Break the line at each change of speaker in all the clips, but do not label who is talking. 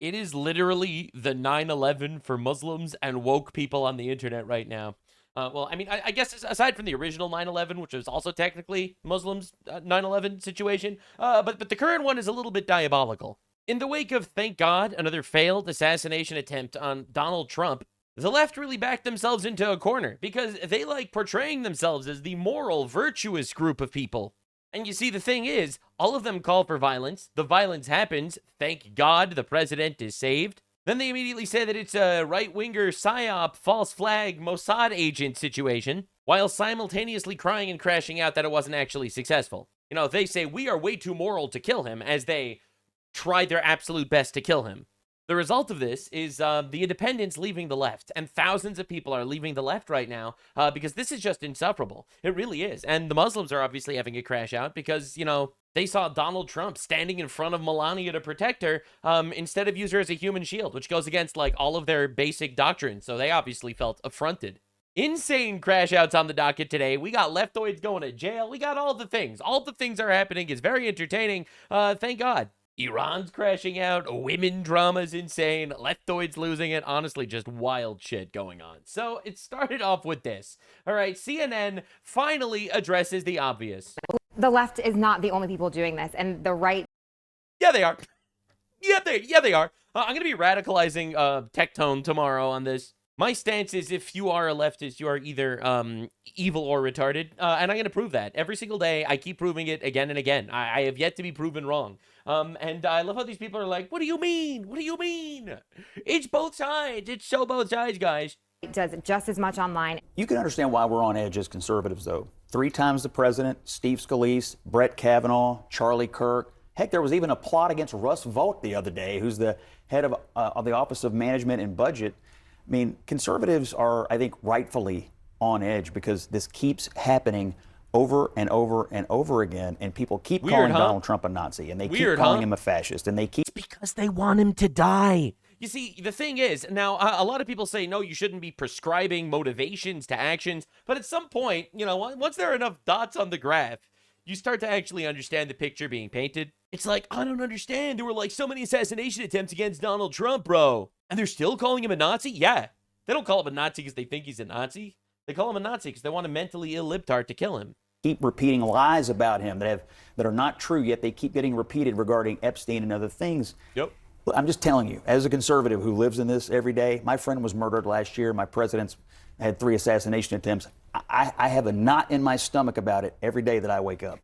It is literally the 9/11 for Muslims and woke people on the internet right now. Well, I mean, I guess aside from the original 9/11, which was also technically Muslims' 9/11 situation, but the current one is a little bit diabolical. In the wake of, thank God, another failed assassination attempt on Donald Trump, the left really backed themselves into a corner because they like portraying themselves as the moral, virtuous group of people. And you see, the thing is, all of them call for violence. The violence happens. Thank God the president is saved. Then they immediately say that it's a right-winger, PSYOP, false flag, Mossad agent situation, while simultaneously crying and crashing out that it wasn't actually successful. You know, they say we are way too moral to kill him as they try their absolute best to kill him. The result of this is the independents leaving the left, and thousands of people are leaving the left right now because this is just insufferable. It really is. And the Muslims are obviously having a crash out because, you know, they saw Donald Trump standing in front of Melania to protect her instead of use her as a human shield, which goes against, like, all of their basic doctrines. So they obviously felt affronted. Insane crash outs on the docket today. We got leftoids going to jail. We got all the things. All the things are happening. It's very entertaining. Thank God. Iran's crashing out, women drama's insane, leftoids losing it, honestly just wild shit going on. So it started off with this. All right, CNN finally addresses the obvious.
The left is not the only people doing this, and the right...
Yeah, they are. Yeah, they are. I'm going to be radicalizing Tech Tone tomorrow on this. My stance is if you are a leftist, you are either evil or retarded, and I'm going to prove that. Every single day, I keep proving it again and again. I have yet to be proven wrong. And I love how these people are like, what do you mean? What do you mean? It's both sides. It's so both sides, guys.
It does just as much online.
You can understand why we're on edge as conservatives, though. 3 times the president, Steve Scalise, Brett Kavanaugh, Charlie Kirk. Heck, there was even a plot against Russ Vought the other day, who's the head of the Office of Management and Budget. I mean, conservatives are, I think, rightfully on edge because this keeps happening over and over and over again, and people keep calling Donald Trump a Nazi, and they keep calling him a fascist, and they keep...
It's because they want him to die. You see, the thing is, now, a lot of people say, no, you shouldn't be prescribing motivations to actions, but at some point, you know, once there are enough dots on the graph, you start to actually understand the picture being painted. It's like, I don't understand. There were, like, so many assassination attempts against Donald Trump, bro. And they're still calling him a Nazi? Yeah. They don't call him a Nazi because they think he's a Nazi. They call him a Nazi because they want a mentally ill libtard to kill him.
Keep repeating lies about him that are not true, yet they keep getting repeated regarding Epstein and other things.
Yep.
I'm just telling you, as a conservative who lives in this every day, my friend was murdered last year. My president's had 3 assassination attempts. I have a knot in my stomach about it every day that I wake up.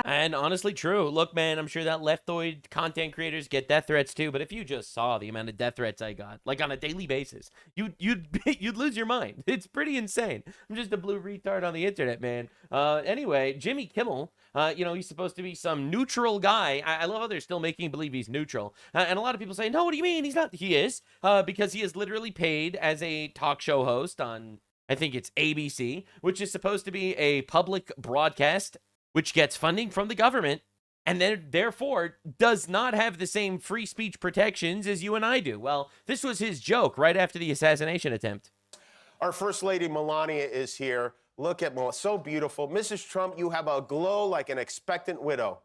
And honestly, true. Look, man, I'm sure that leftoid content creators get death threats too. But if you just saw the amount of death threats I got, like on a daily basis, you'd lose your mind. It's pretty insane. I'm just a blue retard on the internet, man. Anyway, Jimmy Kimmel, you know, he's supposed to be some neutral guy. I love how they're still making believe he's neutral. And a lot of people say, no, what do you mean? He's not. He is, because he is literally paid as a talk show host on, I think it's ABC, which is supposed to be a public broadcast, which gets funding from the government, and then therefore does not have the same free speech protections as you and I do. Well, this was his joke right after the assassination attempt.
Our First Lady Melania is here. Look at Melania, so beautiful. Mrs. Trump, you have a glow like an expectant widow.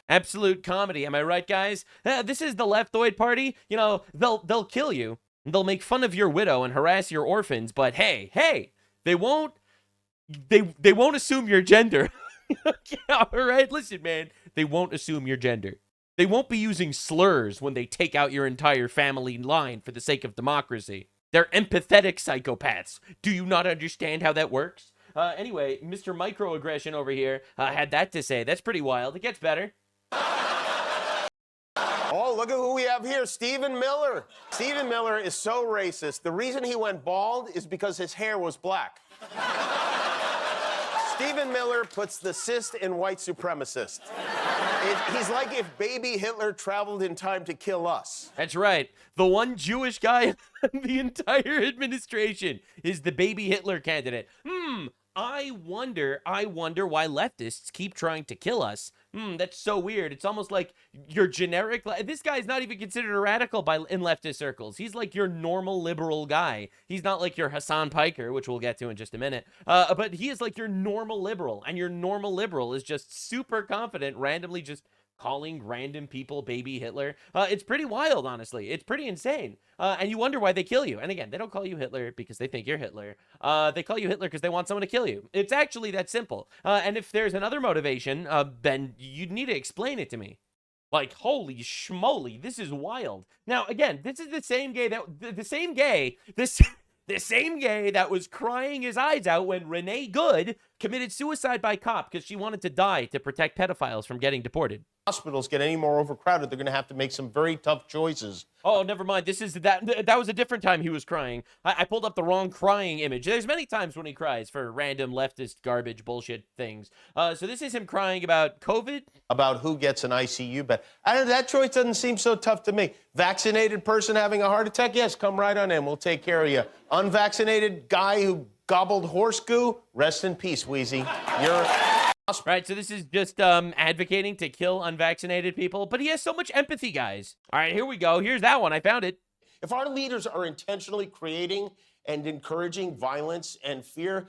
Absolute comedy, am I right, guys? This is the leftoid party. You know, they'll kill you. They'll make fun of your widow and harass your orphans, but hey, they won't assume your gender. Yeah, all right, listen, man. They won't assume your gender. They won't be using slurs when they take out your entire family line for the sake of democracy. They're empathetic psychopaths. Do you not understand how that works? Anyway, Mr. Microaggression over here had that to say. That's pretty wild. It gets better.
Oh, look at who we have here, Stephen Miller. Stephen Miller is so racist. The reason he went bald is because his hair was black. Stephen Miller puts the cyst in white supremacist. He's like if baby Hitler traveled in time to kill us.
That's right. The one Jewish guy in the entire administration is the baby Hitler candidate. I wonder why leftists keep trying to kill us. That's so weird. It's almost like your generic... This guy's not even considered a radical in leftist circles. He's like your normal liberal guy. He's not like your Hasan Piker, which we'll get to in just a minute. But he is like your normal liberal, and your normal liberal is just super confident, randomly just calling random people baby Hitler. It's pretty wild, honestly. It's pretty insane. And you wonder why they kill you. And again, they don't call you Hitler because they think you're Hitler. They call you Hitler because they want someone to kill you. It's actually that simple. And if there's another motivation, then you'd need to explain it to me. Like, holy schmoly, this is wild. Now, again, this is the same gay the same gay that was crying his eyes out when Renee Good committed suicide by cop because she wanted to die to protect pedophiles from getting deported.
Hospitals get any more overcrowded, they're going to have to make some very tough choices.
Oh, never mind. That was a different time he was crying. I pulled up the wrong crying image. There's many times when he cries for random leftist garbage bullshit things. So this is him crying about COVID.
About who gets an ICU bed. That choice doesn't seem so tough to me. Vaccinated person having a heart attack? Yes, come right on in. We'll take care of you. Unvaccinated guy who gobbled horse goo? Rest in peace, Wheezy. You're...
Right, so this is just advocating to kill unvaccinated people, but he has so much empathy, guys. All right, here we go. Here's that one. I found it.
If our leaders are intentionally creating and encouraging violence and fear,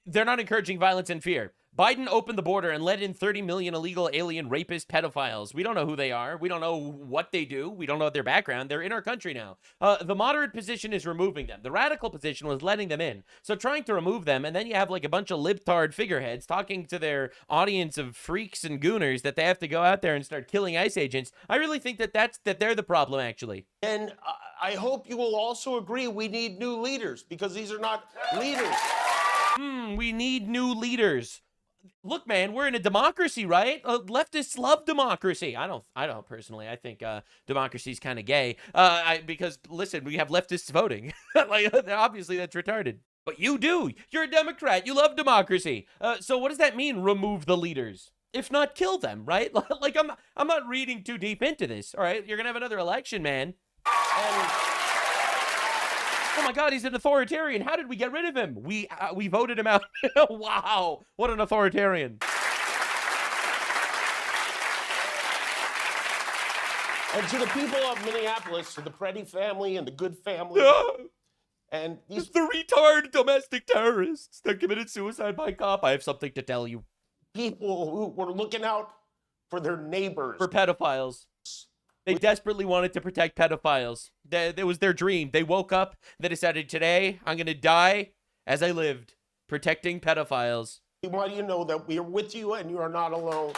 they're not encouraging violence and fear. Biden opened the border and let in 30 million illegal alien rapist pedophiles. We don't know who they are. We don't know what they do. We don't know their background. They're in our country now. The moderate position is removing them. The radical position was letting them in. So trying to remove them, and then you have like a bunch of libtard figureheads talking to their audience of freaks and gooners that they have to go out there and start killing ICE agents. I really think that they're the problem, actually.
And I hope you will also agree we need new leaders, because these are not leaders.
We need new leaders. Look, man, we're in a democracy, right? Leftists love democracy. I don't personally. I think democracy's kind of gay. Because listen, we have leftists voting. Like, obviously that's retarded. But you do. You're a Democrat. You love democracy. So what does that mean? Remove the leaders. If not, kill them, right? Like I'm not reading too deep into this. All right, you're gonna have another election, man. And oh my God, he's an authoritarian. How did we get rid of him? We voted him out. Wow, what an authoritarian.
And to the people of Minneapolis, to the Preddy family and the Good family, and these
the retard domestic terrorists that committed suicide by cop, I have something to tell you.
People who were looking out for their neighbors.
For pedophiles. They desperately wanted to protect pedophiles. That was their dream. They woke up, they decided, today I'm going to die as I lived, protecting pedophiles.
We want you to know that we are with you and you are not alone.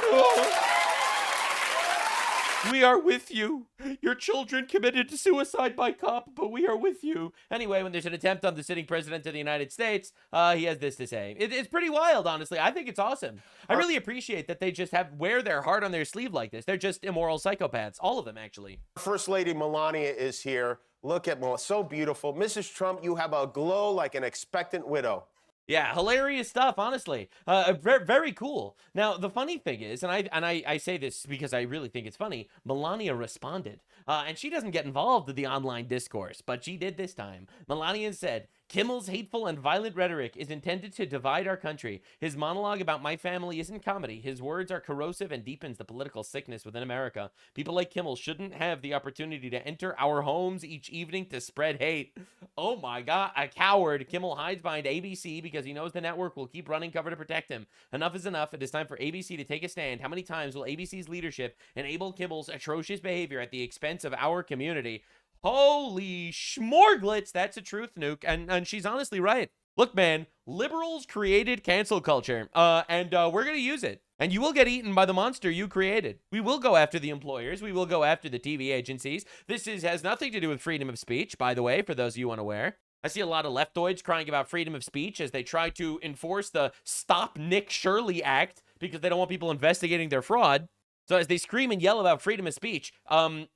We are with you. Your children committed suicide by cop, but we are with you. Anyway, when there's an attempt on the sitting president of the United States, he has this to say. It's pretty wild, honestly. I think it's awesome. I really appreciate that they just wear their heart on their sleeve like this. They're just immoral psychopaths. All of them, actually.
First Lady Melania is here. Look at Melania. So beautiful. Mrs. Trump, you have a glow like an expectant widow.
Yeah, hilarious stuff, honestly. Very, very cool. Now, the funny thing is, and I say this because I really think it's funny, Melania responded. And she doesn't get involved in the online discourse, but she did this time. Melania said, Kimmel's hateful and violent rhetoric is intended to divide our country. His monologue about my family isn't comedy. His words are corrosive and deepens the political sickness within America. People like Kimmel shouldn't have the opportunity to enter our homes each evening to spread hate. Oh my God, a coward. Kimmel hides behind ABC because he knows the network will keep running cover to protect him. Enough is enough. It is time for ABC to take a stand. How many times will ABC's leadership enable Kimmel's atrocious behavior at the expense of our community? Holy schmorglitz, that's a truth nuke, and she's honestly right. Look, man, liberals created cancel culture, and we're going to use it. And you will get eaten by the monster you created. We will go after the employers. We will go after the TV agencies. This has nothing to do with freedom of speech, by the way, for those of you unaware. I see a lot of leftoids crying about freedom of speech as they try to enforce the Stop Nick Shirley Act because they don't want people investigating their fraud. So as they scream and yell about freedom of speech,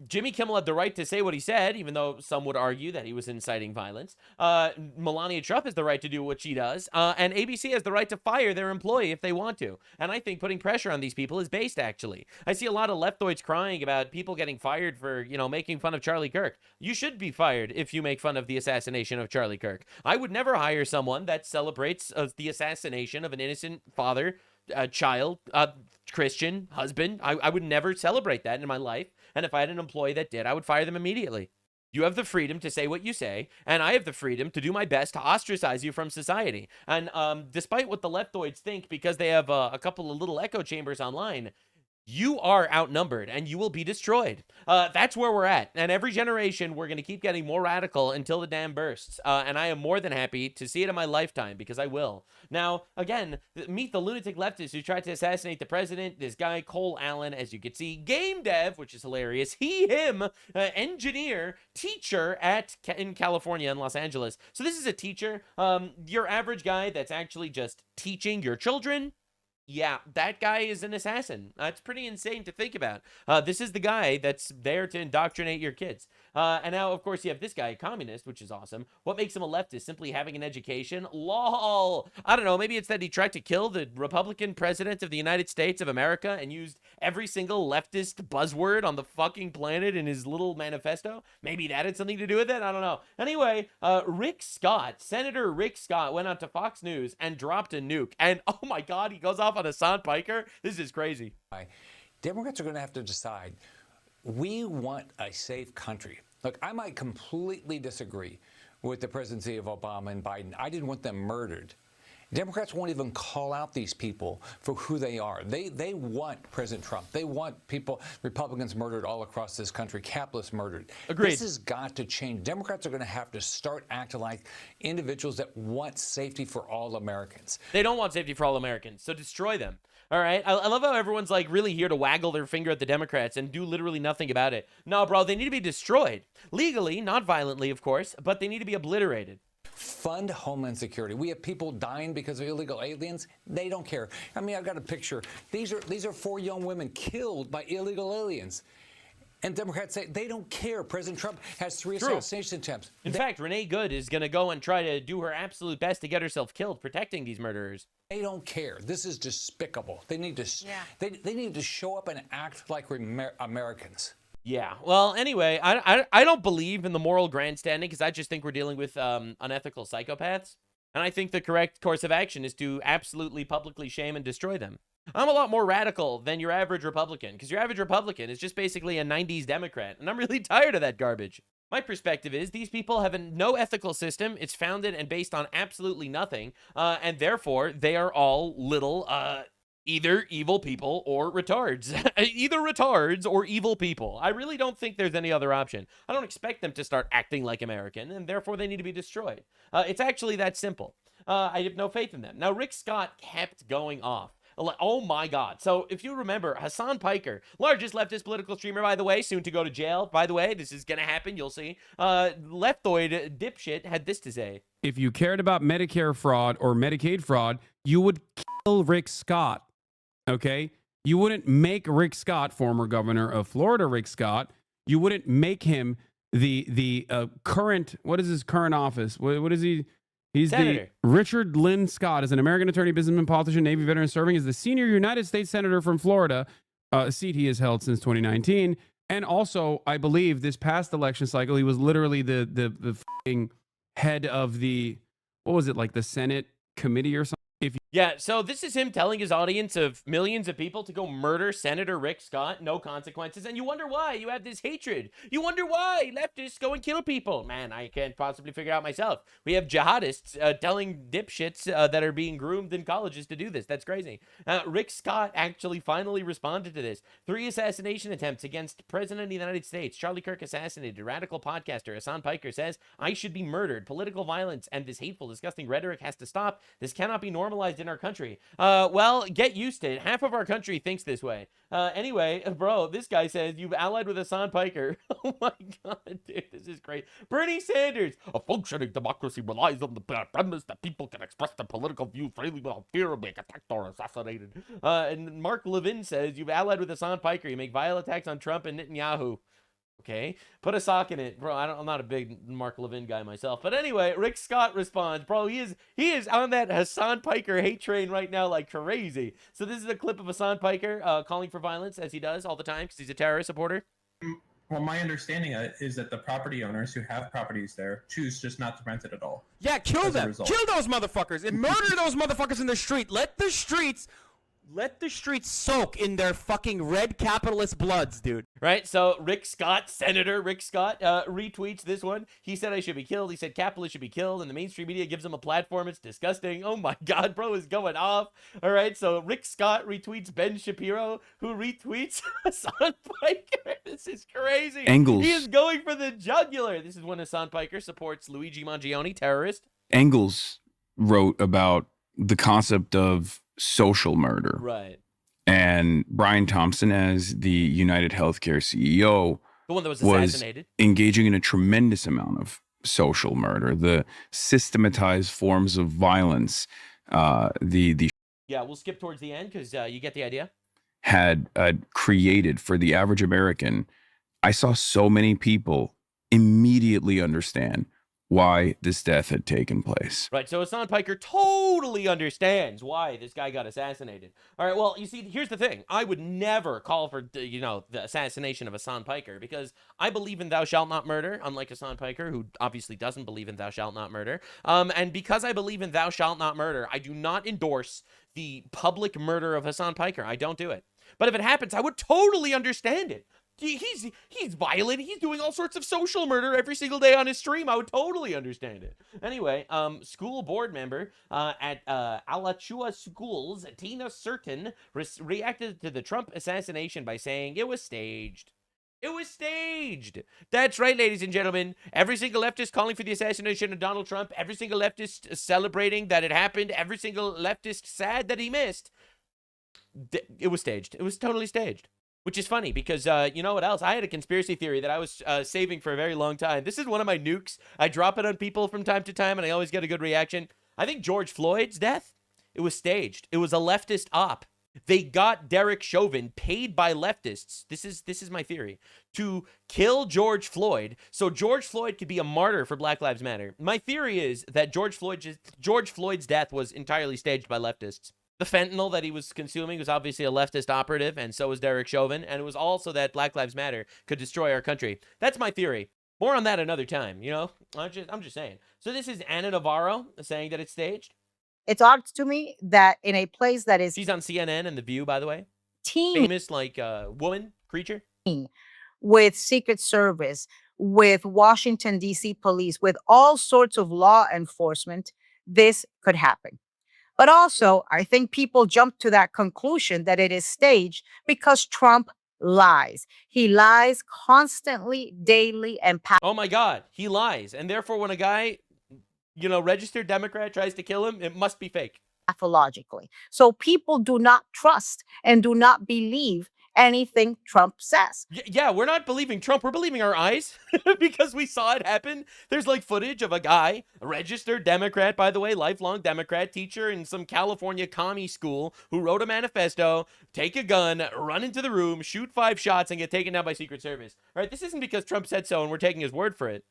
Jimmy Kimmel had the right to say what he said, even though some would argue that he was inciting violence. Melania Trump has the right to do what she does, and ABC has the right to fire their employee if they want to. And I think putting pressure on these people is based, actually. I see a lot of leftoids crying about people getting fired for, making fun of Charlie Kirk. You should be fired if you make fun of the assassination of Charlie Kirk. I would never hire someone that celebrates the assassination of an innocent father, a child, Christian, husband. I would never celebrate that in my life. And if I had an employee that did, I would fire them immediately. You have the freedom to say what you say, and I have the freedom to do my best to ostracize you from society. And despite what the leftoids think, because they have a couple of little echo chambers online, you are outnumbered and you will be destroyed. That's where we're at. And every generation, we're going to keep getting more radical until the dam bursts. And I am more than happy to see it in my lifetime, because I will. Now, again, meet the lunatic leftist who tried to assassinate the president. This guy, Cole Allen, as you can see, game dev, which is hilarious. He, him, engineer, teacher in California, in Los Angeles. So this is a teacher, your average guy that's actually just teaching your children. Yeah, that guy is an assassin. It's pretty insane to think about. This is the guy that's there to indoctrinate your kids. And now, of course, you have this guy, a communist, which is awesome. What makes him a leftist? Simply having an education? Lol. I don't know. Maybe it's that he tried to kill the Republican president of the United States of America and used every single leftist buzzword on the fucking planet in his little manifesto. Maybe that had something to do with it. I don't know. Anyway, Senator Rick Scott went on to Fox News and dropped a nuke. And oh my God, he goes off on Hasan Piker. This is crazy.
Democrats are going to have to decide. We want a safe country. Look, I might completely disagree with the presidency of Obama and Biden. I didn't want them murdered. Democrats won't even call out these people for who they are. They want President Trump. They want Republicans murdered all across this country, capitalists murdered.
Agreed.
This has got to change. Democrats are going to have to start acting like individuals that want safety for all Americans.
They don't want safety for all Americans, so destroy them. All right? I love how everyone's like really here to waggle their finger at the Democrats and do literally nothing about it. No, bro, they need to be destroyed. Legally, not violently, of course, but they need to be obliterated.
Fund Homeland Security. We have people dying because of illegal aliens. They don't care. I mean, I've got a picture. These are 4 young women killed by illegal aliens. And Democrats say they don't care. President Trump has 3 assassination attempts.
In fact, Renee Good is going to go and try to do her absolute best to get herself killed protecting these murderers.
They don't care. This is despicable. They need to they need to show up and act like Americans.
Yeah. Well, anyway, I don't believe in the moral grandstanding, because I just think we're dealing with unethical psychopaths. And I think the correct course of action is to absolutely publicly shame and destroy them. I'm a lot more radical than your average Republican, because your average Republican is just basically a 90s Democrat, and I'm really tired of that garbage. My perspective is these people have no ethical system. It's founded and based on absolutely nothing, and therefore they are all little either evil people or retards. Either retards or evil people. I really don't think there's any other option. I don't expect them to start acting like American, and therefore they need to be destroyed. It's actually that simple. I have no faith in them. Now, Rick Scott kept going off. Oh my God. So if you remember, Hasan Piker, largest leftist political streamer, by the way, soon to go to jail. By the way, this is going to happen. You'll see. Leftoid dipshit had this to say.
If you cared about Medicare fraud or Medicaid fraud, you would kill Rick Scott. Okay? You wouldn't make Rick Scott, former governor of Florida, Rick Scott, you wouldn't make him the current, what is his current office? What is he? He's
Senator.
the Richard Lynn Scott is an American attorney, businessman, politician, Navy veteran, serving as the senior United States Senator from Florida, a seat he has held since 2019. And also, I believe this past election cycle, he was literally the f***ing head of the, what was it, like the Senate committee or something?
Yeah, so this is him telling his audience of millions of people to go murder Senator Rick Scott, no consequences, and you wonder why you have this hatred. You wonder why leftists go and kill people. Man, I can't possibly figure out myself. We have jihadists telling dipshits that are being groomed in colleges to do this. That's crazy. Rick Scott actually finally responded to this. 3 assassination attempts against President of the United States. Charlie Kirk assassinated. Radical podcaster Hasan Piker says, I should be murdered. Political violence and this hateful, disgusting rhetoric has to stop. This cannot be normalized in our country. Well, get used to it. Half of our country thinks this way. Anyway, bro, this guy says you've allied with Hasan Piker. Oh my God, dude, this is great. Bernie Sanders, a functioning democracy relies on the premise that people can express their political views freely without fear of being attacked or assassinated. And Mark Levin says you've allied with Hasan Piker. You make vile attacks on Trump and Netanyahu. Okay, put a sock in it, bro. I'm not a big Mark Levin guy myself, but anyway, Rick Scott responds, bro. He is on that Hasan Piker hate train right now like crazy. So this is a clip of Hasan Piker calling for violence, as he does all the time because he's a terrorist supporter.
Well, my understanding is that the property owners who have properties there choose just not to rent it at all.
Yeah, kill them. Kill those motherfuckers and murder those motherfuckers in the street. Let the streets
Let the streets soak in their fucking red capitalist bloods, dude. Right? So Rick Scott, Senator Rick Scott, retweets this one. He said I should be killed. He said capitalists should be killed, and the mainstream media gives him a platform. It's disgusting. Oh my God, bro is going off. All right, so Rick Scott retweets Ben Shapiro, who retweets Hasan Piker. This is crazy.
Engels.
He is going for the jugular. This is when Hasan Piker supports Luigi Mangione, terrorist.
Engels wrote about the concept of social murder.
Right.
And Brian Thompson, as the United Healthcare CEO,
The one that was assassinated.
engaging in a tremendous amount of social murder, the systematized forms of violence, the
Yeah, we'll skip towards the end because you get the idea.
had created for the average American. I saw so many people immediately understand why this death had taken place.
Right, so Hasan Piker totally understands why this guy got assassinated. All right, well, you see, here's the thing. I would never call for, the assassination of Hasan Piker because I believe in thou shalt not murder, unlike Hasan Piker, who obviously doesn't believe in thou shalt not murder. And because I believe in thou shalt not murder, I do not endorse the public murder of Hasan Piker. I don't do it. But if it happens, I would totally understand it. He's violating. He's doing all sorts of social murder every single day on his stream. I would totally understand it. Anyway, school board member at Alachua Schools, Tina Certain, reacted to the Trump assassination by saying it was staged. It was staged. That's right, ladies and gentlemen. Every single leftist calling for the assassination of Donald Trump, every single leftist celebrating that it happened, every single leftist sad that he missed. It was staged. It was totally staged. Which is funny because, you know what else? I had a conspiracy theory that I was saving for a very long time. This is one of my nukes. I drop it on people from time to time, and I always get a good reaction. I think George Floyd's death, it was staged. It was a leftist op. They got Derek Chauvin paid by leftists. This is my theory. To kill George Floyd so George Floyd could be a martyr for Black Lives Matter. My theory is that George Floyd's death was entirely staged by leftists. The fentanyl that he was consuming was obviously a leftist operative, and so was Derek Chauvin, and it was also that Black Lives Matter could destroy our country. That's my theory. More on that another time, you know? I'm just saying. So this is Anna Navarro saying that it's staged.
It's odd to me that in a place that is
She's on CNN and The View, by the way.
teeming
Famous, woman, creature.
with Secret Service, with Washington, D.C. police, with all sorts of law enforcement, this could happen. But also, I think people jump to that conclusion that it is staged because Trump lies. He lies constantly, daily, and
Oh my God, he lies. And therefore, when a guy, registered Democrat tries to kill him, it must be fake.
pathologically. So people do not trust and do not believe anything Trump says.
Yeah, we're not believing Trump. We're believing our eyes because we saw it happen. There's footage of a guy, a registered Democrat, by the way, lifelong Democrat teacher in some California commie school who wrote a manifesto, take a gun, run into the room, shoot 5 shots, and get taken down by Secret Service. All right, this isn't because Trump said so and we're taking his word for it.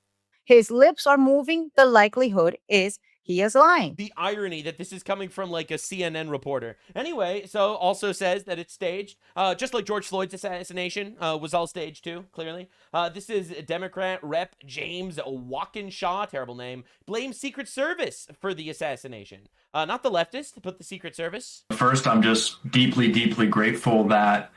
His lips are moving. The likelihood is he is lying.
The irony that this is coming from a CNN reporter. Anyway, so also says that it's staged, just like George Floyd's assassination was all staged too, clearly. This is Democrat Rep. James Walkinshaw, terrible name, blames Secret Service for the assassination. Not the leftist, but the Secret Service.
First, I'm just deeply, deeply grateful that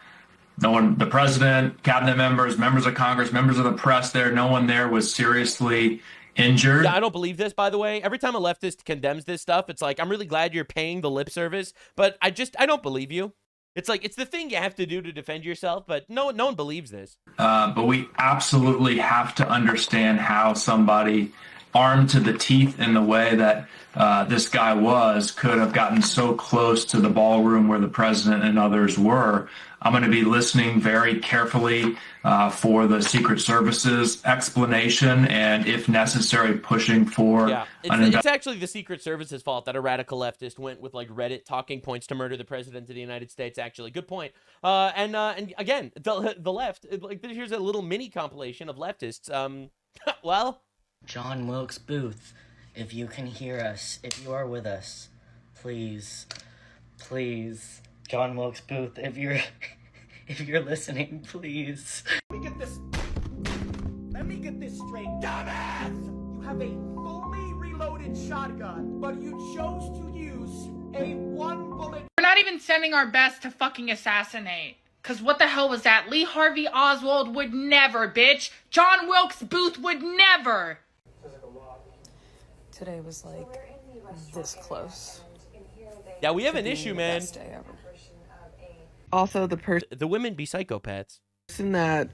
no one, the president, cabinet members, members of Congress, members of the press no one there was seriously injured.
Yeah, I don't believe this, by the way. Every time a leftist condemns this stuff, it's I'm really glad you're paying the lip service, but I don't believe you. It's it's the thing you have to do to defend yourself, but no one believes this.
But we absolutely have to understand how somebody armed to the teeth in the way that this guy could have gotten so close to the ballroom where the president and others were. I'm going to be listening very carefully for the Secret Service's explanation and, if necessary, pushing for
it's actually the Secret Service's fault that a radical leftist went with Reddit talking points to murder the president of the United States. Actually, good point. And again, the left. Here's a little mini compilation of leftists. Well,
John Wilkes Booth, if you can hear us, if you are with us, please, John Wilkes Booth, if you're listening, please.
Let me get this straight. Dumbass! You have a fully reloaded shotgun, but you chose to use a 1-bullet.
We're not even even sending our best to fucking assassinate. Cause what the hell was that? Lee Harvey Oswald would never, bitch. John Wilkes Booth would never.
Today was like this close.
Yeah, we have an issue, man.
Best day ever. Also,
The women be psychopaths.
person that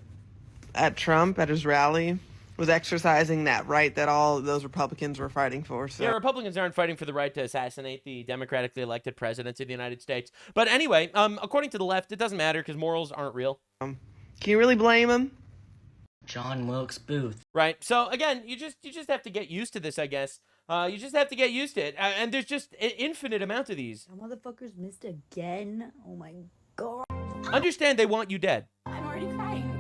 at Trump at his rally was exercising that right that all those Republicans were fighting for. So
Yeah, Republicans aren't fighting for the right to assassinate the democratically elected presidents of the United States. But anyway, according to the left, it doesn't matter because morals aren't real.
can you really blame him?
John Wilkes Booth.
Right. So again, you just have to get used to this, I guess. You just have to get used to it. And there's just an infinite amount of these.
Some motherfuckers missed again. Oh my god.
Understand they want you dead.
I'm already crying.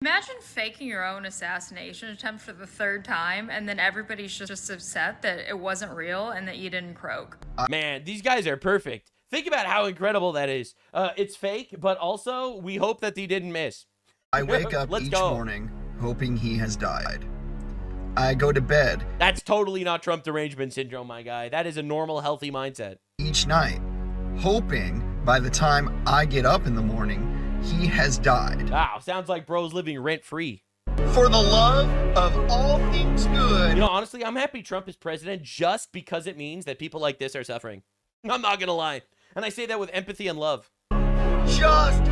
Imagine faking your own assassination attempt for the third time, and then everybody's just upset that it wasn't real and that you didn't croak.
Man, these guys are perfect. Think about how incredible that is. It's fake, but also we hope that he didn't miss.
I wake up
Let's
each
go.
morning hoping he has died. I go to bed
That's totally not Trump derangement syndrome, my guy. That is a normal, healthy mindset.
each night hoping by the time I get up in the morning, he has died.
Wow, sounds like bro's living rent-free.
For the love of all things good.
You know, honestly, I'm happy Trump is president just because it means that people like this are suffering. I'm not gonna lie. And I say that with empathy and love.
Just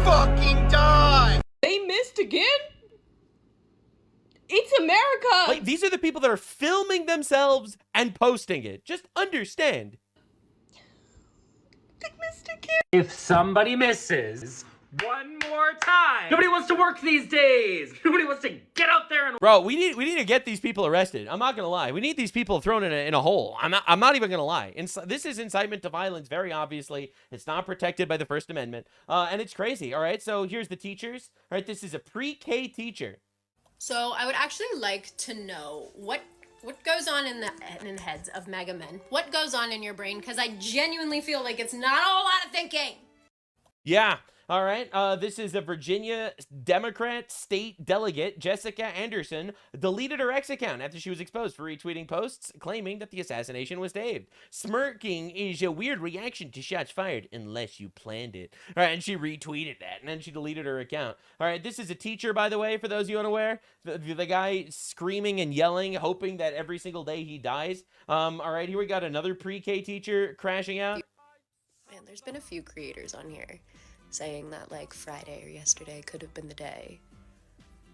fucking die!
They missed again? It's America!
Like, these are the people that are filming themselves and posting it. Just understand.
They missed again.
If somebody misses one more time, nobody wants to work these days. Nobody wants to get out there and.
Bro, we need to get these people arrested. I'm not gonna lie. We need these people thrown in a hole. I'm not even gonna lie. This is incitement to violence, very obviously. It's not protected by the First Amendment, and it's crazy. All right, so here's the teachers. All right, this is a pre-K teacher.
So I would actually like to know what goes on in the heads of mega men. What goes on in your brain? Because I genuinely feel like it's not a whole lot of thinking.
Yeah. All right. This is a Virginia Democrat state delegate, Jessica Anderson, deleted her X account after she was exposed for retweeting posts claiming that the assassination was staged. Smirking is a weird reaction to shots fired unless you planned it. All right, and she retweeted that, and then she deleted her account. All right, this is a teacher, by the way, for those of you unaware. The guy screaming and yelling, hoping that every single day he dies. All right, here we got another pre-K teacher crashing out.
Man, there's been a few creators on here saying that like Friday or yesterday could have been the day.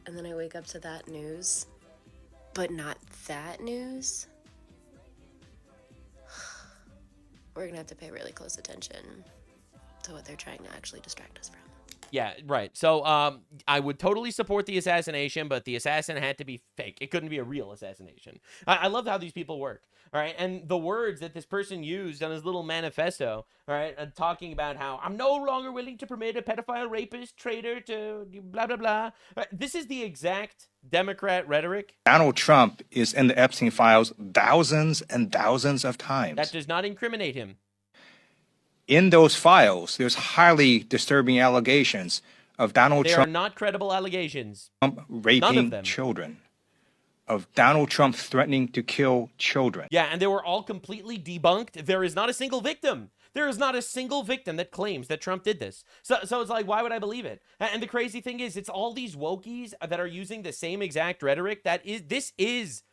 And then I wake up to that news, but not that news. We're gonna have to pay really close attention to what they're trying to actually distract us from.
Yeah, right. So I would totally support the assassination, but the assassin had to be fake. It couldn't be a real assassination. I love how these people work. All right. And the words that this person used on his little manifesto, all right, talking about how I'm no longer willing to permit a pedophile, rapist, traitor to blah, blah, blah. This is the exact Democrat rhetoric.
Donald Trump is in the Epstein files thousands and thousands of times.
That does not incriminate him.
In those files, there's highly disturbing allegations of Donald
They
Trump
are not credible allegations.
raping children, of Donald Trump threatening to kill children.
Yeah, and they were all completely debunked. There is not a single victim. There is not a single victim that claims that Trump did this. So it's like, why would I believe it? And the crazy thing is, it's all these wokies that are using the same exact rhetoric. This is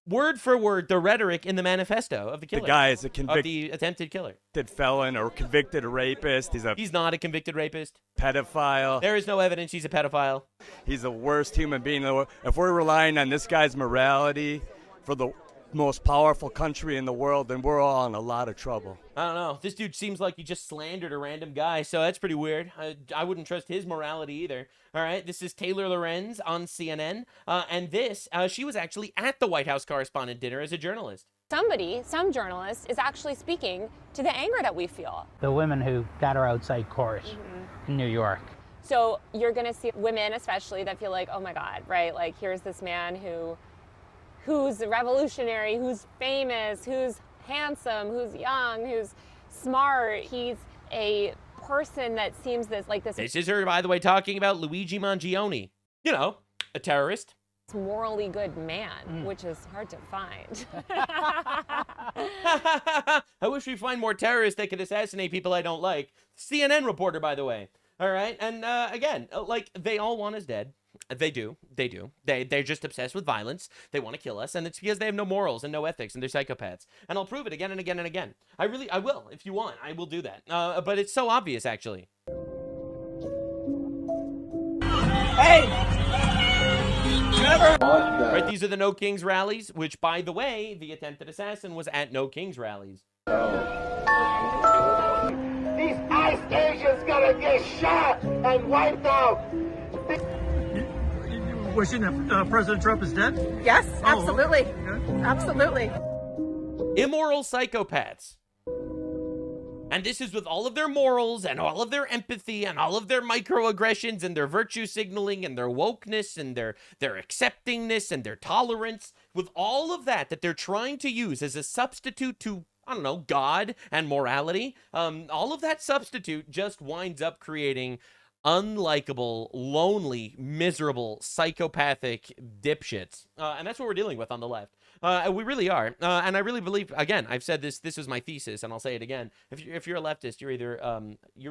word for word the rhetoric in the manifesto of the killer.
The guy is a
of the attempted killer.
felon or convicted rapist.
He's not a convicted rapist.
Pedophile.
There is no evidence he's a pedophile.
He's the worst human being. If we're relying on this guy's morality for the most powerful country in the world, then we're all in a lot of trouble.
I don't know. This dude seems like he just slandered a random guy, so that's pretty weird. I wouldn't trust his morality either. All right, this is Taylor Lorenz on CNN, and she was actually at the White House Correspondent Dinner as a journalist.
Some journalist, is actually speaking to the anger that we feel.
The women who got her outside court in New York.
So you're going to see women especially that feel like, oh my God, right? Like here's this man who's revolutionary, who's famous, who's handsome, who's young, who's smart. He's a person that seems like this.
This is her, by the way, talking about Luigi Mangione. You know, a terrorist.
morally good man, which is hard to find.
I wish we find more terrorists that could assassinate people I don't like. CNN reporter, by the way. All right, and again, like, they all want us dead. They do. They're just obsessed with violence. They want to kill us, and it's because they have no morals and no ethics, and they're psychopaths. And I'll prove it again and again and again. I will. If you want, I will do that. But it's so obvious, actually.
Hey!
Right, these are the No Kings rallies, which, by the way, the attempted assassin was at No Kings rallies.
These ICE agents gonna get shot and wiped out.
Wishing that President Trump is dead?
Yes, absolutely. Absolutely.
Immoral psychopaths. And this is with all of their morals and all of their empathy and all of their microaggressions and their virtue signaling and their wokeness and their acceptingness and their tolerance. With all of that they're trying to use as a substitute to, I don't know, God and morality, all of that substitute just winds up creating unlikable, lonely, miserable, psychopathic dipshits. And that's what we're dealing with on the left. We really are. And I really believe, again, I've said this is my thesis, and I'll say it again. If you're a leftist, you're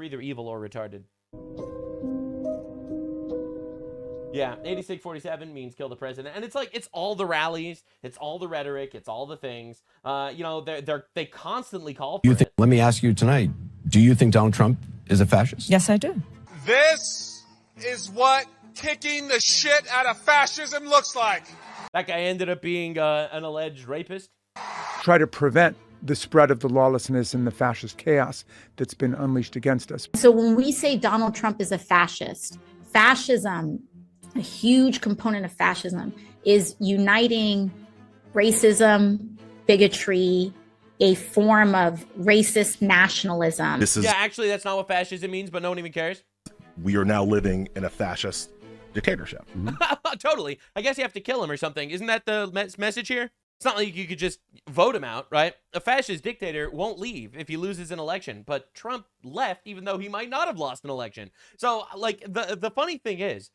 either evil or retarded. Yeah, 8647 means kill the president. And it's like, it's all the rallies, it's all the rhetoric, it's all the things. They constantly call for it.
Let me ask you tonight, do you think Donald Trump is a fascist?
Yes, I do.
This is what kicking the shit out of fascism looks like.
That guy ended up being an alleged rapist.
Try to prevent the spread of the lawlessness and the fascist chaos that's been unleashed against us.
So when we say Donald Trump is a fascist, fascism, a huge component of fascism is uniting racism, bigotry, a form of racist nationalism.
Yeah, actually, that's not what fascism means, but no one even cares.
We are now living in a fascist dictatorship.
Totally. I guess you have to kill him or something. Isn't that the message here? It's not like you could just vote him out, right? A fascist dictator won't leave if he loses an election, but Trump left even though he might not have lost an election. So, like, the funny thing is,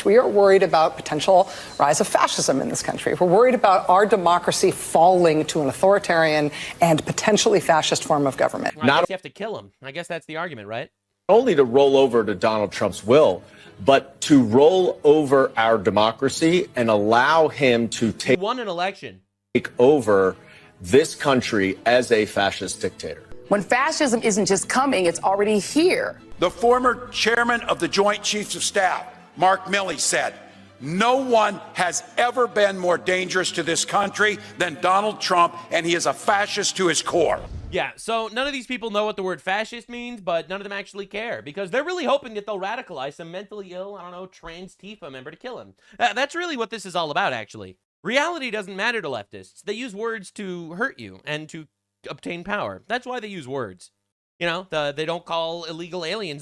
We are worried about potential rise of fascism in this country. We're worried about our democracy falling to an authoritarian and potentially fascist form of government.
I guess you have to kill him. I guess that's the argument, right?
Only to roll over to Donald Trump's will, but to roll over our democracy and allow him to
He won an election.
take over this country as a fascist dictator.
When fascism isn't just coming, it's already here.
The former chairman of the Joint Chiefs of Staff, Mark Milley, said, "No one has ever been more dangerous to this country than Donald Trump, and he is a fascist to his core."
Yeah, so none of these people know what the word fascist means, but none of them actually care because they're really hoping that they'll radicalize some mentally ill, I don't know, trans Tifa member to kill him. That's really what this is all about, actually. Reality doesn't matter to leftists. They use words to hurt you and to obtain power. That's why they use words. You know, they don't call illegal aliens.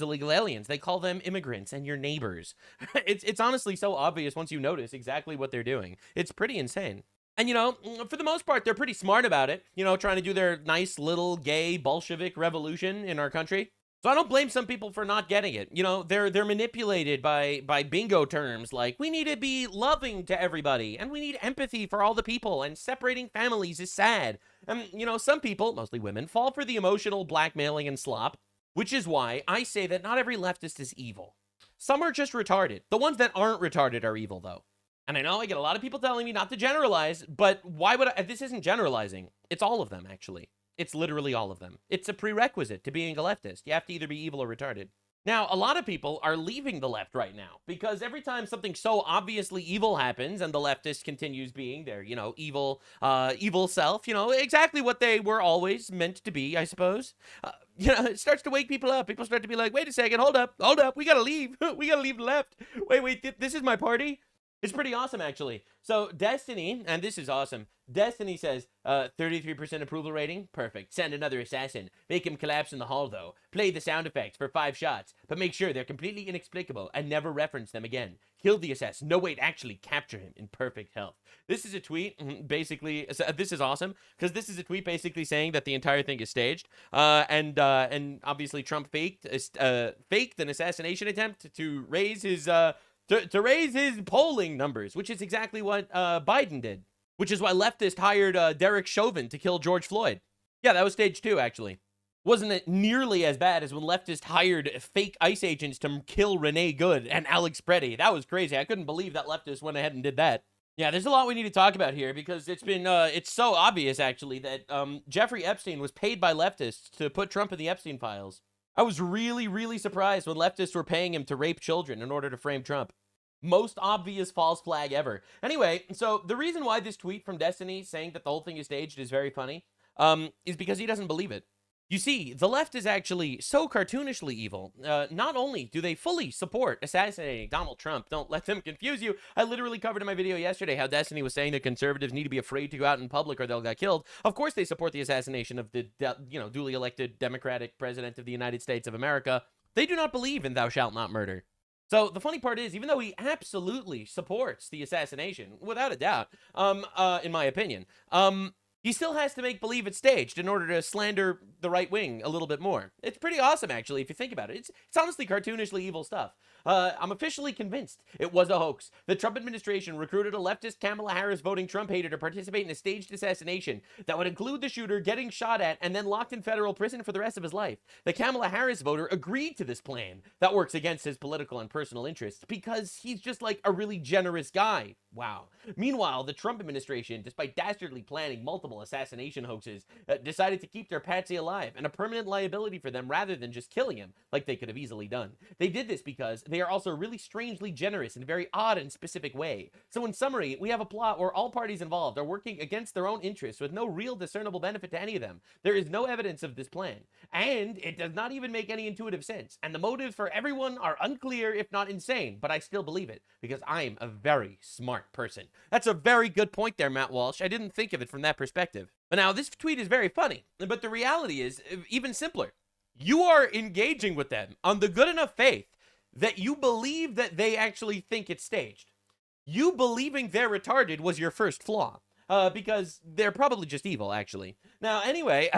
They call them immigrants and your neighbors. It's honestly so obvious once you notice exactly what they're doing. It's pretty insane. And, you know, for the most part, they're pretty smart about it, you know, trying to do their nice little gay Bolshevik revolution in our country. So I don't blame some people for not getting it. You know, they're manipulated by bingo terms like we need to be loving to everybody and we need empathy for all the people and separating families is sad. And, you know, some people, mostly women, fall for the emotional blackmailing and slop, which is why I say that not every leftist is evil. Some are just retarded. The ones that aren't retarded are evil, though. And I know I get a lot of people telling me not to generalize, but why would I? This isn't generalizing. It's all of them, actually. It's literally all of them. It's a prerequisite to being a leftist. You have to either be evil or retarded. Now, a lot of people are leaving the left right now because every time something so obviously evil happens and the leftist continues being their, you know, evil self, you know, exactly what they were always meant to be, I suppose. You know, it starts to wake people up. People start to be like, wait a second, hold up, we gotta leave. We gotta leave the left. Wait, this is my party? It's pretty awesome, actually. So Destiny, and this is awesome, Destiny says, 33% approval rating, perfect. Send another assassin. Make him collapse in the hall, though. Play the sound effects for 5 shots, but make sure they're completely inexplicable and never reference them again. Kill the assassin. No, wait, actually capture him in perfect health. This is a tweet, basically, this is awesome, because this is a tweet basically saying that the entire thing is staged, and obviously Trump faked an assassination attempt to raise his to raise his polling numbers, which is exactly what Biden did, which is why leftists hired Derek Chauvin to kill George Floyd. Yeah, that was stage 2, actually. Wasn't it nearly as bad as when leftists hired fake ICE agents to kill Renee Good and Alex Preddy? That was crazy. I couldn't believe that leftists went ahead and did that. Yeah, there's a lot we need to talk about here because it's been, it's so obvious, actually, that Jeffrey Epstein was paid by leftists to put Trump in the Epstein files. I was really, really surprised when leftists were paying him to rape children in order to frame Trump. Most obvious false flag ever. Anyway, so the reason why this tweet from Destiny saying that the whole thing is staged is very funny is because he doesn't believe it. You see, the left is actually so cartoonishly evil. Not only do they fully support assassinating Donald Trump, don't let them confuse you. I literally covered in my video yesterday how Destiny was saying that conservatives need to be afraid to go out in public or they'll get killed. Of course they support the assassination of the, duly elected Democratic president of the United States of America. They do not believe in thou shalt not murder. So the funny part is, even though he absolutely supports the assassination, without a doubt, in my opinion, he still has to make believe it's staged in order to slander the right wing a little bit more. It's pretty awesome, actually, if you think about it. It's honestly cartoonishly evil stuff. I'm officially convinced it was a hoax. The Trump administration recruited a leftist Kamala Harris voting Trump hater to participate in a staged assassination that would include the shooter getting shot at and then locked in federal prison for the rest of his life. The Kamala Harris voter agreed to this plan that works against his political and personal interests because he's just like a really generous guy. Wow. Meanwhile, the Trump administration, despite dastardly planning multiple assassination hoaxes, decided to keep their patsy alive and a permanent liability for them rather than just killing him like they could have easily done. They did this because they are also really strangely generous in a very odd and specific way. So in summary, we have a plot where all parties involved are working against their own interests with no real discernible benefit to any of them. There is no evidence of this plan, and it does not even make any intuitive sense, and the motives for everyone are unclear if not insane, but I still believe it because I'm a very smart person. That's a very good point there, Matt Walsh. I didn't think of it from that perspective. But now, this tweet is very funny, but the reality is even simpler. You are engaging with them on the good enough faith that you believe that they actually think it's staged. You believing they're retarded was your first flaw. Because they're probably just evil, actually. Now, anyway,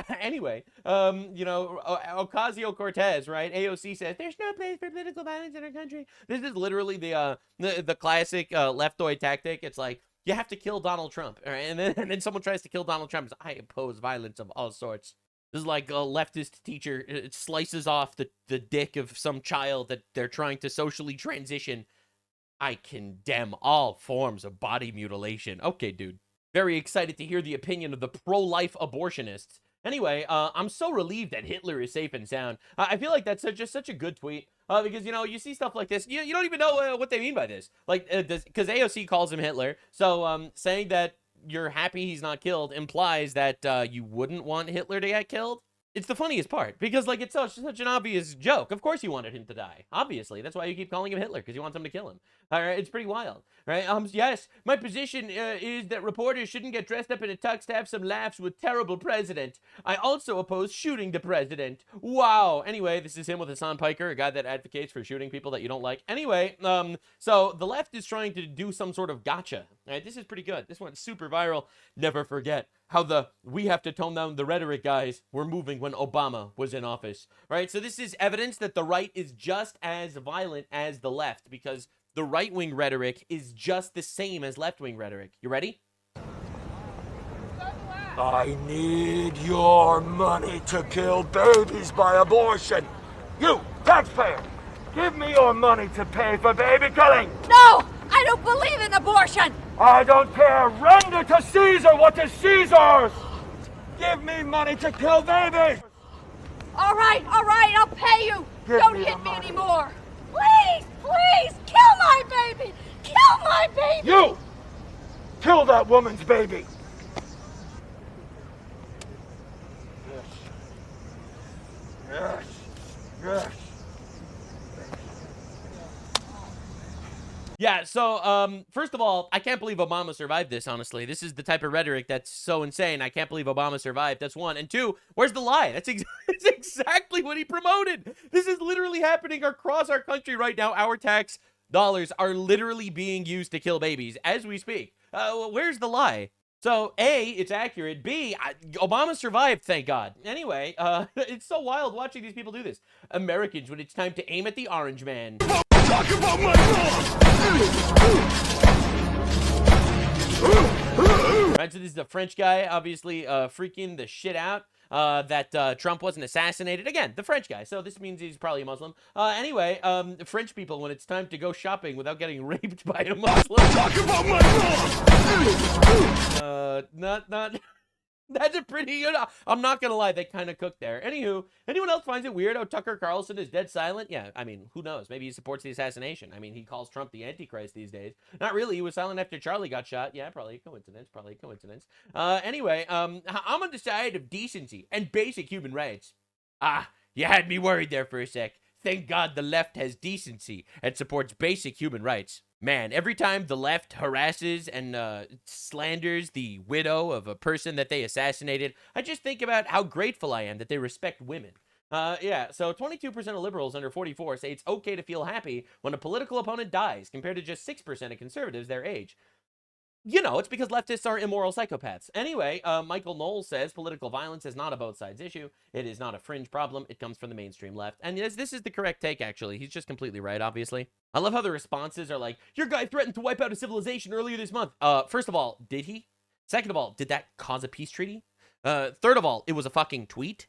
Ocasio-Cortez, right? AOC says, there's no place for political violence in our country. This is literally the classic leftoid tactic. It's like, you have to kill Donald Trump. Right? And then someone tries to kill Donald Trump. I oppose violence of all sorts. This is like a leftist teacher. It slices off the dick of some child that they're trying to socially transition. I condemn all forms of body mutilation. Okay, dude. Very excited to hear the opinion of the pro-life abortionists. Anyway, I'm so relieved that Hitler is safe and sound. I feel like that's just such a good tweet. Because, you see stuff like this. You don't even know what they mean by this. Like, because AOC calls him Hitler. So, saying that you're happy he's not killed implies that you wouldn't want Hitler to get killed. It's the funniest part, because, like, it's such an obvious joke. Of course you wanted him to die. Obviously. That's why you keep calling him Hitler, because you want someone to kill him. All right, it's pretty wild. Right? Yes, my position is that reporters shouldn't get dressed up in a tux to have some laughs with terrible president. I also oppose shooting the president. Wow. Anyway, this is him with Hasan Piker, a guy that advocates for shooting people that you don't like. Anyway, so the left is trying to do some sort of gotcha. Right? This is pretty good. This went super viral. Never forget how we have to tone down the rhetoric guys were moving when Obama was in office, right? So this is evidence that the right is just as violent as the left because the right-wing rhetoric is just the same as left-wing rhetoric. You ready?
I need your money to kill babies by abortion. You, taxpayer, give me your money to pay for baby killing.
No, I don't believe in abortion.
I don't care. Render to Caesar what is Caesar's. Give me money to kill babies.
All right, I'll pay you. Don't hit me anymore. Please, kill my baby. Kill my baby.
You, kill that woman's baby. Yes.
Yeah, so, first of all, I can't believe Obama survived this, honestly. This is the type of rhetoric that's so insane. I can't believe Obama survived. That's one. And two, where's the lie? That's exactly what he promoted. This is literally happening across our country right now. Our tax dollars are literally being used to kill babies as we speak. Where's the lie? So, A, it's accurate. B, Obama survived, thank God. Anyway, it's so wild watching these people do this. Americans, when it's time to aim at the orange man.
Talk about my
Right, so this is a French guy, obviously freaking the shit out that Trump wasn't assassinated. Again, the French guy, so this means he's probably a Muslim. Anyway, French people, when it's time to go shopping without getting raped by a Muslim.
Talk about my
not. That's a pretty good. I'm not gonna lie, they kind of cooked there. Anywho, anyone else finds it weird how Tucker Carlson is dead silent? Yeah, I mean, who knows? Maybe he supports the assassination. I mean, he calls Trump the Antichrist these days. Not really. He was silent after Charlie got shot. Yeah, probably a coincidence. Probably a coincidence. Anyway, I'm on the side of decency and basic human rights. You had me worried there for a sec. Thank God the left has decency and supports basic human rights. Man, every time the left harasses and slanders the widow of a person that they assassinated, I just think about how grateful I am that they respect women. Yeah, so 22% of liberals under 44 say it's okay to feel happy when a political opponent dies, compared to just 6% of conservatives their age. You know, it's because leftists are immoral psychopaths. Anyway, Michael Knowles says political violence is not a both sides issue. It is not a fringe problem. It comes from the mainstream left. And yes, this is the correct take, actually. He's just completely right, obviously. I love how the responses are like, your guy threatened to wipe out a civilization earlier this month. First of all, did he? Second of all, did that cause a peace treaty? Third of all, it was a fucking tweet.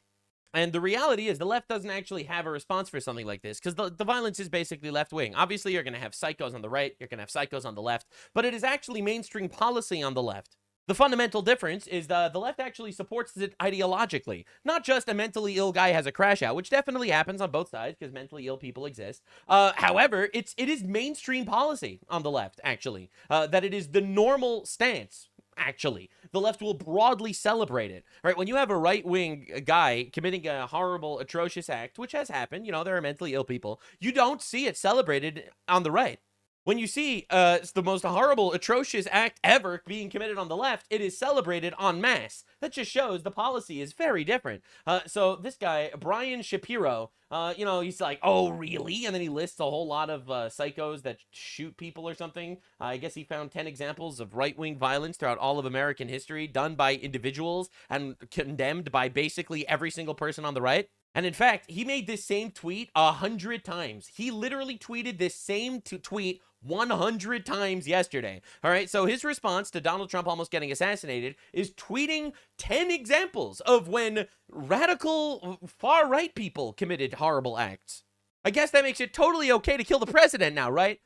And the reality is the left doesn't actually have a response for something like this because the violence is basically left-wing. Obviously, you're going to have psychos on the right, you're going to have psychos on the left, but it is actually mainstream policy on the left. The fundamental difference is the left actually supports it ideologically. Not just a mentally ill guy has a crash out, which definitely happens on both sides because mentally ill people exist. However, it is mainstream policy on the left, actually, that it is the normal stance. Actually, the left will broadly celebrate it, right? When you have a right-wing guy committing a horrible, atrocious act, which has happened, you know, there are mentally ill people, you don't see it celebrated on the right. When you see the most horrible, atrocious act ever being committed on the left, it is celebrated en masse. That just shows the policy is very different. So this guy, Brian Shapiro, you know, he's like, oh, really? And then he lists a whole lot of psychos that shoot people or something. I guess he found 10 examples of right-wing violence throughout all of American history done by individuals and condemned by basically every single person on the right. And in fact, he made this same tweet 100 times. He literally tweeted this same tweet 100 times yesterday. All right, so his response to Donald Trump almost getting assassinated is tweeting 10 examples of when radical far-right people committed horrible acts. I guess that makes it totally okay to kill the president now, right?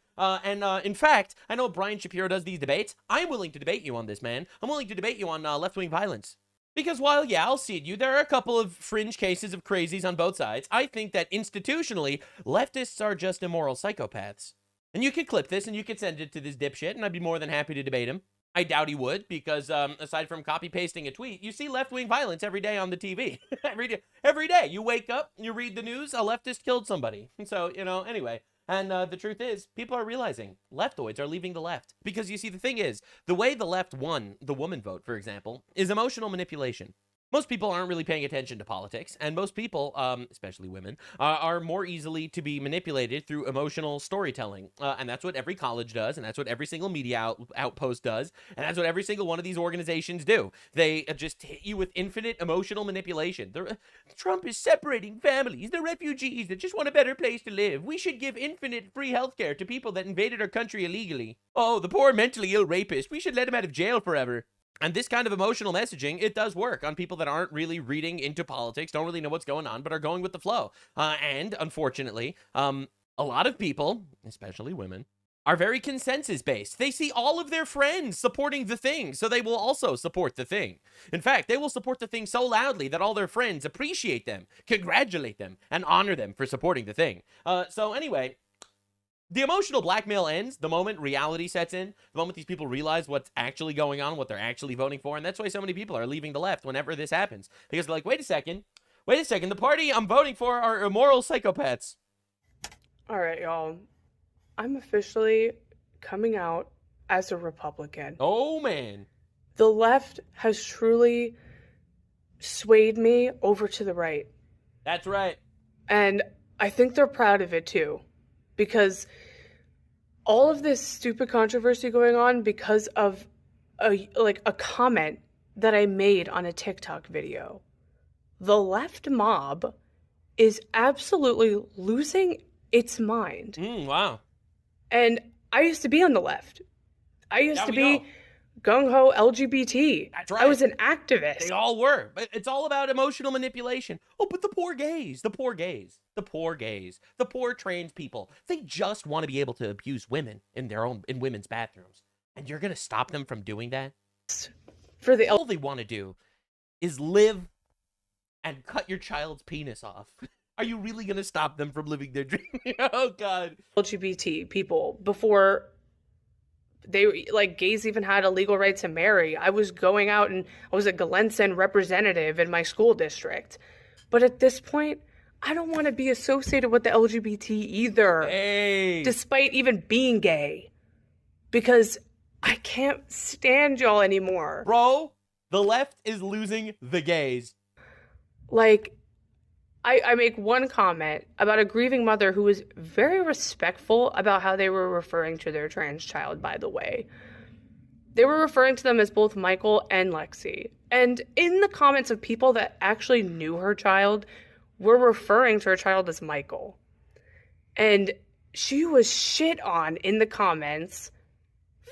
In fact, I know Brian Shapiro does these debates. I'm willing to debate you on this, man. I'm willing to debate you on left-wing violence. Because while, yeah, I'll cede you, there are a couple of fringe cases of crazies on both sides, I think that institutionally, leftists are just immoral psychopaths. And you could clip this and you could send it to this dipshit, and I'd be more than happy to debate him. I doubt he would, because aside from copy-pasting a tweet, you see left-wing violence every day on the TV. Every day. You wake up, you read the news, a leftist killed somebody. So, you know, anyway. And the truth is, people are realizing leftoids are leaving the left. Because you see, the thing is, the way the left won the woman vote, for example, is emotional manipulation. Most people aren't really paying attention to politics, and most people, especially women, are more easily to be manipulated through emotional storytelling. And that's what every college does, and that's what every single media outpost does, and that's what every single one of these organizations do. They just hit you with infinite emotional manipulation. Trump is separating families, the refugees that just want a better place to live. We should give infinite free healthcare to people that invaded our country illegally. Oh, the poor mentally ill rapist, we should let him out of jail forever. And this kind of emotional messaging, it does work on people that aren't really reading into politics, don't really know what's going on, but are going with the flow. And unfortunately, a lot of people, especially women, are very consensus-based. They see all of their friends supporting the thing, so they will also support the thing. In fact, they will support the thing so loudly that all their friends appreciate them, congratulate them, and honor them for supporting the thing. So anyway, the emotional blackmail ends the moment reality sets in, the moment these people realize what's actually going on, what they're actually voting for, and that's why so many people are leaving the left whenever this happens. Because they're like, wait a second, the party I'm voting for are immoral psychopaths.
All right, y'all. I'm officially coming out as a Republican.
Oh, man.
The left has truly swayed me over to the right.
That's right.
And I think they're proud of it, too. Because all of this stupid controversy going on because of a comment that I made on a TikTok video. The left mob is absolutely losing its mind.
Wow.
And I used to be on the left. I used to be gung-ho LGBT.
That's right.
I was an activist.
They all were. But it's all about emotional manipulation. Oh, but the poor gays, the poor gays, the poor gays, the poor trans people. They just want to be able to abuse women in women's bathrooms. And you're going to stop them from doing that? All they want to do is live and cut your child's penis off. Are you really going to stop them from living their dream? Oh, God.
LGBT people, before they, like, gays even had a legal right to marry. I was going out and I was a Galenson representative in my school district. But at this point, I don't want to be associated with the LGBT either.
Hey.
Despite even being gay. Because I can't stand y'all anymore.
Bro, the left is losing the gays.
Like, I make one comment about a grieving mother who was very respectful about how they were referring to their trans child, by the way. They were referring to them as both Michael and Lexi. And in the comments of people that actually knew her child, were referring to her child as Michael. And she was shit on in the comments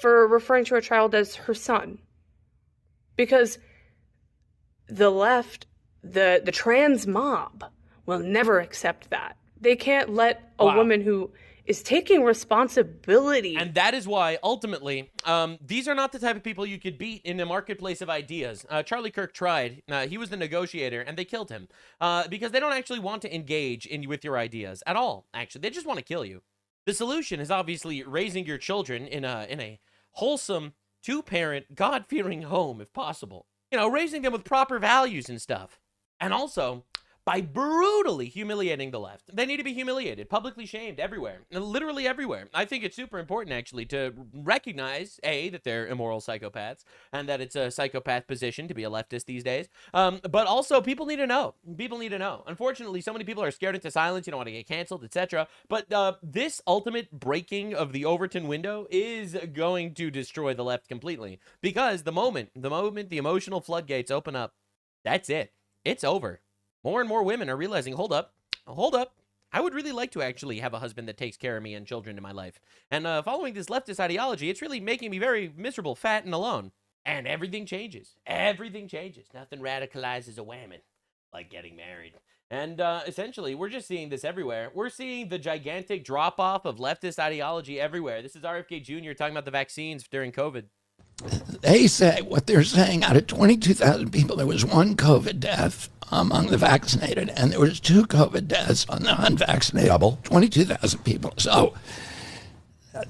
for referring to her child as her son. Because the left, the trans mob, will never accept that. They can't let a woman who is taking responsibility.
And that is why, ultimately, these are not the type of people you could beat in a marketplace of ideas. Charlie Kirk tried. He was the negotiator, and they killed him. Because they don't actually want to engage with your ideas at all, actually. They just want to kill you. The solution is obviously raising your children in a wholesome, two-parent, God-fearing home, if possible. You know, raising them with proper values and stuff. And also, by brutally humiliating the left. They need to be humiliated, publicly shamed everywhere, literally everywhere. I think it's super important, actually, to recognize, A, that they're immoral psychopaths, and that it's a psychopath position to be a leftist these days. But also, people need to know. People need to know. Unfortunately, so many people are scared into silence, you don't want to get canceled, etc. But this ultimate breaking of the Overton window is going to destroy the left completely. Because the moment the emotional floodgates open up, that's it. It's over. More and more women are realizing, hold up, I would really like to actually have a husband that takes care of me and children in my life. And following this leftist ideology, it's really making me very miserable, fat, and alone. And everything changes. Everything changes. Nothing radicalizes a woman like getting married. And essentially, we're just seeing this everywhere. We're seeing the gigantic drop-off of leftist ideology everywhere. This is RFK Jr. talking about the vaccines during COVID.
They say, what they're saying, out of 22,000 people, there was one COVID death among the vaccinated, and there was 2 COVID deaths on the unvaccinated. Double. 22,000 people. So,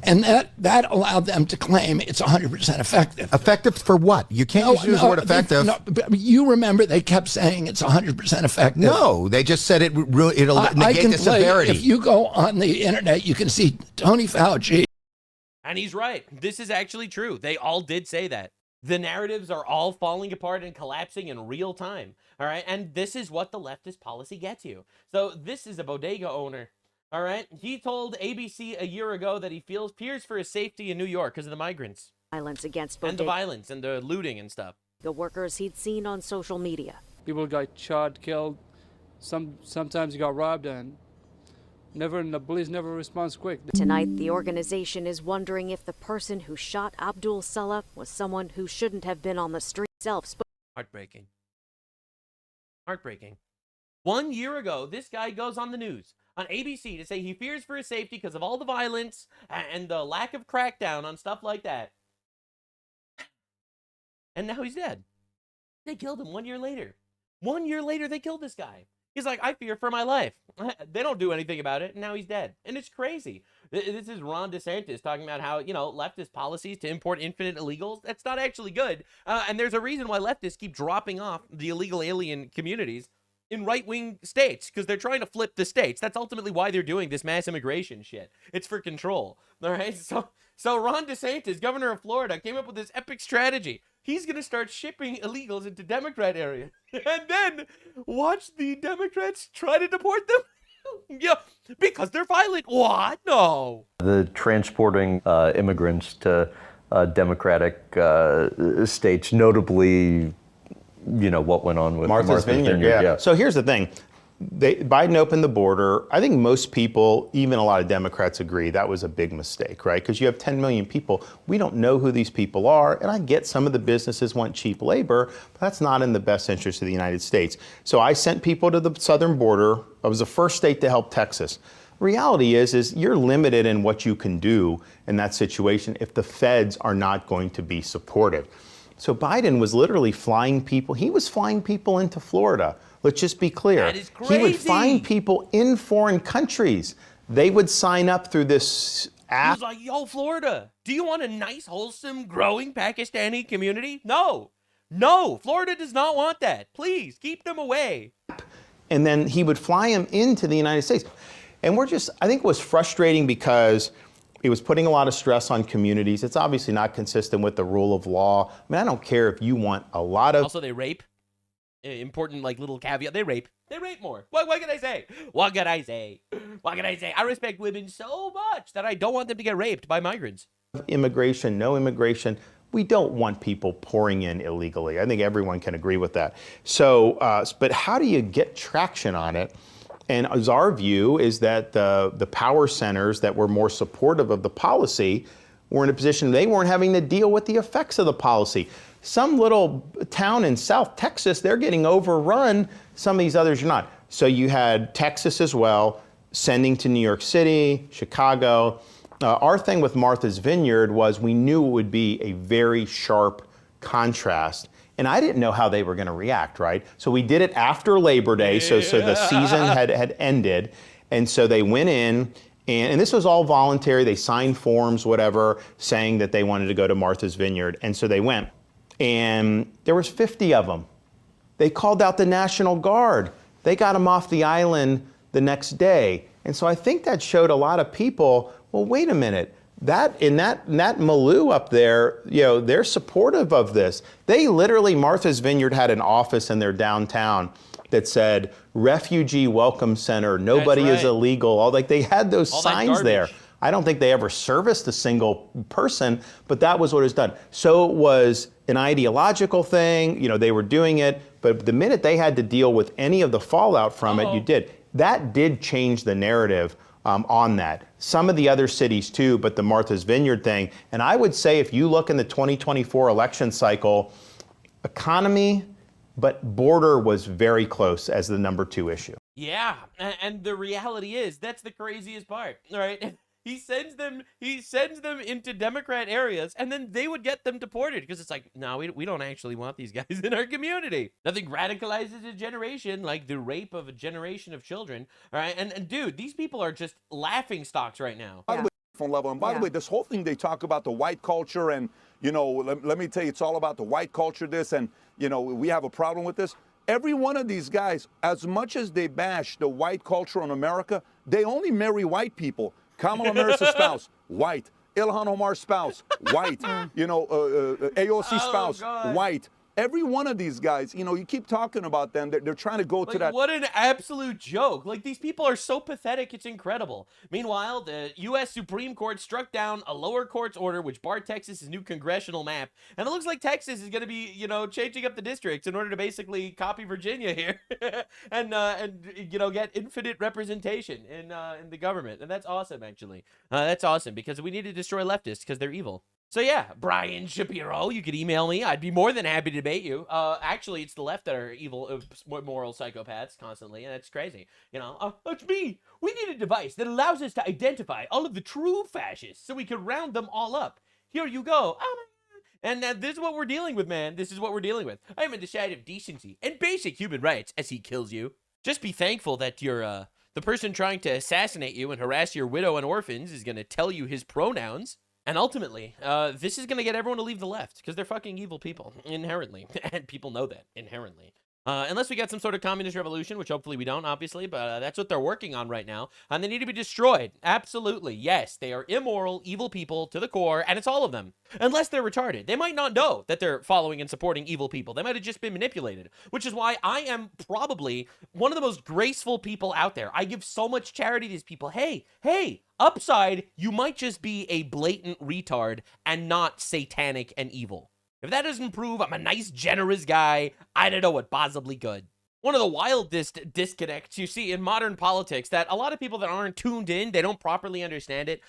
and that allowed them to claim it's 100% effective.
Effective for what? You can't use the word effective.
You remember they kept saying it's 100% effective.
No, they just said it'll negate the severity.
If you go on the internet, you can see Tony Fauci.
And he's right. This is actually true. They all did say that. The narratives are all falling apart and collapsing in real time. All right. And this is what the leftist policy gets you. So this is a bodega owner. All right. He told ABC a year ago that he fears for his safety in New York because of the migrants.
Violence against
and the violence and the looting and stuff.
The workers he'd seen on social media.
People got shot, killed. Sometimes got robbed, and the police never responds quick.
Tonight, the organization is wondering if the person who shot Abdul Salah was someone who shouldn't have been on the street itself.
Heartbreaking. Heartbreaking. 1 year ago, this guy goes on the news on ABC to say he fears for his safety because of all the violence and the lack of crackdown on stuff like that. And now he's dead. They killed him 1 year later. 1 year later, they killed this guy. He's like, I fear for my life. They don't do anything about it, and now he's dead. And it's crazy. This is Ron DeSantis talking about how, leftist policies to import infinite illegals. That's not actually good. And there's a reason why leftists keep dropping off the illegal alien communities in right-wing states, because they're trying to flip the states. That's ultimately why they're doing this mass immigration shit. It's for control. All right? So Ron DeSantis, governor of Florida, came up with this epic strategy. He's going to start shipping illegals into Democrat areas and then watch the Democrats try to deport them. Yeah, because they're violent. What? No.
The transporting immigrants to Democratic states, notably, what went on with
Martha's Vineyard. Yeah. So here's the thing. Biden opened the border. I think most people, even a lot of Democrats, agree that was a big mistake, right? Because you have 10 million people. We don't know who these people are. And I get some of the businesses want cheap labor, but that's not in the best interest of the United States. So I sent people to the southern border. I was the first state to help Texas. The reality is you're limited in what you can do in that situation if the feds are not going to be supportive. So Biden was literally flying people. He was flying people into Florida. Let's just be clear.
That is crazy.
He would find people in foreign countries. They would sign up through this app.
He was like, yo, Florida, do you want a nice, wholesome, growing Pakistani community? No. No, Florida does not want that. Please, keep them away.
And then he would fly them into the United States. And I think it was frustrating because it was putting a lot of stress on communities. It's obviously not consistent with the rule of law. I mean, I don't care if you want a lot of...
Also, they rape. Important, like, little caveat. They rape. They rape more. What can I say? What can I say? What can I say? I respect women so much that I don't want them to get raped by migrants.
Immigration, no immigration. We don't want people pouring in illegally. I think everyone can agree with that. So, but how do you get traction on it? And as our view is that the power centers that were more supportive of the policy were in a position they weren't having to deal with the effects of the policy. Some little town in South Texas, they're getting overrun. Some of these others are not. So you had Texas as well, sending to New York City, Chicago. Our thing with Martha's Vineyard was we knew it would be a very sharp contrast. And I didn't know how they were going to react, right? So we did it after Labor Day, so the season had ended. And so they went in, and this was all voluntary. They signed forms, whatever, saying that they wanted to go to Martha's Vineyard. And so they went. And there was 50 of them. They called out the National Guard. They got them off the island the next day. And so I think that showed a lot of people, well, wait a minute. That milieu up there, they're supportive of this. They literally, Martha's Vineyard had an office in their downtown that said, Refugee Welcome Center, nobody is illegal. They had those signs there. I don't think they ever serviced a single person, but that was what was done. So it was an ideological thing, they were doing it, but the minute they had to deal with any of the fallout from it, you did. That did change the narrative on that. Some of the other cities too, but the Martha's Vineyard thing. And I would say if you look in the 2024 election cycle, economy, but border was very close as the number 2 issue.
Yeah, and the reality is that's the craziest part, right? He sends them into Democrat areas, and then they would get them deported because it's like, no, we don't actually want these guys in our community. Nothing radicalizes a generation like the rape of a generation of children. All right, and dude, these people are just laughing stocks right now.
By the way, level, and by the way, this whole thing they talk about the white culture, and let me tell you, it's all about the white culture. This, and we have a problem with this. Every one of these guys, as much as they bash the white culture in America, they only marry white people. Kamala Harris's spouse, white. Ilhan Omar's spouse, white. AOC spouse, white. Every one of these guys, you keep talking about them. They're trying to go to that.
What an absolute joke. These people are so pathetic, it's incredible. Meanwhile, the U.S. Supreme Court struck down a lower court's order which barred Texas's new congressional map. And it looks like Texas is going to be, changing up the districts in order to basically copy Virginia here and get infinite representation in the government. And that's awesome, actually. That's awesome because we need to destroy leftists because they're evil. So yeah, Brian Shapiro, you could email me. I'd be more than happy to debate you. Actually, it's the left that are evil, moral psychopaths constantly, and it's crazy. It's me. We need a device that allows us to identify all of the true fascists so we can round them all up. Here you go. And this is what we're dealing with, man. This is what we're dealing with. I am in the side of decency and basic human rights as he kills you. Just be thankful that you're, the person trying to assassinate you and harass your widow and orphans is going to tell you his pronouns. And ultimately, this is going to get everyone to leave the left because they're fucking evil people, inherently. And people know that, inherently. Unless we get some sort of communist revolution, which hopefully we don't, obviously, but that's what they're working on right now. And they need to be destroyed. Absolutely. Yes, they are immoral, evil people to the core, and it's all of them. Unless they're retarded. They might not know that they're following and supporting evil people. They might have just been manipulated, which is why I am probably one of the most graceful people out there. I give so much charity to these people. Hey, upside, you might just be a blatant retard and not satanic and evil. If that doesn't prove I'm a nice, generous guy, I don't know what possibly could. one of the wildest disconnects you see in modern politics that a lot of people that aren't tuned in, they don't properly understand it.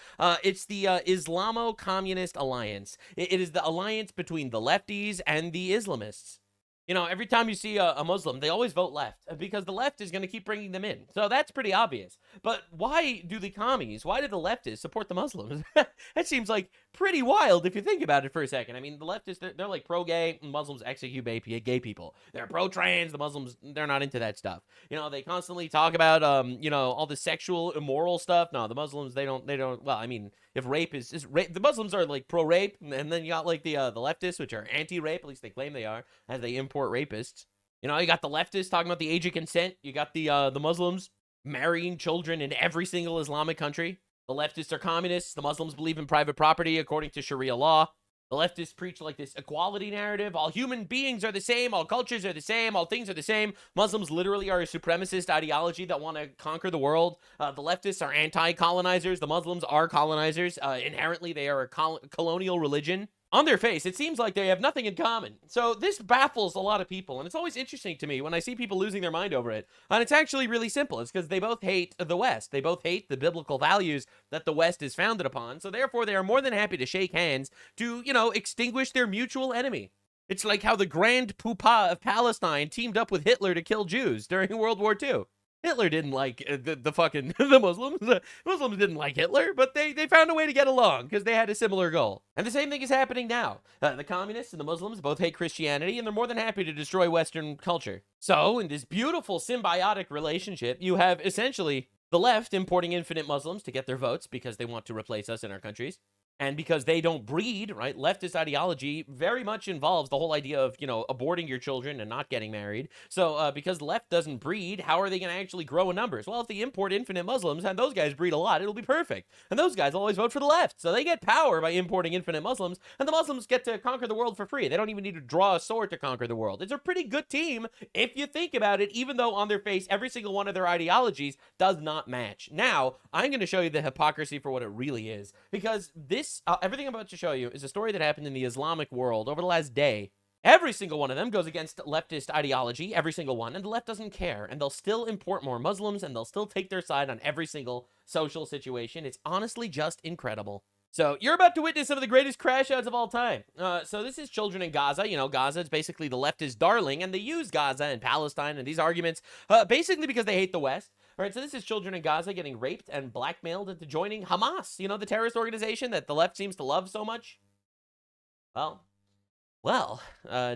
It's the Islamo-Communist Alliance. It is the alliance between the lefties and the Islamists. You know, every time you see a Muslim, they always vote left because the left is going to keep bringing them in. So that's pretty obvious. But why do the commies, why do the leftists support the Muslims? That seems like pretty wild if you think about it for a second. I mean, the leftists, they're like pro-gay, Muslims execute gay people. They're pro-trans, the Muslims, they're not into that stuff. You know, they constantly talk about, you know, all the sexual, immoral stuff. No, the Muslims, they don't, well, I mean, if rape is rape, the Muslims are like pro-rape, and then you got like the leftists, which are anti-rape, at least they claim they are, as they import rapists. You know, you got the leftists talking about the age of consent. You got the Muslims marrying children in every single Islamic country. The leftists are communists. The Muslims believe in private property according to Sharia law. The leftists preach like this equality narrative. All human beings are the same. All cultures are the same. All things are the same. Muslims literally are a supremacist ideology that want to conquer the world. The leftists are anti-colonizers. The Muslims are colonizers. Inherently, they are a colonial religion. On their face, it seems like they have nothing in common. So this baffles a lot of people, and it's always interesting to me when I see people losing their mind over it. And it's actually really simple. It's because they both hate the West. They both hate the biblical values that the West is founded upon. So therefore, they are more than happy to shake hands to, you know, extinguish their mutual enemy. It's like how the Grand Poobah of Palestine teamed up with Hitler to kill Jews during World War II. Hitler didn't like the Muslims. The Muslims didn't like Hitler, but they found a way to get along because they had a similar goal. And the same thing is happening now. The communists and the Muslims both hate Christianity, and they're more than happy to destroy Western culture. So in this beautiful symbiotic relationship, you have essentially the left importing infinite Muslims to get their votes because they want to replace us in our countries. And because they don't breed, right? Leftist ideology very much involves the whole idea of, you know, aborting your children and not getting married. So because the left doesn't breed, how are they going to actually grow in numbers? Well, if they import infinite Muslims and those guys breed a lot, it'll be perfect. And those guys always vote for the left. So they get power by importing infinite Muslims, and the Muslims get to conquer the world for free. They don't even need to draw a sword to conquer the world. It's a pretty good team if you think about it, even though on their face, every single one of their ideologies does not match. Now, I'm going to show you the hypocrisy for what it really is, because this everything I'm about to show you is a story that happened in the Islamic world over the last day. Every single one of them goes against leftist ideology, every single one, and the left doesn't care, and they'll still import more Muslims, and they'll still take their side on every single social situation. It's honestly just incredible. So you're about to witness some of the greatest crash outs of all time. So this is children in Gaza. You know, Gaza is basically the leftist darling, and they use Gaza and Palestine and these arguments basically because they hate the West. All right, so this is children in Gaza getting raped and blackmailed into joining Hamas, you know, the terrorist organization that the left seems to love so much. Well,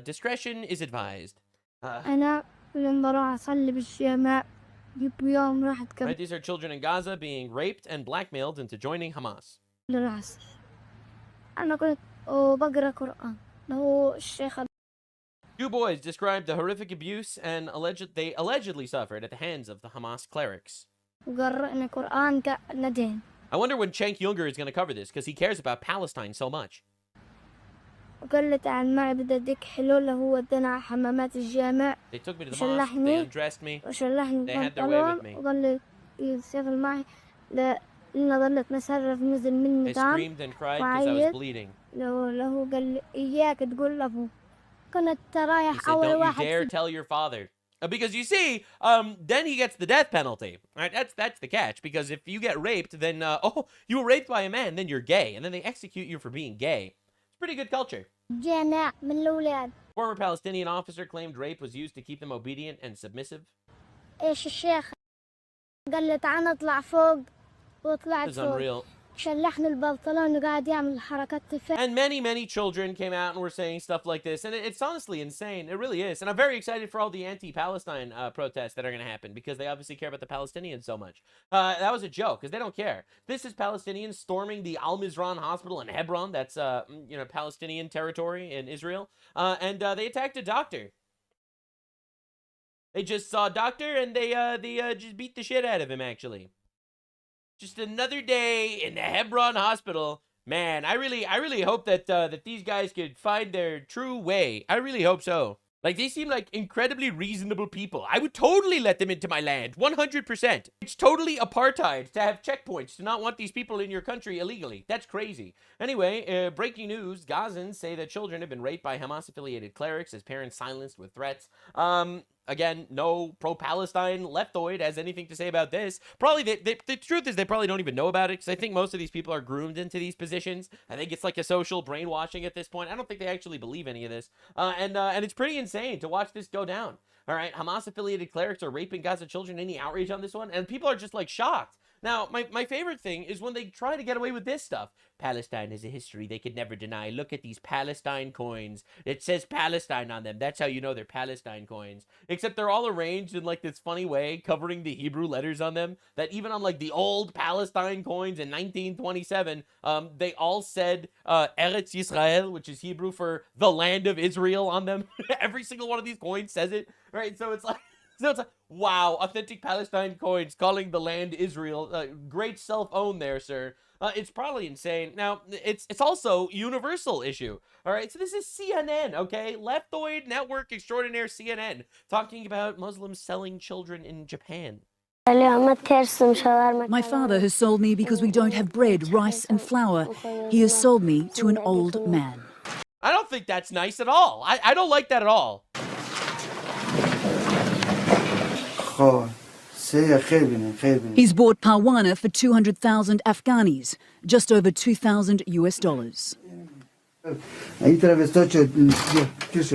discretion is advised. Right, these are children in Gaza being raped and blackmailed into joining Hamas. Two boys described the horrific abuse and they allegedly suffered at the hands of the Hamas clerics. I wonder when Cenk Uygur is going to cover this, because he cares about Palestine so much. They took me to the mosque, they undressed me, they had their way with me. They screamed and cried because I was bleeding. He said, don't you dare tell your father. Because you see, then he gets the death penalty. Right? That's the catch. Because if you get raped, then, you were raped by a man, then you're gay. And then they execute you for being gay. It's pretty good culture. Former Palestinian officer claimed rape was used to keep them obedient and submissive. This is unreal. And many children came out and were saying stuff like this, and it's honestly insane. It really is. And I'm very excited for all the anti-Palestine protests that are going to happen, because they obviously care about the Palestinians so much. That was a joke, because they don't care. This is Palestinians storming the Al-Mizran hospital in Hebron. That's Palestinian territory in Israel, and they attacked a doctor. They just saw a doctor, and they just beat the shit out of him, actually. Just another day in the Hebron hospital. Man, I really hope that that these guys could find their true way. I really hope so. Like, they seem like incredibly reasonable people. I would totally let them into my land, 100%. It's totally apartheid to have checkpoints, to not want these people in your country illegally. That's crazy. Anyway, breaking news, Gazans say that children have been raped by Hamas-affiliated clerics as parents silenced with threats. again, no pro-Palestine leftoid has anything to say about this. Probably, the truth is they probably don't even know about it, because I think most of these people are groomed into these positions. I think it's like a social brainwashing at this point. I don't think they actually believe any of this. And it's pretty insane to watch this go down. All right, Hamas-affiliated clerics are raping Gaza children. Any outrage on this one? And people are just like shocked. Now, my favorite thing is when they try to get away with this stuff. Palestine has a history they could never deny. Look at these Palestine coins. It says Palestine on them. That's how you know they're Palestine coins. Except they're all arranged in like this funny way, covering the Hebrew letters on them, that even on like the old Palestine coins in 1927, they all said Eretz Yisrael, which is Hebrew for the land of Israel on them. Every single one of these coins says it, right? So it's like, wow, authentic Palestine coins calling the land Israel. Great self-own there, sir. It's probably insane. Now, it's also universal issue. All right, so this is CNN, okay? Leftoid network extraordinaire CNN talking about Muslims selling children in Japan.
My father has sold me because we don't have bread, rice and flour. He has sold me to an old man.
I don't think that's nice at all. I don't like that at all.
He's bought Parwana for 200,000 Afghanis, just over $2,000 US.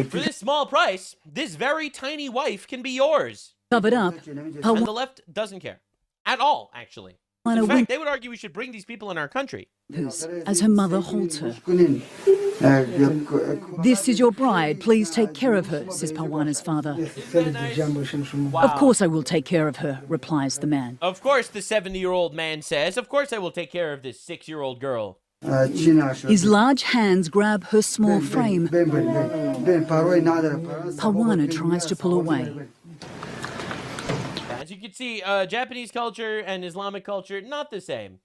For this small price, this very tiny wife can be yours.
Covered up,
And the left doesn't care. At all, actually. In fact, they would argue we should bring these people in our country.
As her mother holds her. This is your bride. Please take care of her, says Parwana's father. Of course I will take care of her, replies the man.
Of course, the 70-year-old man says, of course I will take care of this 6-year-old girl.
His large hands grab her small frame. Parwana tries to pull away.
As you can see, Japanese culture and Islamic culture, not the same.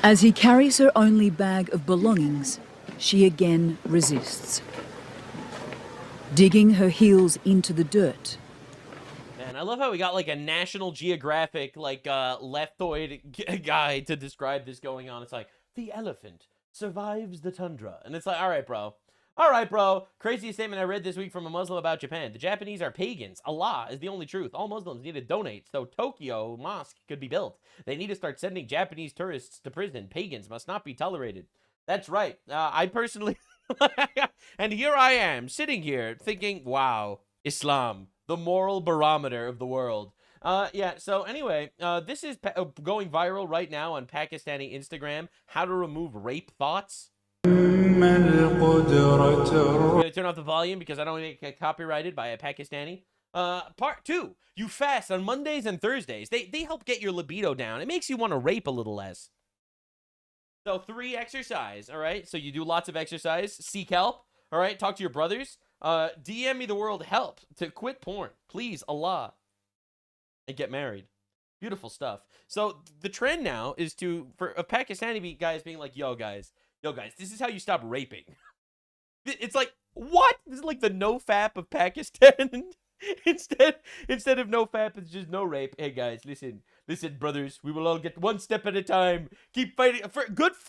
As he carries her only bag of belongings, she again resists, digging her heels into the dirt.
Man, I love how we got like a National Geographic, like leftoid guy to describe this going on. It's like, the elephant survives the tundra. And it's like, all right, bro. All right, bro. Craziest statement I read this week from a Muslim about Japan. The Japanese are pagans. Allah is the only truth. All Muslims need to donate so Tokyo Mosque could be built. They need to start sending Japanese tourists to prison. Pagans must not be tolerated. That's right. I personally... and here I am, sitting here, thinking, wow, Islam, the moral barometer of the world. Yeah, so anyway, this is going viral right now on Pakistani Instagram. How to remove rape thoughts. I'm going to turn off the volume because I don't want to get copyrighted by a Pakistani. Part 2. You fast on Mondays and Thursdays. They help get your libido down. It makes you want to rape a little less. So 3, exercise, all right? So you do lots of exercise. Seek help, all right? Talk to your brothers. DM me the world help to quit porn. Please, Allah. And get married. Beautiful stuff. So the trend now is for Pakistani guys being like, yo, guys, this is how you stop raping. It's like, what? This is like the no-fap of Pakistan. Instead of no-fap, it's just no rape. Hey, guys, listen, brothers. We will all get one step at a time. Keep fighting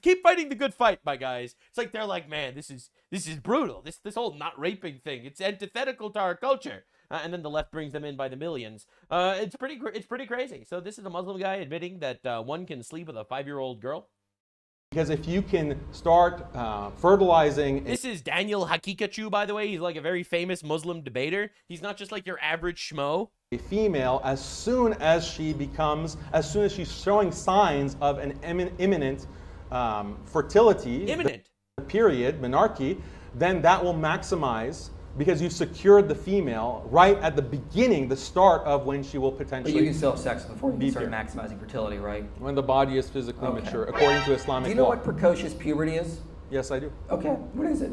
Keep fighting the good fight, my guys. It's like they're like, man, this is brutal. This whole not raping thing. It's antithetical to our culture. And then the left brings them in by the millions. It's pretty crazy. So this is a Muslim guy admitting that one can sleep with a 5-year-old girl.
Because if you can start fertilizing...
This is Daniel Hakikachu, by the way. He's like a very famous Muslim debater. He's not just like your average schmo.
A female, as soon as she's showing signs of an imminent fertility...
Imminent.
Period, menarche, then that will maximize... Because you secured the female right at the beginning, the start of when she will potentially...
But you can still have sex before you start maximizing fertility, right?
When the body is physically mature, according to Islamic law.
Do you know what precocious puberty is?
Yes, I do.
Okay, what is it?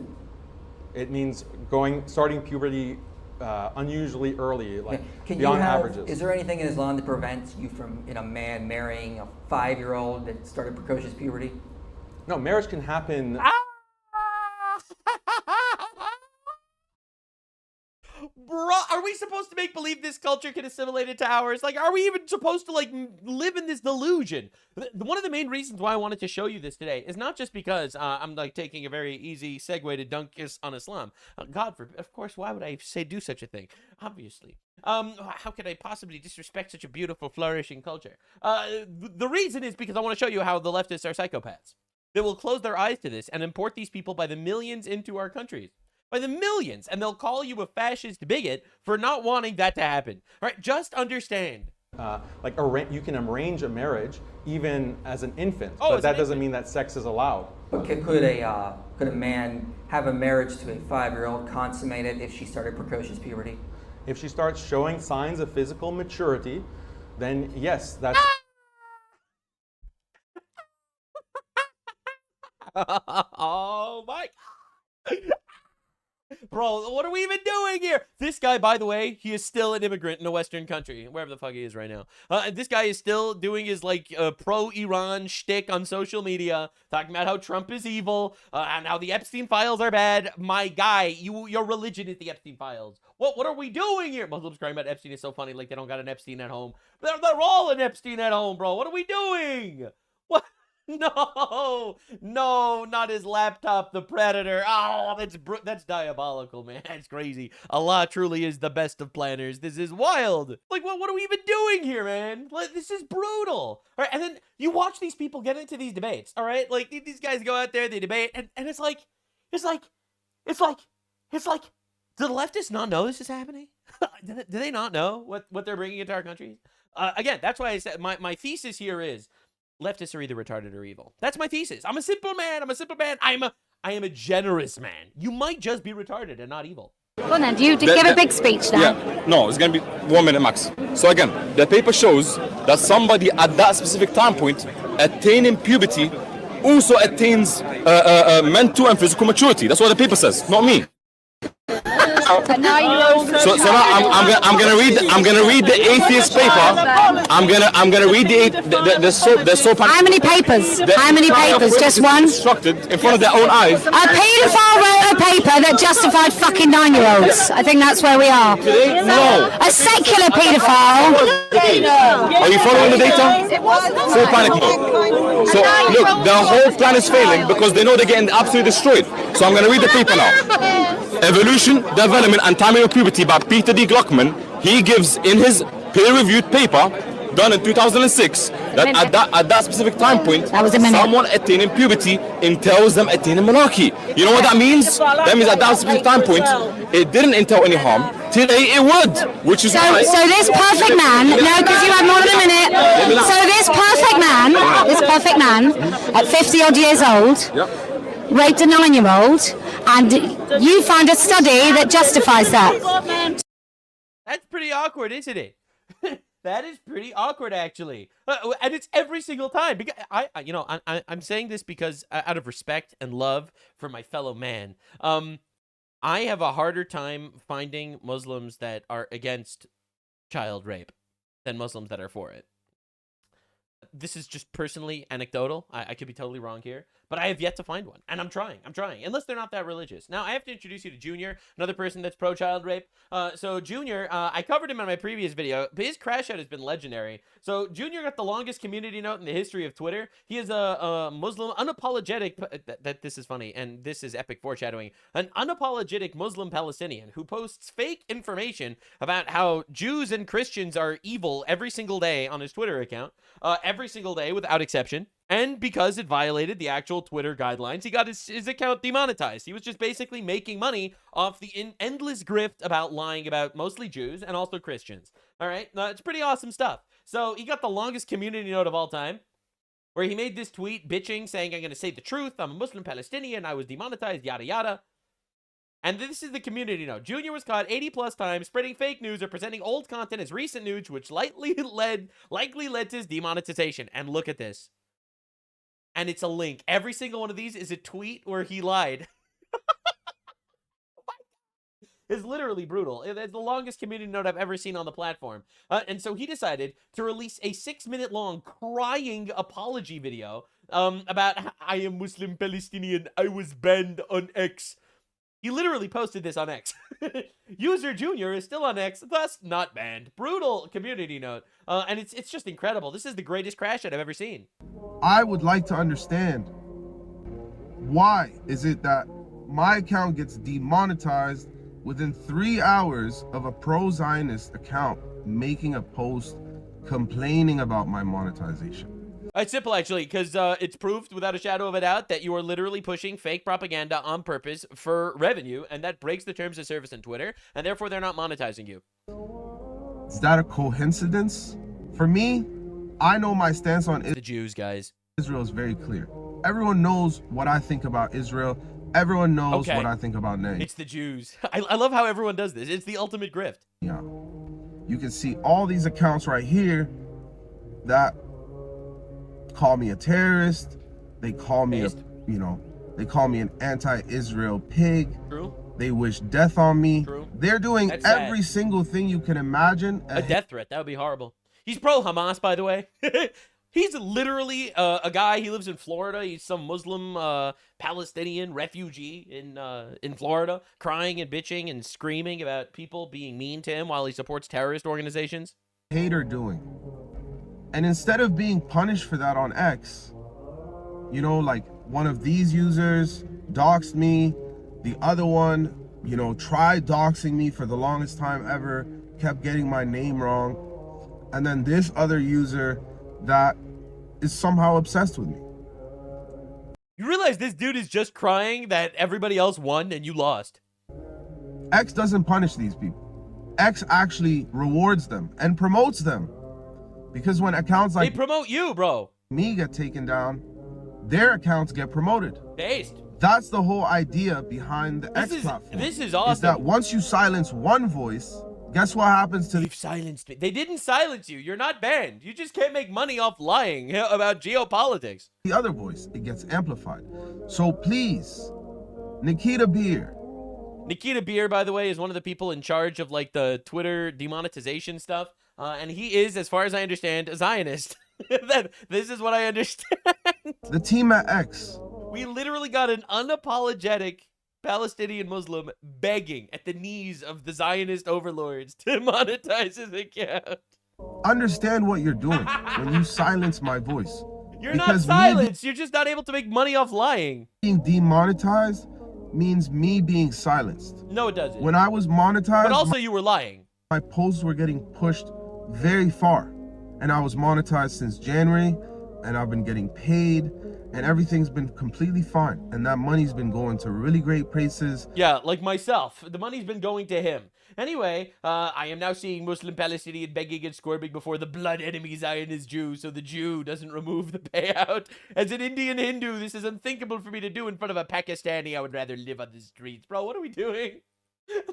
It means starting puberty unusually early, like beyond averages.
Is there anything in Islam that prevents you from, a man marrying a 5-year-old that started precocious puberty?
No, marriage can happen...
Bro, are we supposed to make believe this culture can assimilate into ours? Like, are we even supposed to, like, live in this delusion? One of the main reasons why I wanted to show you this today is not just because I'm, like, taking a very easy segue to dunk on Islam. God forbid, of course, why would I do such a thing? Obviously. How could I possibly disrespect such a beautiful, flourishing culture? The reason is because I want to show you how the leftists are psychopaths. They will close their eyes to this and import these people by the millions into our countries. By the millions. And they'll call you a fascist bigot for not wanting that to happen. All right, just understand.
You can arrange a marriage even as an infant,
Oh,
but that doesn't mean that sex is allowed.
Could a man have a marriage to a 5-year-old consummated if she started precocious puberty?
If she starts showing signs of physical maturity, then yes, that's...
Oh my God. Bro, what are we even doing here? This guy, by the way, he is still an immigrant in a Western country, wherever the fuck he is right now. This guy is still doing his, like, pro-Iran shtick on social media, talking about how Trump is evil, and how the Epstein files are bad. My guy, your religion is the Epstein files. What are we doing here? Muslims crying about Epstein is so funny, like they don't got an Epstein at home. They're all an Epstein at home, bro. What are we doing? What? No, not his laptop, the Predator. Oh, that's diabolical, man. That's crazy. Allah truly is the best of planners. This is wild. Like, what are we even doing here, man? Like, this is brutal. All right, and then you watch these people get into these debates, all right? Like, these guys go out there, they debate, and it's like, do the leftists not know this is happening? Do they not know what they're bringing into our country? Again, that's why I said my thesis here is, leftists are either retarded or evil. That's my thesis. I'm a simple man. I am a generous man. You might just be retarded and not evil.
Go on then, you give a big speech now.
Yeah, no, it's going to be 1 minute max. So again, the paper shows that somebody at that specific time point attaining puberty also attains mental and physical maturity. That's what the paper says, not me. So now I'm gonna read the atheist paper. I'm gonna read the soap.
How many papers? How many papers? Just one?
Constructed in front of their own eyes.
A paedophile wrote a paper that justified fucking 9-year-olds. I think that's where we are.
No.
A secular paedophile.
Are you following the data? Full panic mode. So look, the whole plan is failing because they know they're getting absolutely destroyed. So I'm gonna read the paper now. Evolution, Development and Timing of Puberty by Peter D. Gluckman. He gives in his peer-reviewed paper done in 2006 that at that specific time point, someone attaining puberty entails them attaining monarchy. You know what that means? That means at that specific time point, it didn't entail any harm. Today it would, which is why.
So this perfect man, no, because you had more than a minute. So this perfect man, at 50 odd years old, raped a 9-year-old, and you found a study that justifies that.
That's pretty awkward, isn't it? That is pretty awkward, actually, and it's every single time. Because I'm saying this because out of respect and love for my fellow man. I have a harder time finding Muslims that are against child rape than Muslims that are for it. This is just personally anecdotal. I could be totally wrong here, but I have yet to find one, and I'm trying, unless they're not that religious. Now, I have to introduce you to Junior, another person that's pro-child rape. So Junior, I covered him in my previous video, but his crash out has been legendary. So Junior got the longest community note in the history of Twitter. He is a Muslim, unapologetic, this is funny, and this is epic foreshadowing, an unapologetic Muslim Palestinian who posts fake information about how Jews and Christians are evil every single day on his Twitter account, every single day without exception. And because it violated the actual Twitter guidelines, he got his account demonetized. He was just basically making money off the endless grift about lying about mostly Jews and also Christians. All right, it's pretty awesome stuff. So he got the longest community note of all time, where he made this tweet bitching, saying, I'm going to say the truth. I'm a Muslim Palestinian. I was demonetized, yada, yada. And this is the community note. Junior was caught 80+ times spreading fake news or presenting old content as recent news, which likely led to his demonetization. And look at this. And it's a link. Every single one of these is a tweet where he lied. It's literally brutal. It's the longest community note I've ever seen on the platform. And so he decided to release a 6-minute long crying apology video about, I am Muslim Palestinian. I was banned on X. He literally posted this on X. User Junior is still on X, thus not banned. Brutal community note. And it's just incredible. This is the greatest crash I've ever seen.
I would like to understand, why is it that my account gets demonetized within 3 hours of a pro-Zionist account making a post complaining about my monetization?
It's simple, actually, because it's proved without a shadow of a doubt that you are literally pushing fake propaganda on purpose for revenue, and that breaks the terms of service on Twitter, and therefore they're not monetizing you.
Is that a coincidence? For me, I know my stance on
the Jews, guys.
Israel is very clear. Everyone knows what I think about Israel. Everyone knows what I think about NATO.
It's the Jews. I love how everyone does this. It's the ultimate grift.
Yeah. You can see all these accounts right here that call me a terrorist. They call me they call me an anti-Israel pig.
True.
They wish death on me.
True.
They're doing
That's
every
sad.
single thing you can imagine.
A death threat. That would be horrible. He's pro-Hamas, by the way. He's literally a guy. He lives in Florida. He's some Muslim Palestinian refugee in Florida, crying and bitching and screaming about people being mean to him while he supports terrorist organizations.
Hater doing. And instead of being punished for that on X, you know, like one of these users doxed me, the other one, you know, tried doxing me for the longest time ever, kept getting my name wrong, and then this other user that is somehow obsessed with me.
You realize this dude is just crying that everybody else won and you lost.
X doesn't punish these people. X actually rewards them and promotes them. Because when accounts like
they promote you, bro,
me get taken down, their accounts get promoted.
Based.
That's the whole idea behind the X platform.
This is awesome.
Is that once you silence one voice, guess what happens to
You've silenced me. They didn't silence you. You're not banned. You just can't make money off lying about geopolitics.
The other voice, it gets amplified. So please, Nikita Beer.
Nikita Beer, by the way, is one of the people in charge of like the Twitter demonetization stuff. And he is, as far as I understand, a Zionist. This is what I understand.
The team at X.
We literally got an unapologetic Palestinian Muslim begging at the knees of the Zionist overlords to monetize his account.
Understand what you're doing when you silence my voice.
You're not silenced. You're just not able to make money off lying.
Being demonetized means me being silenced.
No, it doesn't.
When I was monetized,
but also you were lying.
My posts were getting pushed very far, and I was monetized since January, and I've been getting paid, and everything's been completely fine, and that money's been going to really great places.
Yeah, like myself. The money's been going to him. Anyway, I am now seeing Muslim Palestinian begging and squirming before the blood enemy Zionist Jew, so the Jew doesn't remove the payout. As an Indian Hindu, this is unthinkable for me to do in front of a Pakistani. I would rather live on the streets. Bro, what are we doing?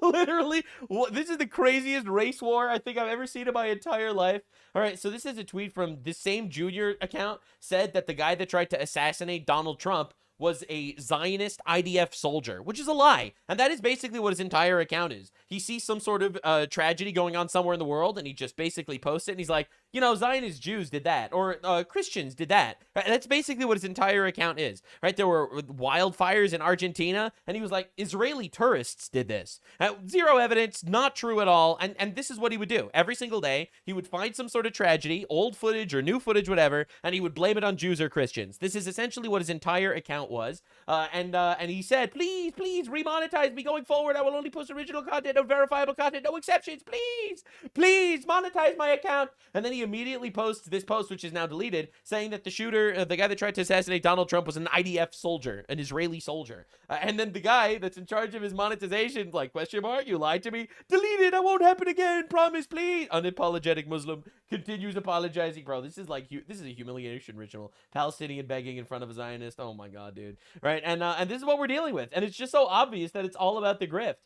Literally, this is the craziest race war I think I've ever seen in my entire life. All right, so this is a tweet from this same Junior account, said that the guy that tried to assassinate Donald Trump was a Zionist IDF soldier, which is a lie. And that is basically what his entire account is. He sees some sort of tragedy going on somewhere in the world, and he just basically posts it, and he's like, you know, Zionist Jews did that, or Christians did that. Right? That's basically what his entire account is, right? There were wildfires in Argentina, and he was like, Israeli tourists did this. Zero evidence, not true at all, and this is what he would do. Every single day, he would find some sort of tragedy, old footage or new footage, whatever, and he would blame it on Jews or Christians. This is essentially what his entire account was, and he said, please remonetize me going forward. I will only post original content, no verifiable content, no exceptions, please monetize my account. And then he immediately posts this post, which is now deleted, saying that the shooter, the guy that tried to assassinate Donald Trump, was an IDF soldier, an Israeli soldier. And then the guy that's in charge of his monetization, like, question mark, you lied to me, delete it, I won't happen again, promise, please. Unapologetic Muslim continues apologizing. Bro, this is like, this is a humiliation ritual. Palestinian begging in front of a Zionist. Oh my God, dude. Right? And this is what we're dealing with. And it's just so obvious that it's all about the grift.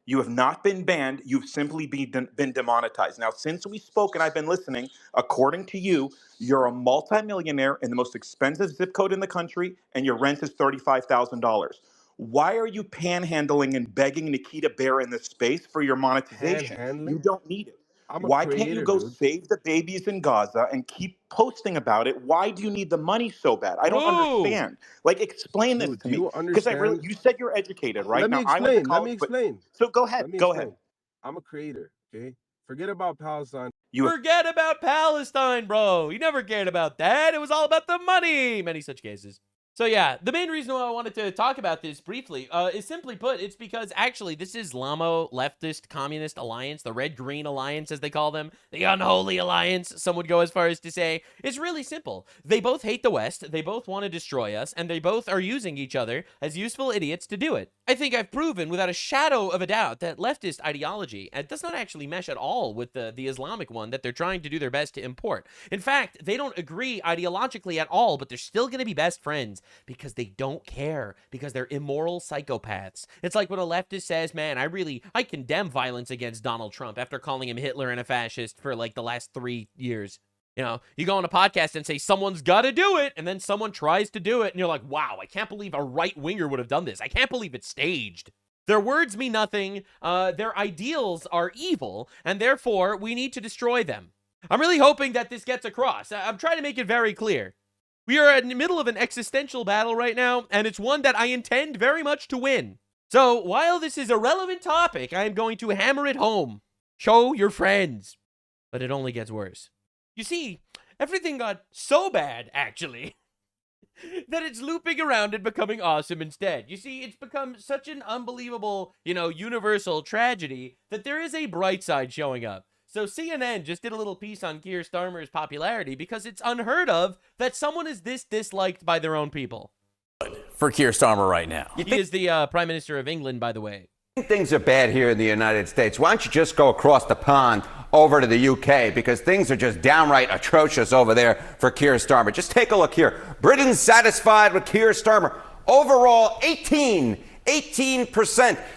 You have not been banned. You've simply been demonetized. Now, since we spoke and I've been listening, according to you, you're a multimillionaire in the most expensive zip code in the country, and your rent is $35,000. Why are you panhandling and begging Nikita Bear in this space for your monetization? You don't need it.
I'm a
Why can't you
creator,
go
dude.
save the babies in Gaza and keep posting about it? Why do you need the money so bad? I don't understand. Like, explain this
Dude,
to
do
me.
you
Because I really,
understand?
you said you're educated, right?
Let me
Now, I went to
explain. Let me
college, but
explain.
so go ahead.
Let me
Go ahead.
explain. I'm a creator, okay? Forget about Palestine.
Forget about Palestine, bro. You never cared about that. It was all about the money. Many such cases. So yeah, the main reason why I wanted to talk about this briefly is simply put, it's because actually this Islamo-leftist communist alliance, the red-green alliance as they call them, the unholy alliance, some would go as far as to say, is really simple. They both hate the West, they both want to destroy us, and they both are using each other as useful idiots to do it. I think I've proven without a shadow of a doubt that leftist ideology does not actually mesh at all with the Islamic one that they're trying to do their best to import. In fact, they don't agree ideologically at all, but they're still going to be best friends because they don't care, because they're immoral psychopaths. It's like when a leftist says, man, I condemn violence against Donald Trump after calling him Hitler and a fascist for like the last 3 years. You know, you go on a podcast and say, someone's got to do it, and then someone tries to do it, and you're like, wow, I can't believe a right-winger would have done this. I can't believe it's staged. Their words mean nothing, their ideals are evil, and therefore, we need to destroy them. I'm really hoping that this gets across. I'm trying to make it very clear. We are in the middle of an existential battle right now, and it's one that I intend very much to win. So, while this is a relevant topic, I am going to hammer it home. Show your friends. But it only gets worse. You see, everything got so bad, actually, that it's looping around and becoming awesome instead. You see, it's become such an unbelievable, universal tragedy that there is a bright side showing up. So CNN just did a little piece on Keir Starmer's popularity because it's unheard of that someone is this disliked by their own people.
For Keir Starmer right now.
He is the Prime Minister of England, by the way.
Things are bad here in the United States. Why don't you just go across the pond over to the UK, because things are just downright atrocious over there for Keir Starmer. Just take a look here. Britain's satisfied with Keir Starmer. Overall, 18%.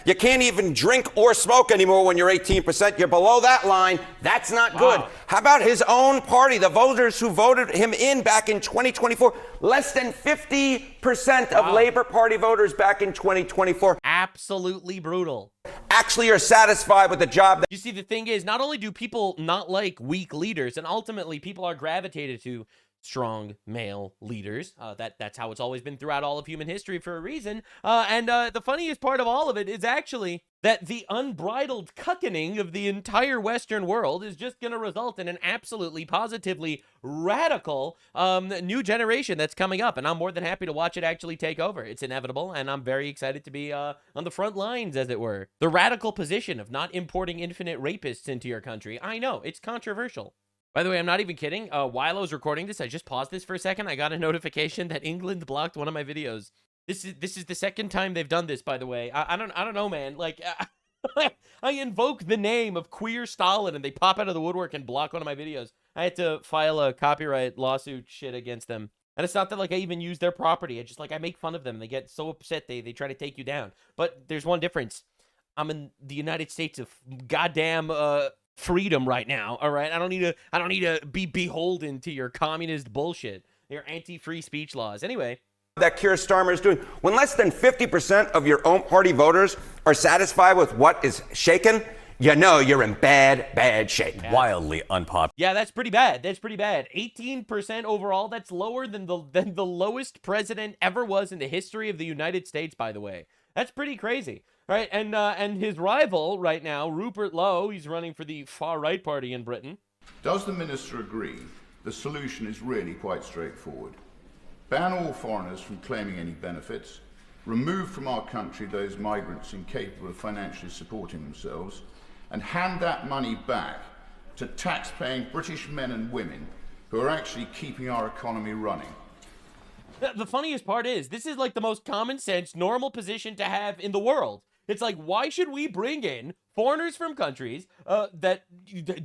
You can't even drink or smoke anymore when you're 18%. You're below that line. That's not good.
Wow.
How about his own party, the voters who voted him in back in 2024? Less than 50% of Labour Party voters back in 2024.
Absolutely brutal.
Actually are satisfied with the job.
You see, the thing is, not only do people not like weak leaders, and ultimately people are gravitated to strong male leaders. That's how it's always been throughout all of human history for a reason. And the funniest part of all of it is actually that the unbridled cuckening of the entire Western world is just going to result in an absolutely, positively radical new generation that's coming up. And I'm more than happy to watch it actually take over. It's inevitable, and I'm very excited to be on the front lines, as it were. The radical position of not importing infinite rapists into your country. I know, it's controversial. By the way, I'm not even kidding. While I was recording this, I just paused this for a second. I got a notification that England blocked one of my videos. This is the second time they've done this, by the way. I don't know, man. Like, I invoke the name of queer Stalin, and they pop out of the woodwork and block one of my videos. I had to file a copyright lawsuit shit against them. And it's not that, like, I even use their property. I just, like, I make fun of them. They get so upset, they try to take you down. But there's one difference. I'm in the United States of goddamn, freedom right now, all right? I don't need to be beholden to your communist bullshit, your anti-free speech laws. Anyway,
that Keir Starmer is doing. When less than 50% of your own party voters are satisfied with what is shaken, you know you're in bad shape.
Yeah.
Wildly unpopular.
Yeah, that's pretty bad. 18% overall. That's lower than the lowest president ever was in the history of the United States, by the way. That's pretty crazy. Right, and his rival right now, Rupert Lowe, he's running for the far-right party in Britain.
Does the minister agree the solution is really quite straightforward? Ban all foreigners from claiming any benefits, remove from our country those migrants incapable of financially supporting themselves, and hand that money back to tax-paying British men and women who are actually keeping our economy running.
The funniest part is, this is like the most common sense, normal position to have in the world. It's like, why should we bring in foreigners from countries that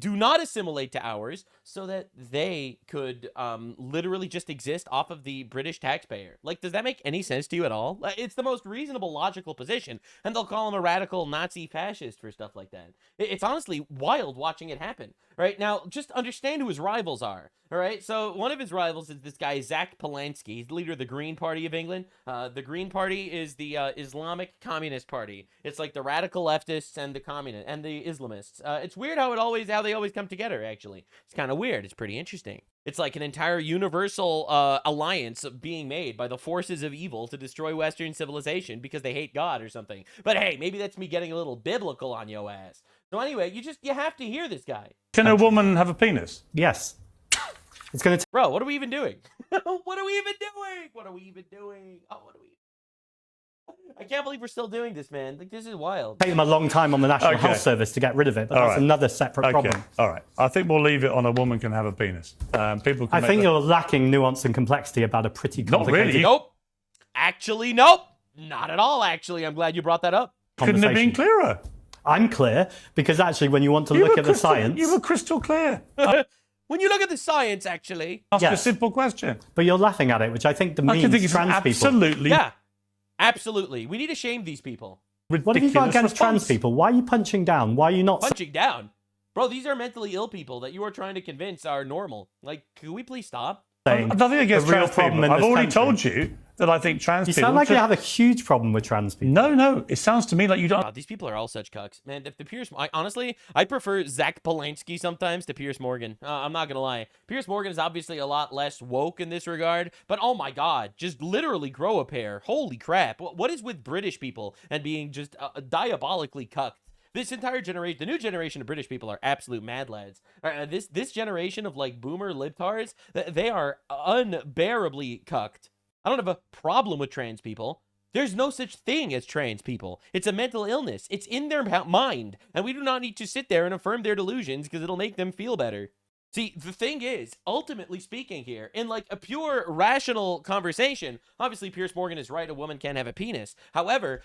do not assimilate to ours so that they could literally just exist off of the British taxpayer? Like, does that make any sense to you at all? It's the most reasonable, logical position, and they'll call him a radical Nazi fascist for stuff like that. It's honestly wild watching it happen. Right now, just understand who his rivals are. All right, so one of his rivals is this guy, Zach Polansky. He's the leader of the Green Party of England. The Green Party is the Islamic Communist Party. It's like the radical leftists and the communist and the Islamists. It's weird how they always come together, actually. It's kind of weird. It's pretty interesting. It's like an entire universal alliance being made by the forces of evil to destroy Western civilization because they hate God or something. But hey, maybe that's me getting a little biblical on yo ass. So anyway, you have to hear this guy.
Can a woman have a penis?
Yes. It's going to...
Bro, what are we even doing? What are we even doing? What are we even doing? Oh, what are we... I can't believe we're still doing this, man. Like, this is wild.
Take them a long time on the National Health Service to get rid of it, but that's another separate problem.
All right. I think we'll leave it on a woman can have a penis. People can
I think you're lacking nuance and complexity about a pretty complicated...
Not really.
Nope. Actually, nope. Not at all, actually. I'm glad you brought that up.
Couldn't have been clearer.
I'm clear, because actually when you want to look at the science...
You were crystal clear.
When you look at the science, actually...
Ask a simple question.
But you're laughing at it, which I think demeans trans people.
Absolutely.
Yeah. Absolutely. We need to shame these people.
What have you got against trans people? Why are you punching down? Why are you not...
Punching down? Bro, these are mentally ill people that you are trying to convince are normal. Like, can we please stop?
Nothing against trans people. I've already told you that I think trans people...
You sound like you have a huge problem with trans people.
No. It sounds to me like you don't...
God, these people are all such cucks. Man, the Piers... honestly, I prefer Zach Polanski sometimes to Piers Morgan. I'm not going to lie. Piers Morgan is obviously a lot less woke in this regard, but oh my God, just literally grow a pair. Holy crap. What is with British people and being just diabolically cucked? This entire generation, the new generation of British people are absolute mad lads. This generation of like boomer libtards, they are unbearably cucked. I don't have a problem with trans people. There's no such thing as trans people. It's a mental illness. It's in their mind, and we do not need to sit there and affirm their delusions because it'll make them feel better. See, the thing is, ultimately speaking here, in like a pure rational conversation, obviously Piers Morgan is right, a woman can have a penis. However,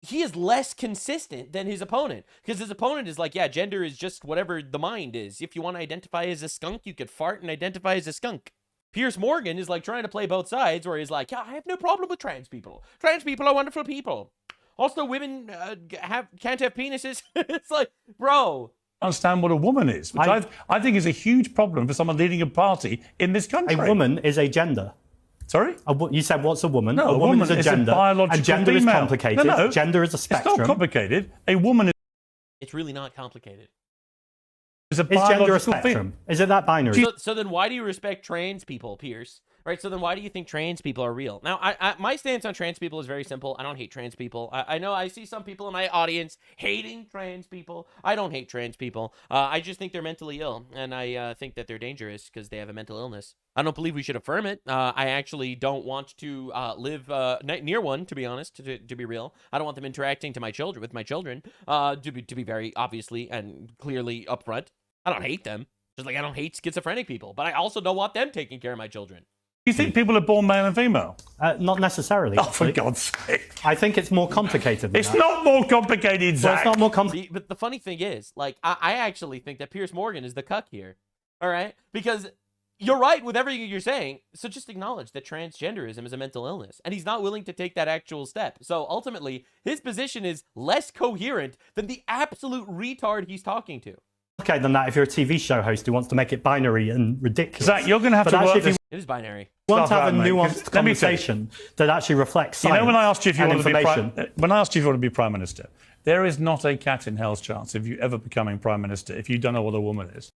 he is less consistent than his opponent, because his opponent is like, yeah, gender is just whatever the mind is. If you want to identify as a skunk, you could fart and identify as a skunk. Piers Morgan is like trying to play both sides, where he's like, yeah, I have no problem with trans people. Trans people are wonderful people. Also, women can't have penises. It's like, bro.
Understand what a woman is, which I think is a huge problem for someone leading a party in this country.
A woman is a gender.
Sorry?
You said what's a woman?
No,
a woman is a gender.
Biological
and gender
female.
is complicated.
No.
Gender is a spectrum.
It's not complicated. A woman is...
It's really not complicated.
Is gender a spectrum? Is it that binary?
So then why do you respect trans people, Pierce? Right, so then why do you think trans people are real? Now, my stance on trans people is very simple. I don't hate trans people. I know I see some people in my audience hating trans people. I don't hate trans people. I just think they're mentally ill, and I think that they're dangerous because they have a mental illness. I don't believe we should affirm it. I actually don't want to live near one, to be honest, to be real. I don't want them interacting with my children, to be very obviously and clearly upfront. I don't hate them. Just like I don't hate schizophrenic people, but I also don't want them taking care of my children.
You think people are born male and female?
Not necessarily.
Oh, for God's sake.
I think it's more complicated than
It's
that.
not more complicated, Zach.
Well, it's not more complicated.
But the funny thing is, like, I actually think that Piers Morgan is the cuck here. All right? Because you're right with everything you're saying. So just acknowledge that transgenderism is a mental illness. And he's not willing to take that actual step. So ultimately, his position is less coherent than the absolute retard he's talking to.
Okay, than that if you're a TV show host who wants to make it binary and ridiculous.
Zach, you're going to have to work this.
It is binary.
You want to have a nuanced conversation that actually reflects science.
You know, when I asked you if you want
to
be prime minister, there is not a cat in hell's chance of you ever becoming prime minister if you don't know what a woman is.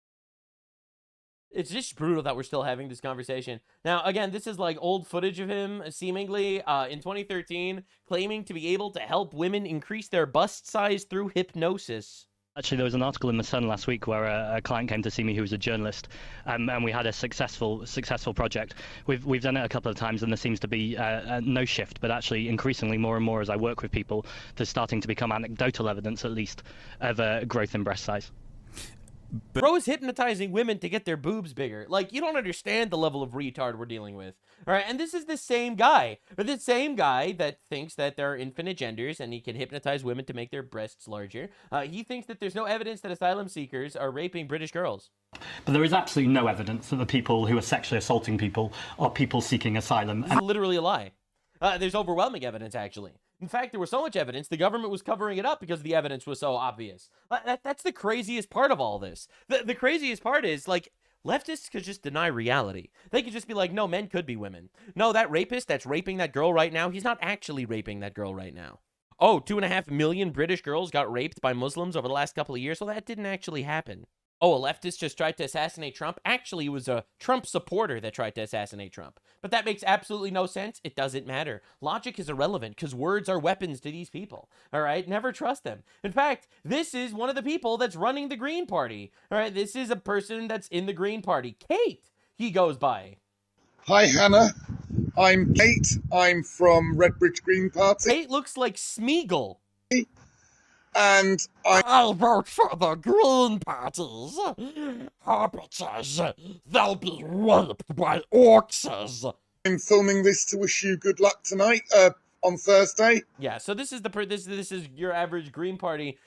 It's just brutal that we're still having this conversation. Now, again, this is like old footage of him, seemingly, in 2013, claiming to be able to help women increase their bust size through hypnosis.
Actually, there was an article in The Sun last week where a client came to see me who was a journalist, and we had a successful project. We've done it a couple of times, and there seems to be no shift, but actually increasingly more and more as I work with people, there's starting to become anecdotal evidence, at least, of growth in breast size.
Bro is hypnotizing women to get their boobs bigger. Like, you don't understand the level of retard we're dealing with. All right, and this is the same guy. But this same guy that thinks that there are infinite genders and he can hypnotize women to make their breasts larger. He thinks that there's no evidence that asylum seekers are raping British girls.
But there is absolutely no evidence that the people who are sexually assaulting people are people seeking asylum.
This is literally a lie. There's overwhelming evidence, actually. In fact, there was so much evidence, the government was covering it up because the evidence was so obvious. That's the craziest part of all this. The craziest part is, like, leftists could just deny reality. They could just be like, no, men could be women. No, that rapist that's raping that girl right now, he's not actually raping that girl right now. Oh, 2.5 million British girls got raped by Muslims over the last couple of years. Well, that didn't actually happen. Oh, a leftist just tried to assassinate Trump? Actually, it was a Trump supporter that tried to assassinate Trump. But that makes absolutely no sense. It doesn't matter. Logic is irrelevant because words are weapons to these people. All right? Never trust them. In fact, this is one of the people that's running the Green Party. All right? This is a person that's in the Green Party. Kate, he goes by.
Hi, Hannah. I'm Kate. I'm from Redbridge Green Party.
Kate looks like Smeagol.
And
I vote for the Green Parties. Hobbiters, they'll be raped by orcs.
I'm filming this to wish you good luck tonight, on Thursday.
Yeah, so this is this is your average Green Party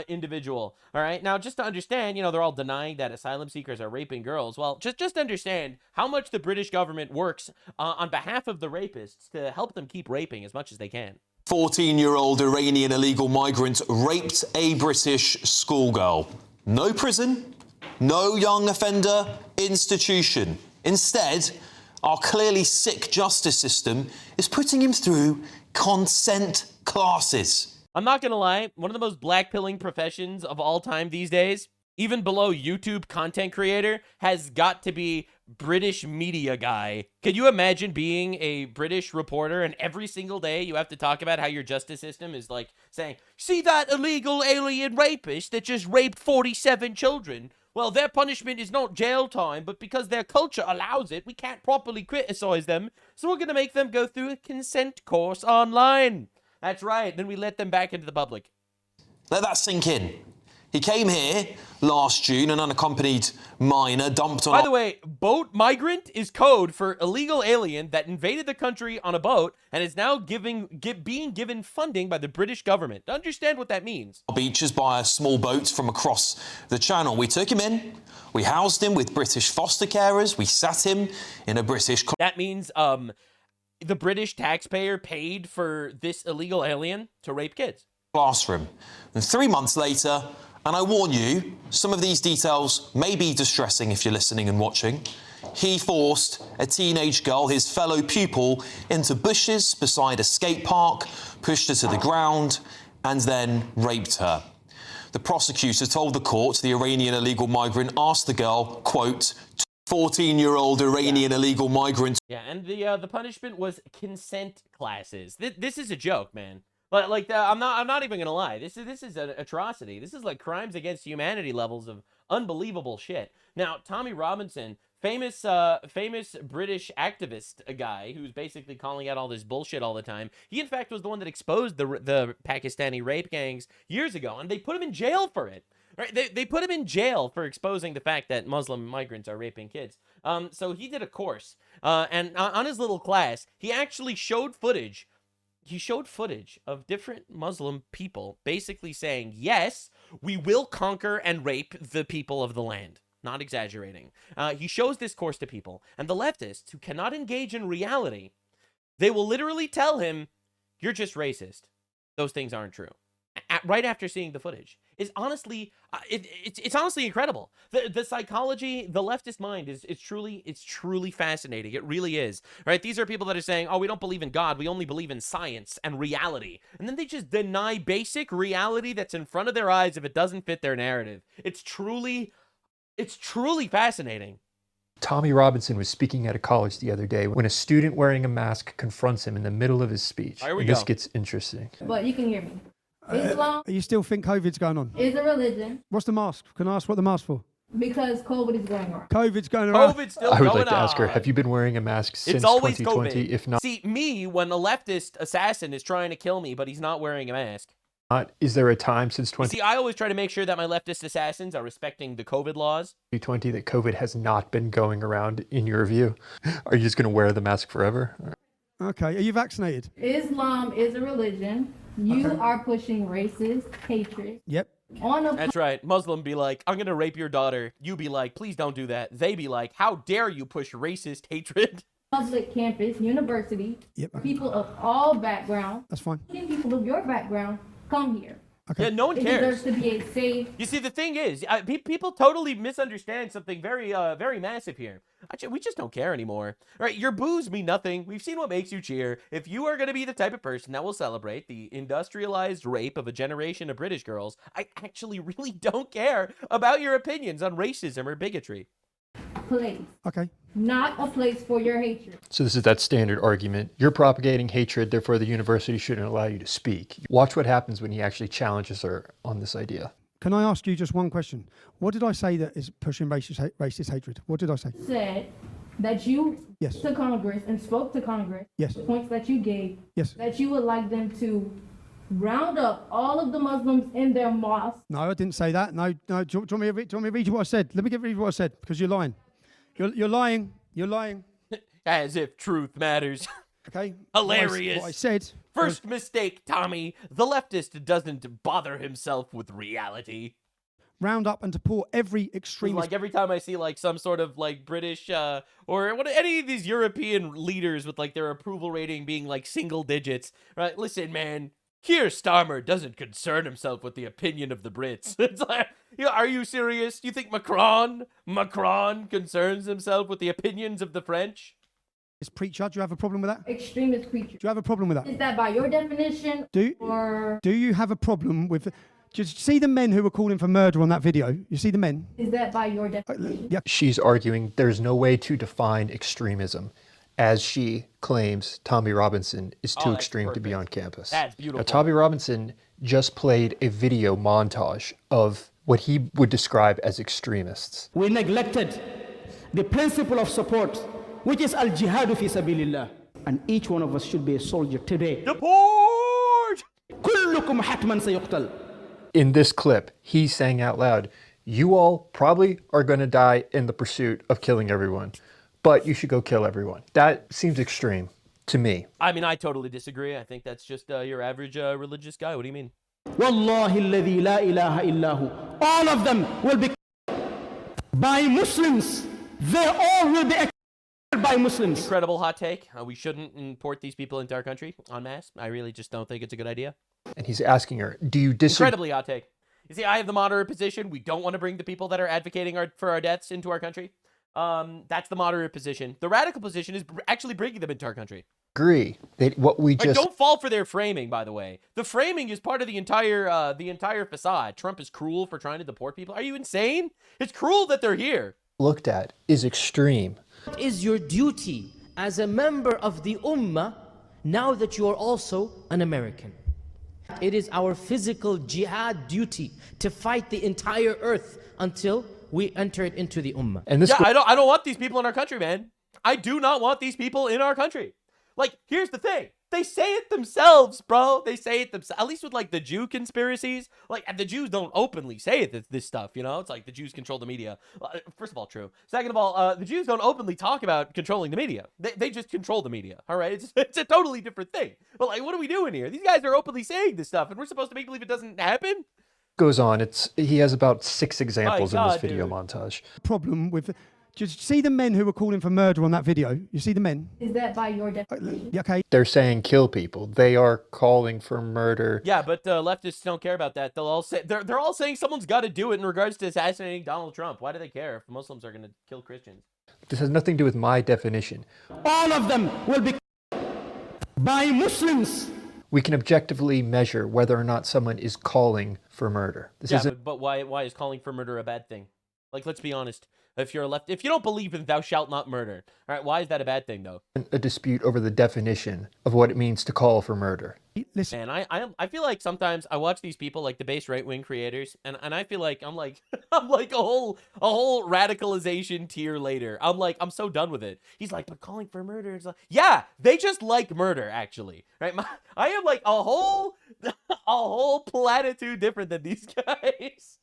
individual. All right, now just to understand, you know, they're all denying that asylum seekers are raping girls. Well, just understand how much the British government works on behalf of the rapists to help them keep raping as much as they can.
14-year-old Iranian illegal migrant raped a British schoolgirl. No prison, no young offender institution. Instead, our clearly sick justice system is putting him through consent classes.
I'm not gonna lie, one of the most blackpilling professions of all time these days, even below YouTube content creator, has got to be British media guy. Can you imagine being a British reporter and every single day you have to talk about how your justice system is like saying, see that illegal alien rapist that just raped 47 children? Well, their punishment is not jail time, but because their culture allows it, we can't properly criticize them, so we're gonna make them go through a consent course online. That's right, then we let them back into the public.
Let that sink in. He came here last June, an unaccompanied minor dumped on...
By the way, boat migrant is code for illegal alien that invaded the country on a boat and is now being given funding by the British government. To understand what that means.
Beaches by a small boat from across the channel. We took him in, we housed him with British foster carers, we sat him in a British...
That means the British taxpayer paid for this illegal alien to rape kids.
...classroom. And 3 months later... And I warn you, some of these details may be distressing if you're listening and watching. He forced a teenage girl, his fellow pupil, into bushes beside a skate park, pushed her to the ground, and then raped her. The prosecutor told the court the Iranian illegal migrant asked the girl, quote, 14-year-old Iranian illegal migrant.
Yeah, and the punishment was consent classes. This is a joke, man. Like I'm not even gonna lie. This is an atrocity. This is like crimes against humanity levels of unbelievable shit. Now, Tommy Robinson, famous British activist, a guy who's basically calling out all this bullshit all the time. He in fact was the one that exposed the Pakistani rape gangs years ago, and they put him in jail for it. Right? They put him in jail for exposing the fact that Muslim migrants are raping kids. So he did a course, and on his little class, he actually showed footage. He showed footage of different Muslim people basically saying, yes, we will conquer and rape the people of the land. Not exaggerating. He shows this course to people, and the leftists who cannot engage in reality, they will literally tell him, you're just racist. Those things aren't true. Right after seeing the footage. Is honestly, it's honestly incredible. The psychology, the leftist mind is truly fascinating. It really is. Right? These are people that are saying, oh, we don't believe in God. We only believe in science and reality. And then they just deny basic reality that's in front of their eyes if it doesn't fit their narrative. It's truly fascinating.
Tommy Robinson was speaking at a college the other day when a student wearing a mask confronts him in the middle of his speech.
Here we
This
go.
gets interesting.
But you can hear me. Islam
You still think COVID's going on?
is a religion
What's the mask? Can I ask what the mask's for?
because COVID is going around.
COVID's going around.
COVID's still
I would
going
like to ask her,
on.
have you been wearing a mask since
It's always
2020?
COVID.
If not,
See, me, when a leftist assassin is trying to kill me, but he's not wearing a mask.
is there a time since
See, I always try to make sure that my leftist assassins are respecting the COVID laws.
2020 that COVID has not been going around in your view? Are you just going to wear the mask forever?
Okay, are you vaccinated?
Islam is a religion. You are pushing racist hatred.
Yep.
On a
That's right. Muslim be like, I'm going to rape your daughter. You be like, please don't do that. They be like, how dare you push racist hatred?
public campus, university,
Yep.
people of all backgrounds,
That's fine.
people of your background come here.
Yeah, no one
It
cares.
deserves to be a safe.
You see, the thing is, people totally misunderstand something very massive here. We just don't care anymore. All right, your boos mean nothing. We've seen what makes you cheer. If you are going to be the type of person that will celebrate the industrialized rape of a generation of British girls, I actually really don't care about your opinions on racism or bigotry.
Place.
Okay.
Not a place for your hatred.
So this is that standard argument. You're propagating hatred, therefore the university shouldn't allow you to speak. Watch what happens when he actually challenges her on this idea.
Can I ask you just one question? What did I say that is pushing racist hatred? What did I say?
Said that you
Yes.
to Congress and spoke to Congress.
Yes.
The points that you gave.
Yes.
That you would like them to round up all of the Muslims in their mosques.
No, I didn't say that. No. Do you want me to read you what I said? Let me read you what I said, because you're lying. You're lying. You're lying.
As if truth matters.
Okay.
Hilarious.
What I said.
First mistake, Tommy. The leftist doesn't bother himself with reality.
Round up and deport every extremist.
Like every time I see like some sort of like British or what any of these European leaders with like their approval rating being like single digits, right? Listen, man. Keir Starmer doesn't concern himself with the opinion of the Brits. It's like, are you serious? Do you think Macron concerns himself with the opinions of the French?
This preacher, do you have a problem with that?
Extremist preacher.
Do you have a problem with that?
Is that by your definition? Or
Do you have a problem with... Just see the men who were calling for murder on that video? You see the men?
is that by your definition?
Yep.
She's arguing there's no way to define extremism, as she claims Tommy Robinson is too extreme to be on campus.
That's beautiful.
Now, Tommy Robinson just played a video montage of what he would describe as extremists.
We neglected the principle of support, which is al-jihadu fi sabilillah. And each one of us should be a soldier today.
Deport!
كلكم حتما سيقتل.
In this clip, he's saying out loud, you all probably are going to die in the pursuit of killing everyone, but you should go kill everyone. That seems extreme to me.
I mean, I totally disagree. I think that's just your average religious guy. What do you mean?
والله الذي لا إله إلا هو. All of them will be by Muslims. They all will be by Muslims.
Incredible hot take. We shouldn't import these people into our country en masse. I really just don't think it's a good idea.
And he's asking her, do you disagree?
Incredibly hot take. You see, I have the moderate position. We don't want to bring the people that are advocating for our deaths into our country. That's the moderate position. The radical position is actually bringing them into our country.
Agree that what we just...
Don't fall for their framing, by the way. The framing is part of the entire facade. Trump is cruel for trying to deport people. Are you insane? It's cruel that they're here.
Looked at is extreme.
What is your duty as a member of the Ummah now that you are also an American? It is our physical jihad duty to fight the entire earth until we enter it into the Ummah.
And this
I don't want these people in our country, man. I do not want these people in our country. Like, here's the thing. They say it themselves, bro. They say it themselves. At least with, like, the Jew conspiracies. Like, the Jews don't openly say this stuff, you know? It's like the Jews control the media. First of all, true. Second of all, the Jews don't openly talk about controlling the media. They just control the media, all right? It's a totally different thing. But, like, what are we doing here? These guys are openly saying this stuff, and we're supposed to make believe it doesn't happen?
Goes on. He has about 6 examples in this video
dude.
montage.
Problem with... Just see the men who were calling for murder on that video? You see the men?
Is that by your definition?
Okay.
They're saying kill people. They are calling for murder.
Yeah, but leftists don't care about that. They'll all say they're all saying someone's got to do it in regards to assassinating Donald Trump. Why do they care if Muslims are going to kill Christians?
This has nothing to do with my definition.
All of them will be by Muslims.
We can objectively measure whether or not someone is calling for murder. This isn't...
but why is calling for murder a bad thing? Like, let's be honest. If you're if you don't believe in thou shalt not murder, all right, why is that a bad thing, though?
A dispute over the definition of what it means to call for murder.
Listen,
man, I feel like sometimes I watch these people, like the base right-wing creators, and I feel like I'm like a whole radicalization tier later. I'm so done with it. He's like, but calling for murder is like, yeah, they just like murder, actually, right? I am like a whole platitude different than these guys.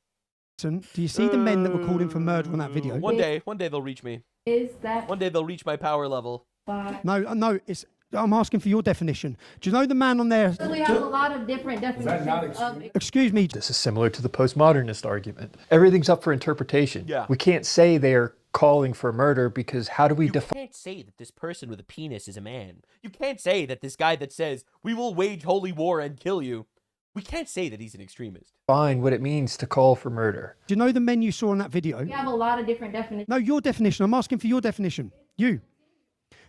Do you see the men that were calling for murder on that video?
One day they'll reach me. One day they'll reach my power level.
No, I'm asking for your definition. Do you know the man on there?
So we have a lot of different definitions of...
Excuse me.
This is similar to the postmodernist argument. Everything's up for interpretation.
Yeah.
We can't say they're calling for murder because how do we define...
You can't say that this person with a penis is a man. You can't say that this guy that says, we will wage holy war and kill you. We can't say that he's an extremist.
Define what it means to call for murder.
Do you know the men you saw in that video?
We have a lot of different definitions.
No, your definition. I'm asking for your definition. You.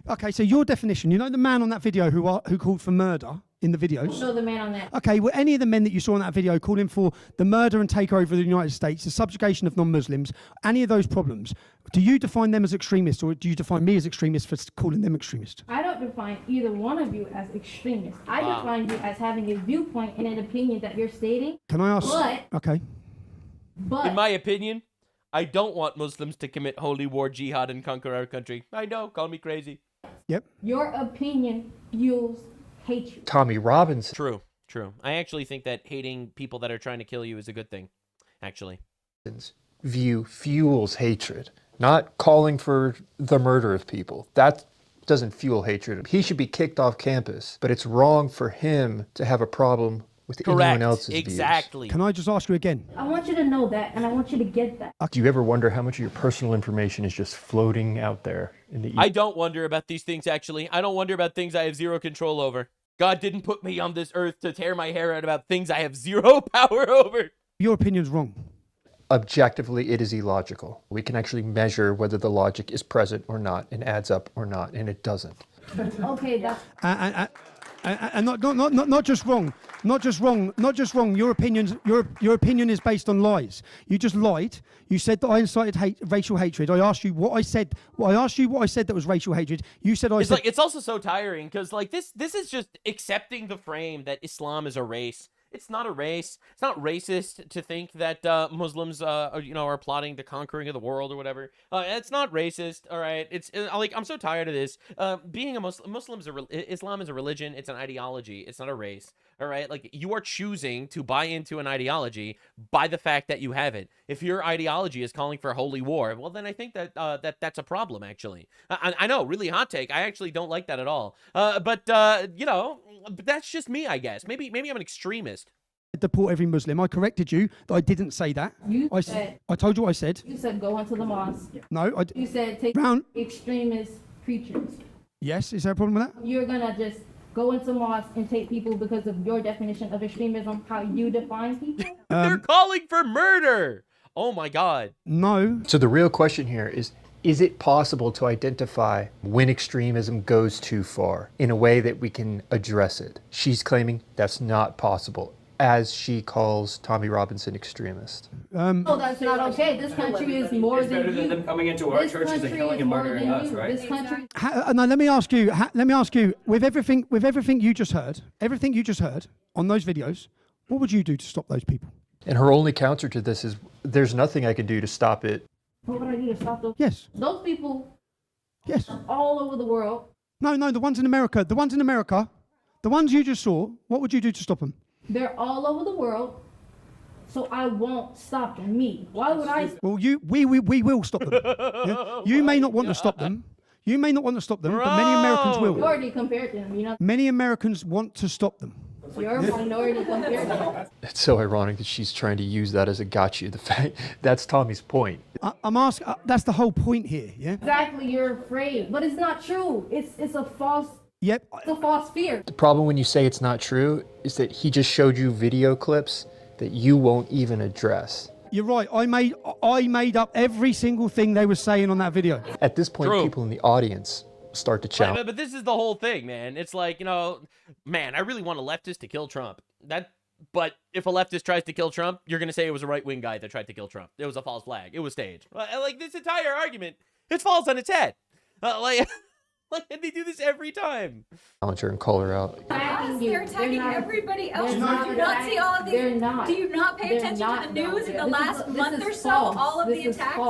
Okay, so your definition. You know the man on that video who called for murder in the videos?
Show the man on that.
Okay, well, any of the men that you saw in that video calling for the murder and takeover of the United States, the subjugation of non-Muslims, any of those problems, do you define them as extremists, or do you define me as extremist for calling them extremists?
I don't define either one of you as extremists. I define you as having a viewpoint and an opinion that you're stating.
Can I ask? Okay.
In my opinion, I don't want Muslims to commit holy war, jihad, and conquer our country. I know, call me crazy.
Yep.
Your opinion fuels hatred.
Tommy Robinson.
True. I actually think that hating people that are trying to kill you is a good thing, actually.
View fuels hatred, not calling for the murder of people. That doesn't fuel hatred. He should be kicked off campus, but it's wrong for him to have a problem with anyone else's
exactly.
Can I just ask you again?
I want you to know that, and I want you to get that.
Do you ever wonder how much of your personal information is just floating out there in the
I don't wonder about these things, actually. I don't wonder about things I have zero control over. God didn't put me on this earth to tear my hair out about things I have zero power over.
Your opinion's wrong.
Objectively, it is illogical. We can actually measure whether the logic is present or not, and adds up or not, and it doesn't.
Okay, that's...
And not just wrong. Your opinion is based on lies. You just lied. You said that I incited racial hatred. I asked you what I said. I asked you what I said that was racial hatred. You said I said.
It's also so tiring because like this is just accepting the frame that Islam is a race. It's not a race. It's not racist to think that Muslims, are plotting the conquering of the world or whatever. It's not racist. All right. It's like I'm so tired of this. Being a Muslim, Islam is a religion. It's an ideology. It's not a race. All right. Like you are choosing to buy into an ideology by the fact that you have it. If your ideology is calling for holy war, well, then I think that that's a problem. Actually, I know, really hot take. I actually don't like that at all. But that's just me, I guess. Maybe I'm an extremist.
Deport every Muslim. I corrected you that I didn't say that. I told you what I said.
You said go into the mosque.
No,
You said take extremist preachers.
Yes, is there a problem with that?
You're gonna just go into mosque and take people because of your definition of extremism, how you define people?
They're calling for murder. Oh my God.
No.
So the real question here is it possible to identify when extremism goes too far in a way that we can address it? She's claiming that's not possible, as she calls Tommy Robinson extremist.
Oh, that's not okay. This country is more than you. It's better than them
coming into our churches and killing and murdering us, right?
This country.
No, let me ask you. With everything you just heard, on those videos, what would you do to stop those people?
And her only counter to this is, there's nothing I can do to stop it.
What would I do to stop those?
Yes.
Those people.
Yes.
All over the world.
No, the ones in America. The ones you just saw. What would you do to stop them?
They're all over the world, so I won't stop them. Me. Why would I?
Well, we will stop them. Yeah? You may not want to stop them. But many Americans will.
You already compared to them, you know.
Many Americans want to stop them.
You're a minority compared to them.
It's so ironic that she's trying to use that as a gotcha. The fact that's Tommy's point.
I'm asking. That's the whole point here. Yeah.
Exactly. You're afraid, but it's not true. It's a false.
Yep.
It's a false fear.
The problem when you say it's not true is that he just showed you video clips that you won't even address.
You're right. I made up every single thing they were saying on that video.
At this point, people in the audience start to challenge.
But this is the whole thing, man. It's like, man, I really want a leftist to kill Trump. But if a leftist tries to kill Trump, you're going to say it was a right-wing guy that tried to kill Trump. It was a false flag. It was staged. Like, this entire argument, it falls on its head. And they do this every time.
Challenge her and call her out.
They're attacking everybody else. Do you not see all of these? Do you not pay attention to the news in the last month or so? All of the attacks.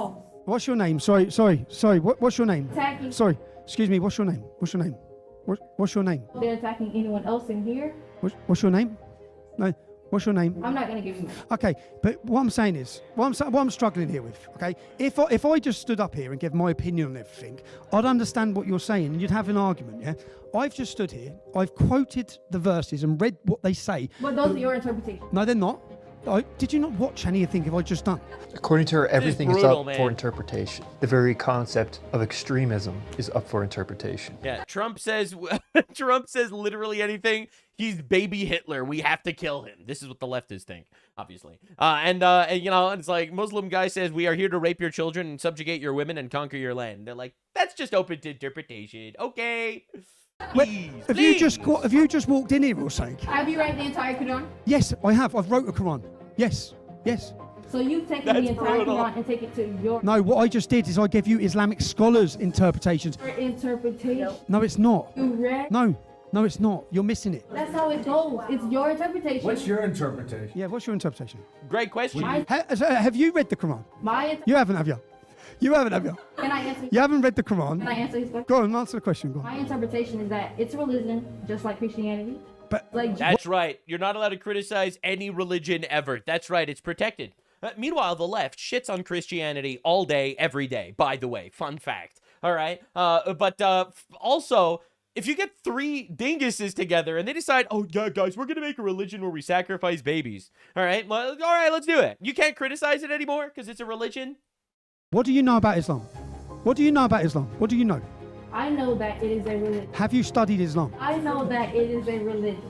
What's your name? Sorry. What's your name?
Attacking.
Sorry. Excuse me. What's your name? What's your name?
They're attacking anyone else in here.
What's your name? No. What's your name?
I'm not going to give you.
Okay, but what I'm saying is, what I'm struggling here with, okay, if I just stood up here and gave my opinion on everything, I'd understand what you're saying and you'd have an argument, yeah? I've just stood here, I've quoted the verses and read what they say.
But those are your interpretations.
No, they're not. Did you not watch anything I've just done?
According to her, everything is
brutal,
up
man.
for interpretation. The very concept of extremism is up for interpretation.
Yeah, Trump says Trump says literally anything. He's baby Hitler. We have to kill him. This is what the leftists think, obviously. And you know, it's like Muslim guy says we are here to rape your children and subjugate your women and conquer your land. They're like, that's just open to interpretation. Okay. Please,
Have you just walked in here or something?
Have you read the entire Quran?
Yes, I have. I've wrote a Quran. Yes, yes.
So you've taken the entire Quran and take it to your
No, what I just did is I gave you Islamic scholars' interpretations.
interpretation.
No, it's not.
You read?
No, it's not. You're missing it.
That's how it goes. It's your interpretation.
What's your interpretation? Yeah, what's your interpretation?
Great question.
Have you read the Quran? You haven't, have you? You haven't, have you?
Can I answer?
You haven't read the Quran?
Can I answer his question?
Go on, answer the question. Go on.
My interpretation is that it's a religion, just like Christianity.
But
like
That's right. You're not allowed to criticize any religion ever. That's right. It's protected. Meanwhile, the left shits on Christianity all day, every day. By the way, fun fact. All right. But also, if you get 3 dinguses together and they decide, oh yeah, guys, we're gonna make a religion where we sacrifice babies. All right. Well, all right, let's do it. You can't criticize it anymore because it's a religion.
What do you know about Islam? What do you know about Islam? What do you know?
I know that it is a religion.
Have you studied Islam?
I know that it is a religion.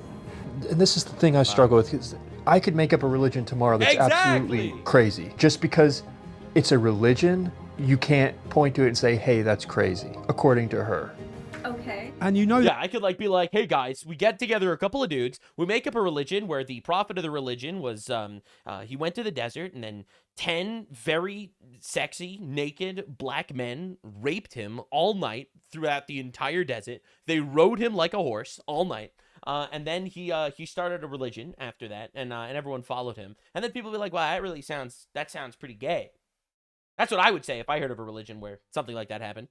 And this is the thing I struggle with. Is I could make up a religion tomorrow that's absolutely crazy. Just because it's a religion, you can't point to it and say, hey, that's crazy, according to her.
Okay.
And you know
Yeah, I could be like, hey guys, we get together a couple of dudes, we make up a religion where the prophet of the religion was, he went to the desert and then 10 very sexy, naked black men raped him all night throughout the entire desert. They rode him like a horse all night. And then he started a religion after that, and everyone followed him. And then people be like, wow, that sounds pretty gay. That's what I would say if I heard of a religion where something like that happened.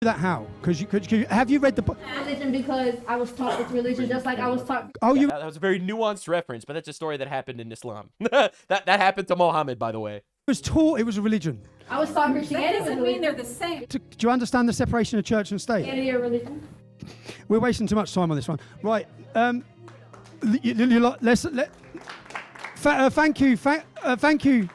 That how? Because have you read the book?
Religion because I was taught it's religion, just like I was taught.
Oh, you.
That was a very nuanced reference, but that's a story that happened in Islam. that happened to Muhammad, by the way.
Was taught it was a religion.
I was taught Christianity.
That doesn't mean they're the same.
Do you understand the separation of church and state?
Christianity or religion?
We're wasting too much time on this one. Right. Thank you. Thank you.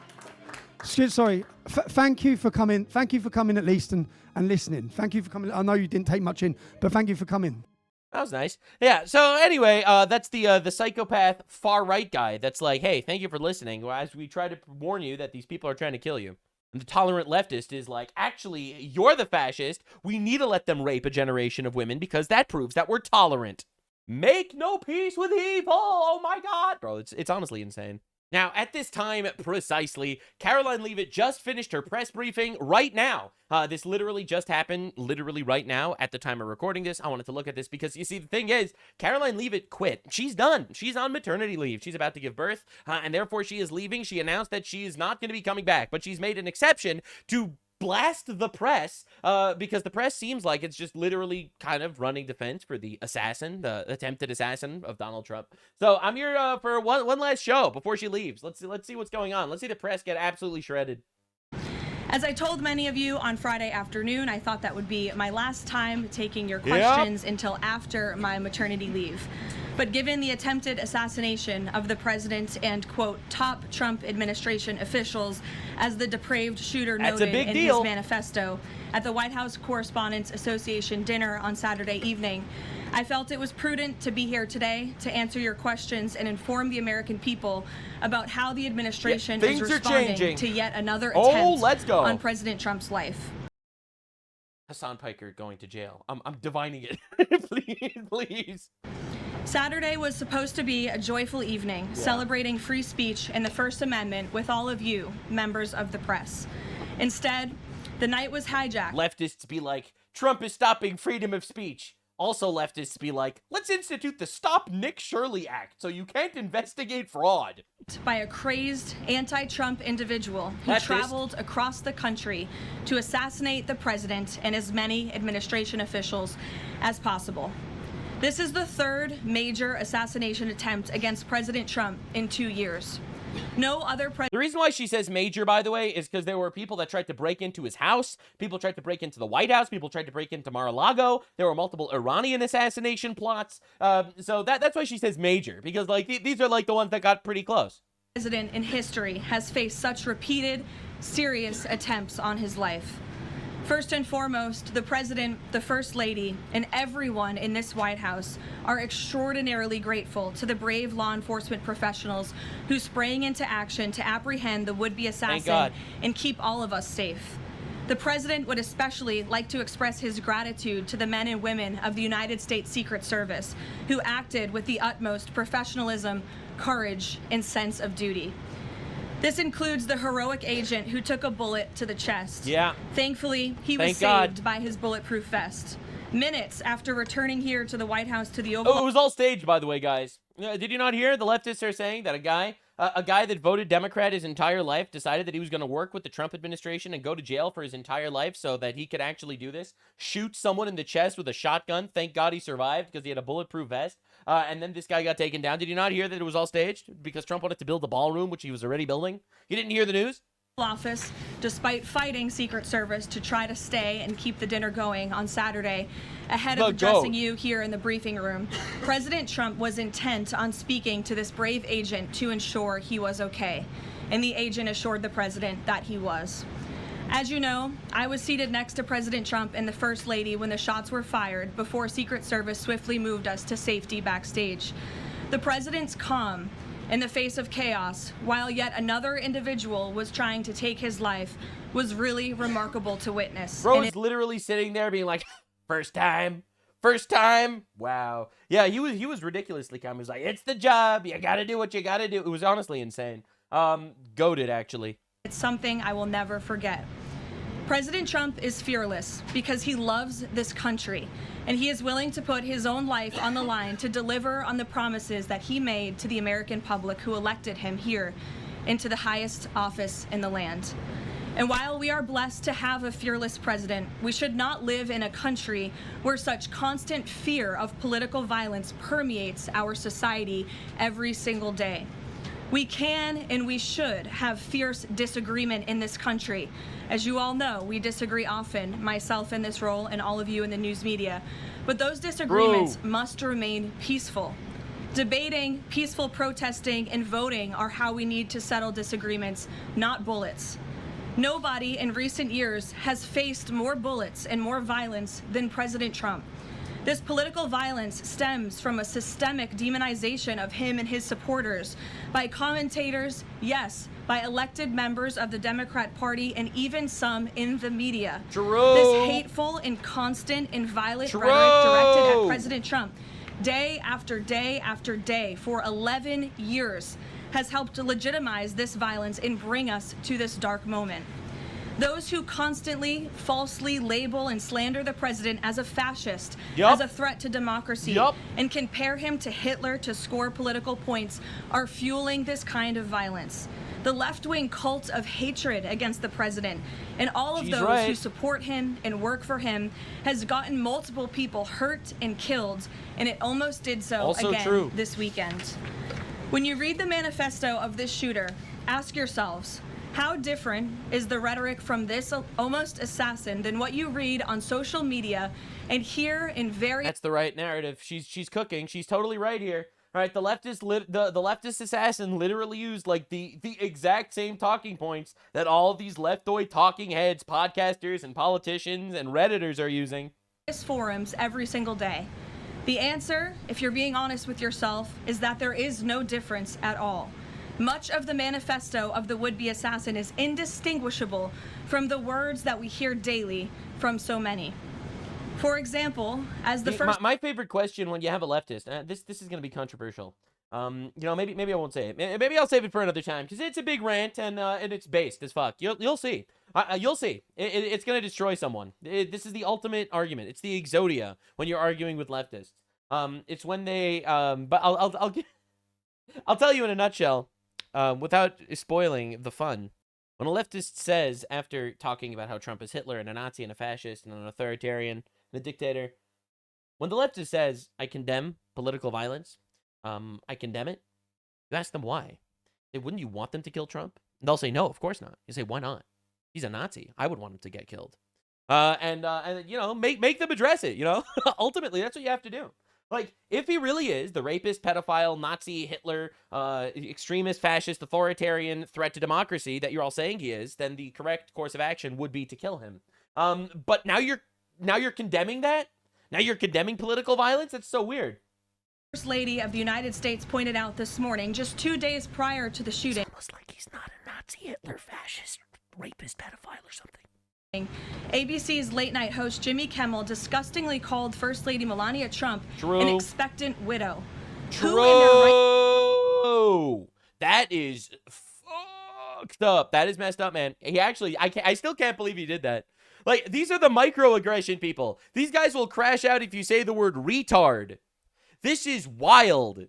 Sorry. Thank you for coming. Thank you for coming at least and listening. Thank you for coming. I know you didn't take much in, but thank you for coming.
That was nice. Yeah, so anyway, that's the psychopath far-right guy that's like, hey, thank you for listening, as we try to warn you that these people are trying to kill you. And the tolerant leftist is like, actually, you're the fascist. We need to let them rape a generation of women because that proves that we're tolerant. Make no peace with evil. Oh my God. Bro, it's honestly insane. Now, at this time, precisely, Caroline Leavitt just finished her press briefing right now. This literally just happened, literally right now, at the time of recording this. I wanted to look at this because, you see, the thing is, Caroline Leavitt quit. She's done. She's on maternity leave. She's about to give birth, and therefore she is leaving. She announced that she is not going to be coming back, but she's made an exception to blast the press because the press seems like it's just literally kind of running defense for the attempted assassin of Donald Trump. So I'm here for one last show before she leaves. Let's see what's going on. Let's see the press get absolutely shredded.
As I told many of you on Friday afternoon, I thought that would be my last time taking your questions until after my maternity leave. But given the attempted assassination of the president and, quote, top Trump administration officials, as the depraved shooter noted in his manifesto at the White House Correspondents Association dinner on Saturday evening, I felt it was prudent to be here today to answer your questions and inform the American people about how the administration is responding to yet another attempt on President Trump's life.
Hasan Piker going to jail. I'm divining it. please.
Saturday was supposed to be a joyful evening, celebrating free speech and the First Amendment with all of you, members of the press. Instead, the night was hijacked.
Leftists be like, Trump is stopping freedom of speech. Also leftists be like, let's institute the Stop Nick Shirley Act so you can't investigate fraud.
By a crazed anti-Trump individual who traveled across the country to assassinate the president and as many administration officials as possible. This is the third major assassination attempt against President Trump in 2 years. No other president.
The reason why she says major, by the way, is because there were people that tried to break into his house. People tried to break into the White House. People tried to break into Mar-a-Lago. There were multiple Iranian assassination plots. So that's why she says major, because like these are like the ones that got pretty close.
president in history has faced such repeated, serious attempts on his life. First and foremost, the president, the first lady, and everyone in this White House are extraordinarily grateful to the brave law enforcement professionals who sprang into action to apprehend the would-be assassin and keep all of us safe. The president would especially like to express his gratitude to the men and women of the United States Secret Service who acted with the utmost professionalism, courage, and sense of duty. This includes the heroic agent who took a bullet to the chest.
Yeah.
Thankfully, he was saved by his bulletproof vest. Minutes after returning here to the White House to the Oval...
Oh, it was all staged, by the way, guys. Did you not hear? The leftists are saying that a guy that voted Democrat his entire life decided that he was going to work with the Trump administration and go to jail for his entire life so that he could actually do this. Shoot someone in the chest with a shotgun. Thank God he survived because he had a bulletproof vest. And then this guy got taken down. Did you not hear that it was all staged? Because Trump wanted to build the ballroom, which he was already building. You didn't hear the news?
Office, despite fighting Secret Service to try to stay and keep the dinner going on Saturday, ahead of addressing you here in the briefing room, President Trump was intent on speaking to this brave agent to ensure he was okay, and the agent assured the president that he was. As you know, I was seated next to President Trump and the First Lady when the shots were fired before Secret Service swiftly moved us to safety backstage. The president's calm in the face of chaos, while yet another individual was trying to take his life, was really remarkable to witness.
Bro is literally sitting there being like, first time, wow. Yeah, he was ridiculously calm. He was like, it's the job, you gotta do what you gotta do. It was honestly insane. Goated, actually.
It's something I will never forget. President Trump is fearless because he loves this country, and he is willing to put his own life on the line to deliver on the promises that he made to the American public who elected him here into the highest office in the land. And while we are blessed to have a fearless president, we should not live in a country where such constant fear of political violence permeates our society every single day. We can and we should have fierce disagreement in this country. As you all know, we disagree often, myself in this role and all of you in the news media. But those disagreements must remain peaceful. Debating, peaceful protesting, and voting are how we need to settle disagreements, not bullets. Nobody in recent years has faced more bullets and more violence than President Trump. This political violence stems from a systemic demonization of him and his supporters by commentators, yes, by elected members of the Democrat Party, and even some in the media. This hateful and constant and violent rhetoric directed at President Trump day after day after day for 11 years has helped to legitimize this violence and bring us to this dark moment. Those who constantly falsely label and slander the president as a fascist, as a threat to democracy, and compare him to Hitler to score political points are fueling this kind of violence. The left-wing cult of hatred against the president and all of those who support him and work for him has gotten multiple people hurt and killed, and it almost did so again this weekend. When you read the manifesto of this shooter, ask yourselves, how different is the rhetoric from this almost assassin than what you read on social media and hear in various...
That's the right narrative. She's cooking. She's totally right here. All right, the leftist assassin literally used like the exact same talking points that all of these leftoid talking heads, podcasters, and politicians and Redditors are using.
Forums every single day. The answer, if you're being honest with yourself, is that there is no difference at all. Much of the manifesto of the would-be assassin is indistinguishable from the words that we hear daily from so many. For example, as the first...
My favorite question when you have a leftist, this is going to be controversial. You know, maybe I won't say it. Maybe I'll save it for another time because it's a big rant and it's based as fuck. You'll see. You'll see. It's going to destroy someone. This is the ultimate argument. It's the exodia when you're arguing with leftists. It's when they... but I'll tell you in a nutshell. Without spoiling the fun, when a leftist says, after talking about how Trump is Hitler and a Nazi and a fascist and an authoritarian and a dictator, when the leftist says, I condemn political violence, I condemn it, you ask them why. Wouldn't you want them to kill Trump? And they'll say, no, of course not. You say, why not? He's a Nazi. I would want him to get killed. And you know, make them address it, you know? Ultimately, that's what you have to do. Like, if he really is the rapist, pedophile, Nazi, Hitler, extremist, fascist, authoritarian threat to democracy that you're all saying he is, then the correct course of action would be to kill him. But now you're condemning that? Now you're condemning political violence? That's so weird.
First Lady of the United States pointed out this morning, just 2 days prior to the shooting.
It's almost like he's not a Nazi, Hitler, fascist, rapist, pedophile or something.
ABC's late night host Jimmy Kimmel disgustingly called First Lady Melania Trump an expectant widow.
True. That is fucked up. That is messed up, man. He actually, I still can't believe he did that. Like, these are the microaggression people. These guys will crash out if you say the word retard. This is wild.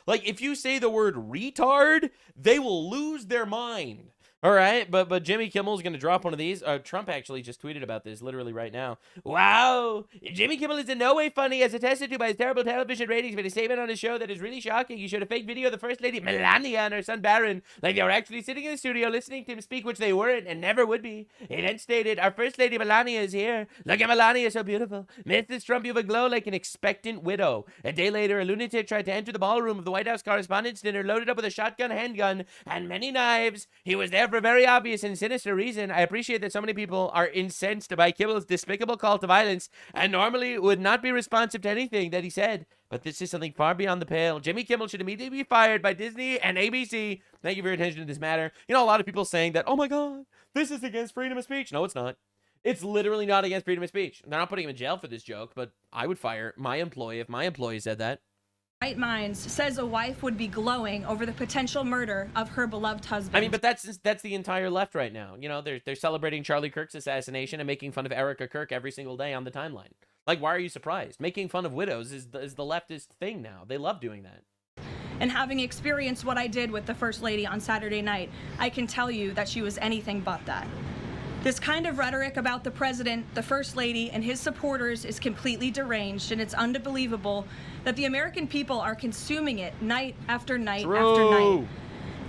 Like, if you say the word retard, they will lose their mind. All right, but Jimmy Kimmel's going to drop one of these. Trump actually just tweeted about this literally right now. Wow, Jimmy Kimmel is in no way funny as attested to by his terrible television ratings, but a statement on his show that is really shocking. He showed a fake video of the First Lady Melania and her son Barron, like they were actually sitting in the studio listening to him speak, which they weren't and never would be. He then stated, "Our First Lady Melania is here. Look at Melania, so beautiful. Mrs. Trump, you have a glow like an expectant widow." A day later, a lunatic tried to enter the ballroom of the White House Correspondents' Dinner loaded up with a shotgun, handgun, and many knives. He was there for a very obvious and sinister reason. I appreciate that so many people are incensed by Kimmel's despicable call to violence and normally would not be responsive to anything that he said. But this is something far beyond the pale. Jimmy Kimmel should immediately be fired by Disney and ABC. Thank you for your attention to this matter. You know, a lot of people saying that, oh my God, this is against freedom of speech. No, it's not. It's literally not against freedom of speech. They're not putting him in jail for this joke, but I would fire my employee if my employee said that.
Right Minds says a wife would be glowing over the potential murder of her beloved husband.
I mean, but that's the entire left right now. You know, they're celebrating Charlie Kirk's assassination and making fun of Erica Kirk every single day on the timeline. Like, why are you surprised? Making fun of widows is the leftist thing now. They love doing that.
And having experienced what I did with the First Lady on Saturday night, I can tell you that she was anything but that. This kind of rhetoric about the president, the First Lady, and his supporters is completely deranged, and it's unbelievable that the American people are consuming it night after night after night.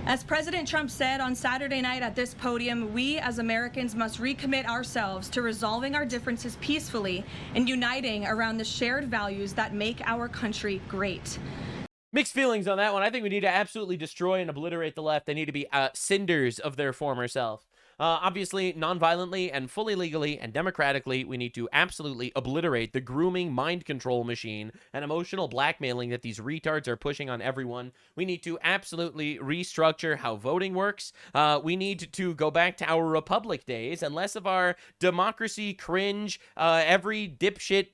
As President Trump said on Saturday night at this podium, we as Americans must recommit ourselves to resolving our differences peacefully and uniting around the shared values that make our country great.
Mixed feelings on that one. I think we need to absolutely destroy and obliterate the left. They need to be cinders of their former self. Obviously, non-violently and fully legally and democratically, we need to absolutely obliterate the grooming mind control machine and emotional blackmailing that these retards are pushing on everyone. We need to absolutely restructure how voting works. We need to go back to our republic days and less of our democracy cringe, every dipshit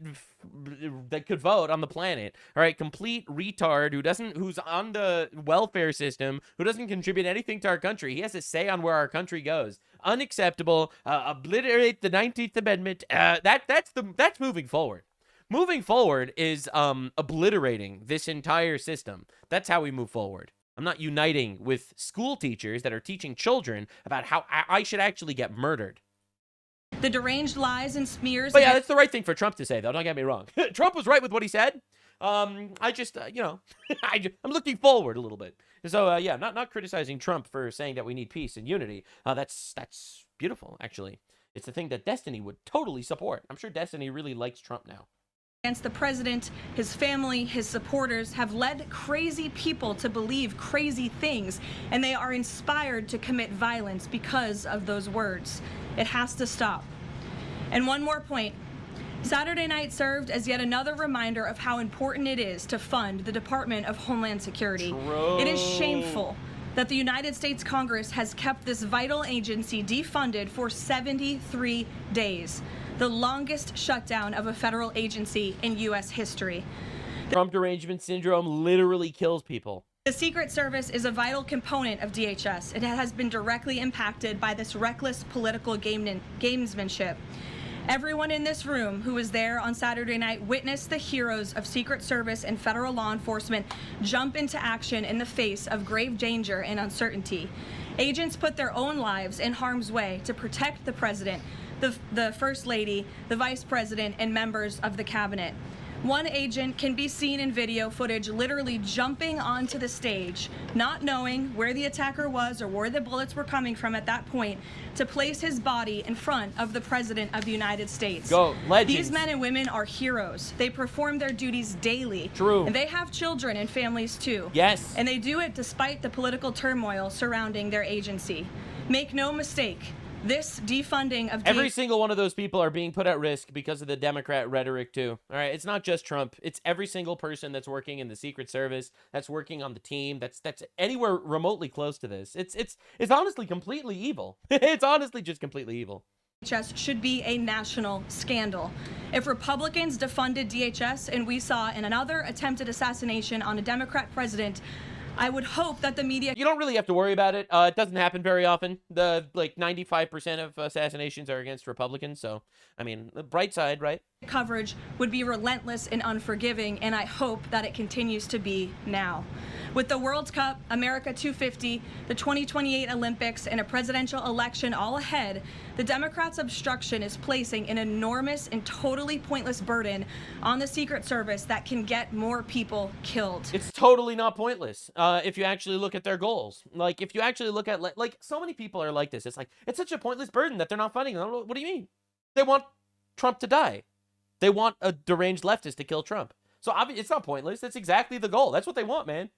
that could vote on the planet. All right, complete retard who's on the welfare system, who doesn't contribute anything to our country. He has a say on where our country goes. Unacceptable. Obliterate the 19th Amendment. That's moving forward. Moving forward is obliterating this entire system. That's how we move forward. I'm not uniting with school teachers that are teaching children about how I should actually get murdered.
The deranged lies and smears.
But yeah, that's the right thing for Trump to say, though. Don't get me wrong. Trump was right with what he said. I just, I'm looking forward a little bit. So, yeah, not criticizing Trump for saying that we need peace and unity. That's beautiful, actually. It's the thing that Destiny would totally support. I'm sure Destiny really likes Trump now.
Against the president, his family, his supporters have led crazy people to believe crazy things, and they are inspired to commit violence because of those words. It has to stop. And one more point. Saturday night served as yet another reminder of how important it is to fund the Department of Homeland Security.
True.
It is shameful that the United States Congress has kept this vital agency defunded for 73 days, the longest shutdown of a federal agency in U.S. history.
Trump derangement syndrome literally kills people.
The Secret Service is a vital component of DHS. It has been directly impacted by this reckless political gamesmanship. Everyone in this room who was there on Saturday night witnessed the heroes of Secret Service and federal law enforcement jump into action in the face of grave danger and uncertainty. Agents put their own lives in harm's way to protect the president, the First Lady, the Vice President, and members of the cabinet. One agent can be seen in video footage literally jumping onto the stage, not knowing where the attacker was or where the bullets were coming from at that point, to place his body in front of the President of the United States.
Go, legends.
These men and women are heroes. They perform their duties daily.
True.
And they have children and families too.
Yes.
And they do it despite the political turmoil surrounding their agency. Make no mistake, this defunding of
every single one of those people are being put at risk because of the Democrat rhetoric too. All right, it's not just Trump. It's every single person that's working in the Secret Service, that's working on the team, that's anywhere remotely close to this. It's honestly completely evil. It's honestly just completely evil.
DHS should be a national scandal. If Republicans defunded DHS and we saw in another attempted assassination on a Democrat president, I would hope that the media...
You don't really have to worry about it. It doesn't happen very often. The 95% of assassinations are against Republicans. So, I mean, the bright side, right?
Coverage would be relentless and unforgiving, and I hope that it continues to be now. With the World Cup, America 250, the 2028 Olympics, and a presidential election all ahead, the Democrats' obstruction is placing an enormous and totally pointless burden on the Secret Service that can get more people killed.
It's totally not pointless if you actually look at their goals. Like, if you actually look at, like, so many people are like this. It's like, it's such a pointless burden that they're not funding. What do you mean? They want Trump to die. They want a deranged leftist to kill Trump. So it's not pointless. That's exactly the goal. That's what they want, man.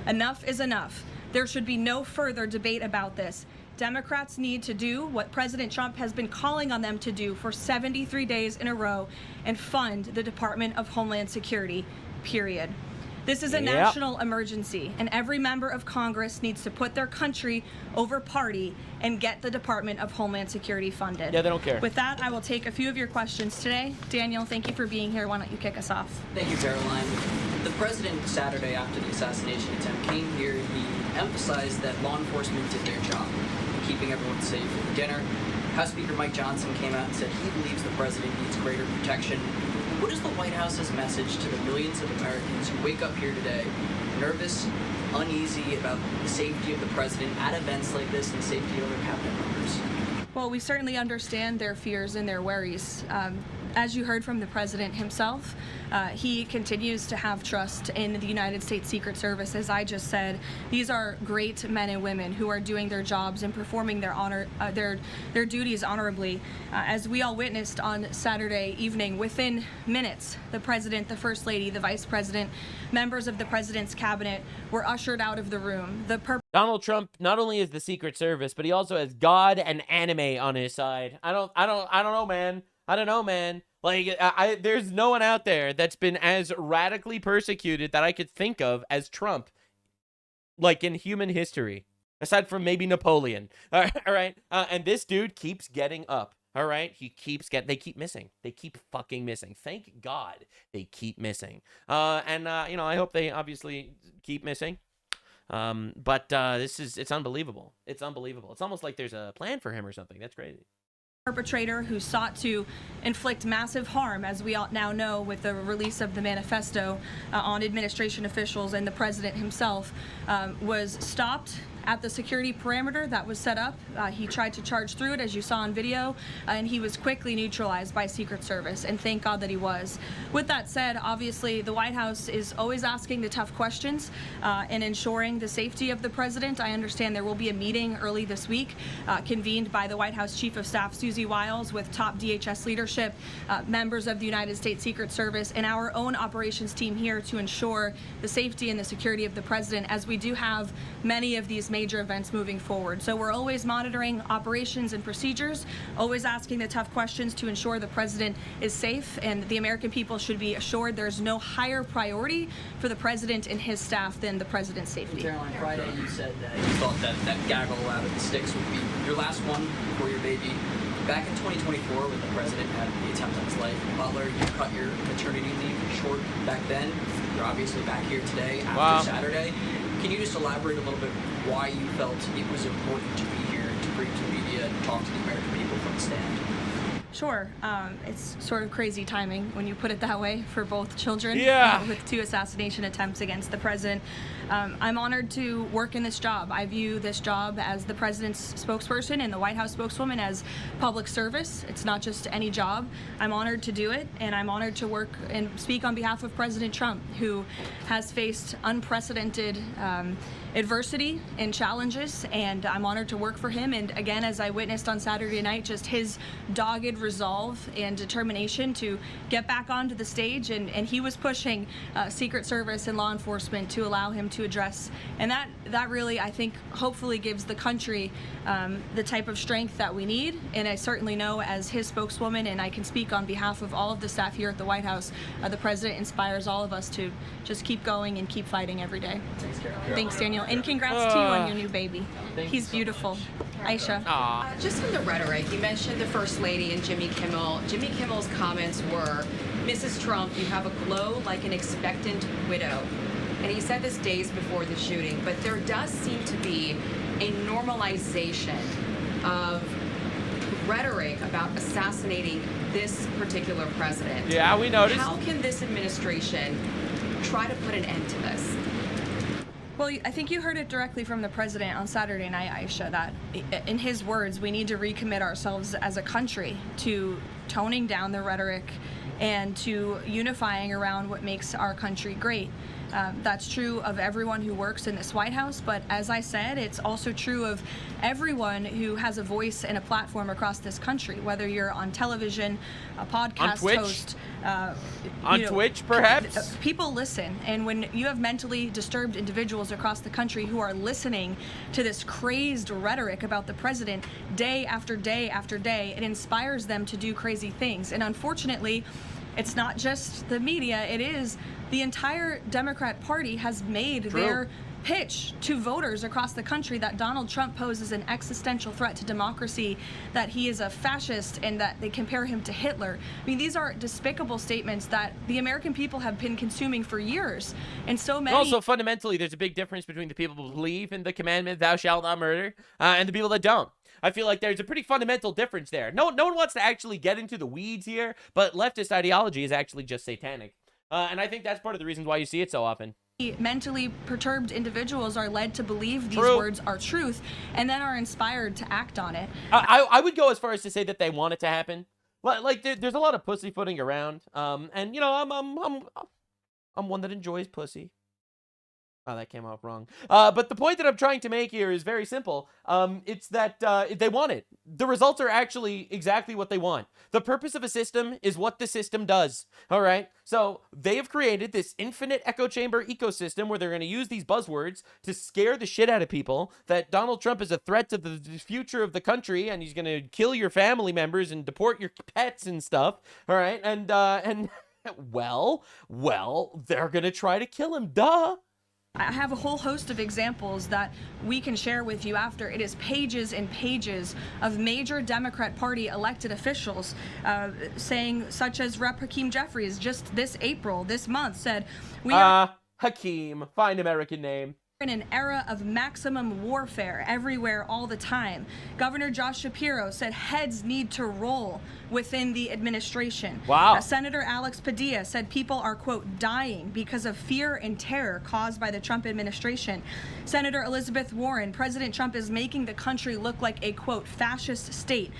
Enough is enough. There should be no further debate about this. Democrats need to do what President Trump has been calling on them to do for 73 days in a row and fund the Department of Homeland Security, period. This is a national emergency, and every member of Congress needs to put their country over party and get the Department of Homeland Security funded.
Yeah, they don't care.
With that, I will take a few of your questions today. Daniel, thank you for being here. Why don't you kick us off?
Thank you, Caroline. The president, Saturday after the assassination attempt, came here. He emphasized that law enforcement did their job, keeping everyone safe at dinner. House Speaker Mike Johnson came out and said he believes the president needs greater protection. What is the White House's message to the millions of Americans who wake up here today nervous, uneasy about the safety of the president at events like this and the safety of other cabinet members?
Well, we certainly understand their fears and their worries. As you heard from the president himself, he continues to have trust in the United States Secret Service. As I just said, these are great men and women who are doing their jobs and performing their duties honorably. As we all witnessed on Saturday evening, within minutes, the president, the first lady, the vice president, members of the president's cabinet were ushered out of the room.
Donald Trump not only is the Secret Service, but he also has God and anime on his side. I don't know, man. I don't know, man. Like, there's no one out there that's been as radically persecuted that I could think of as Trump, like, in human history, aside from maybe Napoleon. All right. And this dude keeps getting up. All right. They keep missing. They keep fucking missing. Thank God they keep missing. I hope they obviously keep missing. But it's unbelievable. It's unbelievable. It's almost like there's a plan for him or something. That's crazy.
Perpetrator who sought to inflict massive harm, as we all now know with the release of the manifesto on administration officials and the president himself, was stopped at the security perimeter that was set up. He tried to charge through it, as you saw on video, and he was quickly neutralized by Secret Service, and thank God that he was. With that said, obviously the White House is always asking the tough questions and ensuring the safety of the president. I understand there will be a meeting early this week convened by the White House Chief of Staff Susie Wiles with top DHS leadership, members of the United States Secret Service, and our own operations team here to ensure the safety and the security of the president, as we do have many of these major events moving forward. So we're always monitoring operations and procedures, always asking the tough questions to ensure the president is safe, and the American people should be assured there's no higher priority for the president and his staff than the president's safety.
Caroline, Friday you said that you thought that gaggle out of the sticks would be your last one for your baby. Back in 2024, when the president had the attempt on his life, Butler, you cut your maternity leave short back then. You're obviously back here today after Saturday. Can you just elaborate a little bit why you felt it was important to be here to bring to the media and talk to the American people from the stand?
Sure. It's sort of crazy timing when you put it that way for both children.
Yeah.
With 2 assassination attempts against the president. I'm honored to work in this job. I view this job as the president's spokesperson and the White House spokeswoman as public service. It's not just any job. I'm honored to do it, and I'm honored to work and speak on behalf of President Trump, who has faced unprecedented adversity and challenges, and I'm honored to work for him. And again, as I witnessed on Saturday night, just his dogged resolve and determination to get back onto the stage, and he was pushing Secret Service and law enforcement to allow him to address, and that really, I think, hopefully gives the country the type of strength that we need. And I certainly know, as his spokeswoman, and I can speak on behalf of all of the staff here at the White House, the president inspires all of us to just keep going and keep fighting every day. Thanks, Daniel. And congrats to you on your new baby. He's beautiful. Aisha.
Just on the rhetoric, you mentioned the First Lady and Jimmy Kimmel. Jimmy Kimmel's comments were, Mrs. Trump, you have a glow like an expectant widow. And he said this days before the shooting, but there does seem to be a normalization of rhetoric about assassinating this particular president.
Yeah, we noticed.
How can this administration try to put an end to this?
Well, I think you heard it directly from the president on Saturday night, Aisha, that in his words, we need to recommit ourselves as a country to toning down the rhetoric and to unifying around what makes our country great. That's true of everyone who works in this White House, but as I said, it's also true of everyone who has a voice and a platform across this country, whether you're on television, a podcast host,
on Twitch, perhaps.
People listen, and when you have mentally disturbed individuals across the country who are listening to this crazed rhetoric about the president day after day after day, it inspires them to do crazy things. And unfortunately, it's not just the media, it is the entire Democrat Party has made their pitch to voters across the country that Donald Trump poses an existential threat to democracy, that he is a fascist, and that they compare him to Hitler. I mean, these are despicable statements that the American people have been consuming for years. And so many...
Also, fundamentally, there's a big difference between the people who believe in the commandment, thou shalt not murder, and the people that don't. I feel like there's a pretty fundamental difference there. No one wants to actually get into the weeds here, but leftist ideology is actually just satanic. And I think that's part of the reasons why you see it so often.
Mentally perturbed individuals are led to believe these words are truth, and then are inspired to act on it.
I would go as far as to say that they want it to happen. Like there's a lot of pussyfooting around, and you know, I'm one that enjoys pussy. Oh, that came out wrong. But the point that I'm trying to make here is very simple. It's that they want it. The results are actually exactly what they want. The purpose of a system is what the system does. All right? So they have created this infinite echo chamber ecosystem where they're going to use these buzzwords to scare the shit out of people, that Donald Trump is a threat to the future of the country, and he's going to kill your family members and deport your pets and stuff. All right? And well, they're going to try to kill him. Duh.
I have a whole host of examples that we can share with you after. It is pages and pages of major Democrat Party elected officials saying, such as Rep. Hakeem Jeffries, just this April, this month, said, we are...
Hakeem, fine American name.
In an era of maximum warfare everywhere all the time. Governor Josh Shapiro said heads need to roll within the administration.
Wow.
Senator Alex Padilla said people are, quote, dying because of fear and terror caused by the Trump administration. Senator Elizabeth Warren, President Trump is making the country look like a, quote, fascist state.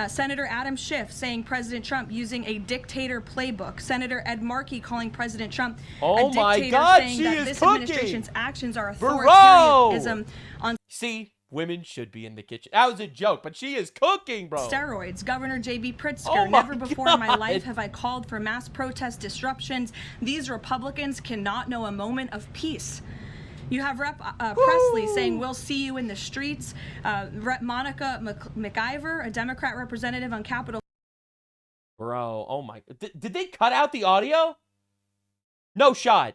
Senator Adam Schiff saying President Trump using a dictator playbook. Senator Ed Markey calling President Trump a dictator, saying that this administration's actions are authoritarianism on...
See, women should be in the kitchen. That was a joke, but she is cooking, bro.
Steroids. Governor J.B. Pritzker, never before in my life have I called for mass protest disruptions. These Republicans cannot know a moment of peace. You have Rep. Presley saying, we'll see you in the streets. Rep. Monica McIver, a Democrat representative on Capitol.
Bro, oh my. Did they cut out the audio? No shot.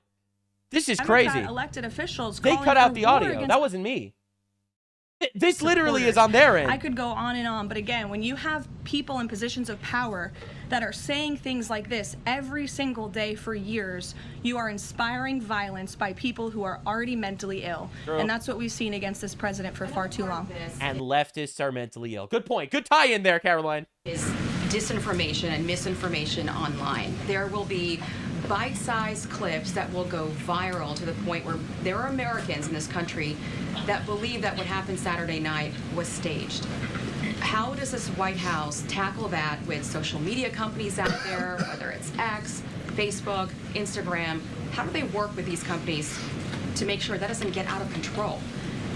This is crazy.
Elected officials
they cut out the audio. That wasn't me. This literally is on their end.
I could go on and on, but again, when you have people in positions of power that are saying things like this every single day for years, you are inspiring violence by people who are already mentally ill.
True.
And that's what we've seen against this president for far too long.
And leftists are mentally ill. Good point. Good tie in there, Caroline.
Is disinformation and misinformation online. There will be bite-sized clips that will go viral to the point where there are Americans in this country that believe that what happened Saturday night was staged. How does this White House tackle that with social media companies out there, whether it's X, Facebook, Instagram? How do they work with these companies to make sure that doesn't get out of control?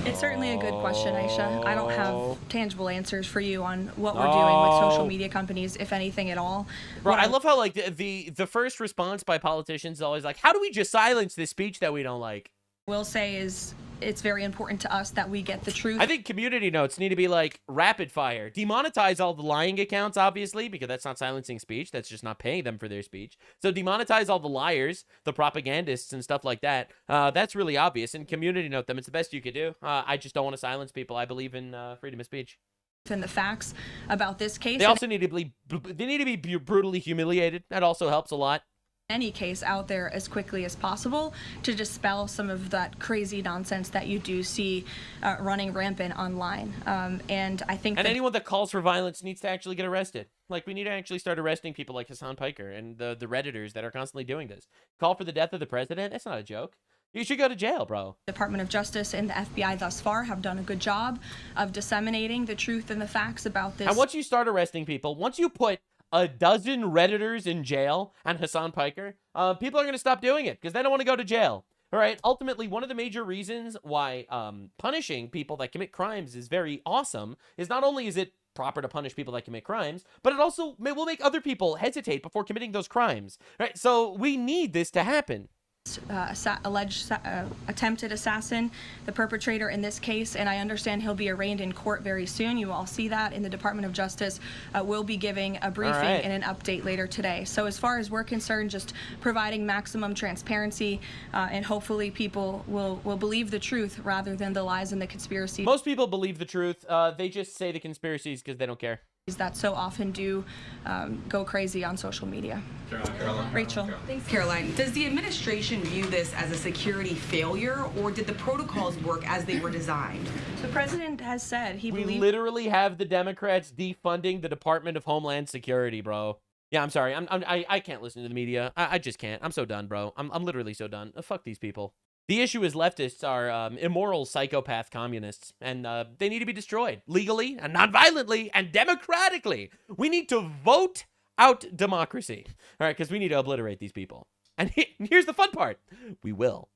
It's certainly a good question, Aisha. I don't have tangible answers for you on what we're doing with social media companies, if anything at all.
Bro, I love how like the first response by politicians is always like, how do we just silence this speech that we don't like?
Will say is it's very important to us that we get the truth.
I think community notes need to be like rapid fire. Demonetize all the lying accounts, obviously, because that's not silencing speech. That's just not paying them for their speech. So demonetize all the liars, the propagandists and stuff like that. That's really obvious. And community note them. It's the best you could do. I just don't want to silence people. I believe in freedom of speech.
And the facts about this case.
They also need to be brutally humiliated. That also helps a lot.
Any case out there as quickly as possible to dispel some of that crazy nonsense that you do see running rampant online. And I think
anyone that calls for violence needs to actually get arrested. Like, we need to actually start arresting people like Hasan Piker and the Redditors that are constantly doing this. Call for the death of the president? That's not a joke. You should go to jail, bro.
Department of Justice and the FBI thus far have done a good job of disseminating the truth and the facts about this.
And once you start arresting people, once you put a dozen Redditors in jail and Hasan Piker, people are going to stop doing it because they don't want to go to jail. All right. Ultimately, one of the major reasons why punishing people that commit crimes is very awesome is not only is it proper to punish people that commit crimes, but it also will make other people hesitate before committing those crimes. All right. So we need this to happen.
Alleged attempted assassin, the perpetrator in this case, and I understand he'll be arraigned in court very soon. You will all see that in the Department of Justice. Will be giving a briefing and an update later today. So as far as we're concerned, just providing maximum transparency, and hopefully people will believe the truth rather than the lies and the conspiracy.
Most people believe the truth. They just say the conspiracies because they don't care.
That so often do go crazy on social media.
Caroline.
Rachel.
Thanks, Caroline. Does the administration view this as a security failure, or did the protocols work as they were designed?
The president has said he believes.
We literally have the Democrats defunding the Department of Homeland Security, bro. Yeah, I'm sorry. I can't listen to the media. I just can't. I'm so done, bro. I'm literally so done. Fuck these people. The issue is leftists are immoral psychopath communists, and they need to be destroyed legally and non-violently and democratically. We need to vote out democracy, all right, because we need to obliterate these people. And here's the fun part. We will.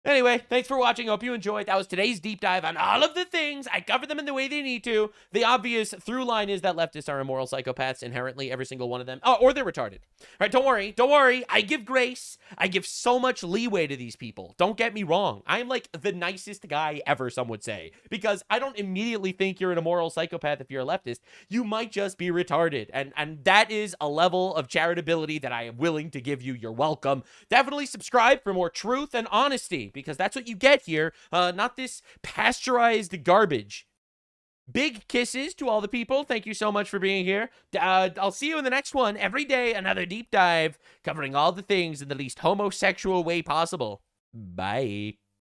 Anyway, thanks for watching. Hope you enjoyed. That was today's deep dive on all of the things. I covered them in the way they need to. The obvious through line is that leftists are immoral psychopaths inherently, every single one of them. Oh, or they're retarded. All right, don't worry. Don't worry. I give grace. I give so much leeway to these people. Don't get me wrong. I'm like the nicest guy ever, some would say, because I don't immediately think you're an immoral psychopath if you're a leftist. You might just be retarded. And that is a level of charitability that I am willing to give you. You're welcome. Definitely subscribe for more truth and honesty, because that's what you get here, not this pasteurized garbage. Big kisses to all the people. Thank you so much for being here. I'll see you in the next one. Every day, another deep dive covering all the things in the least homosexual way possible. Bye.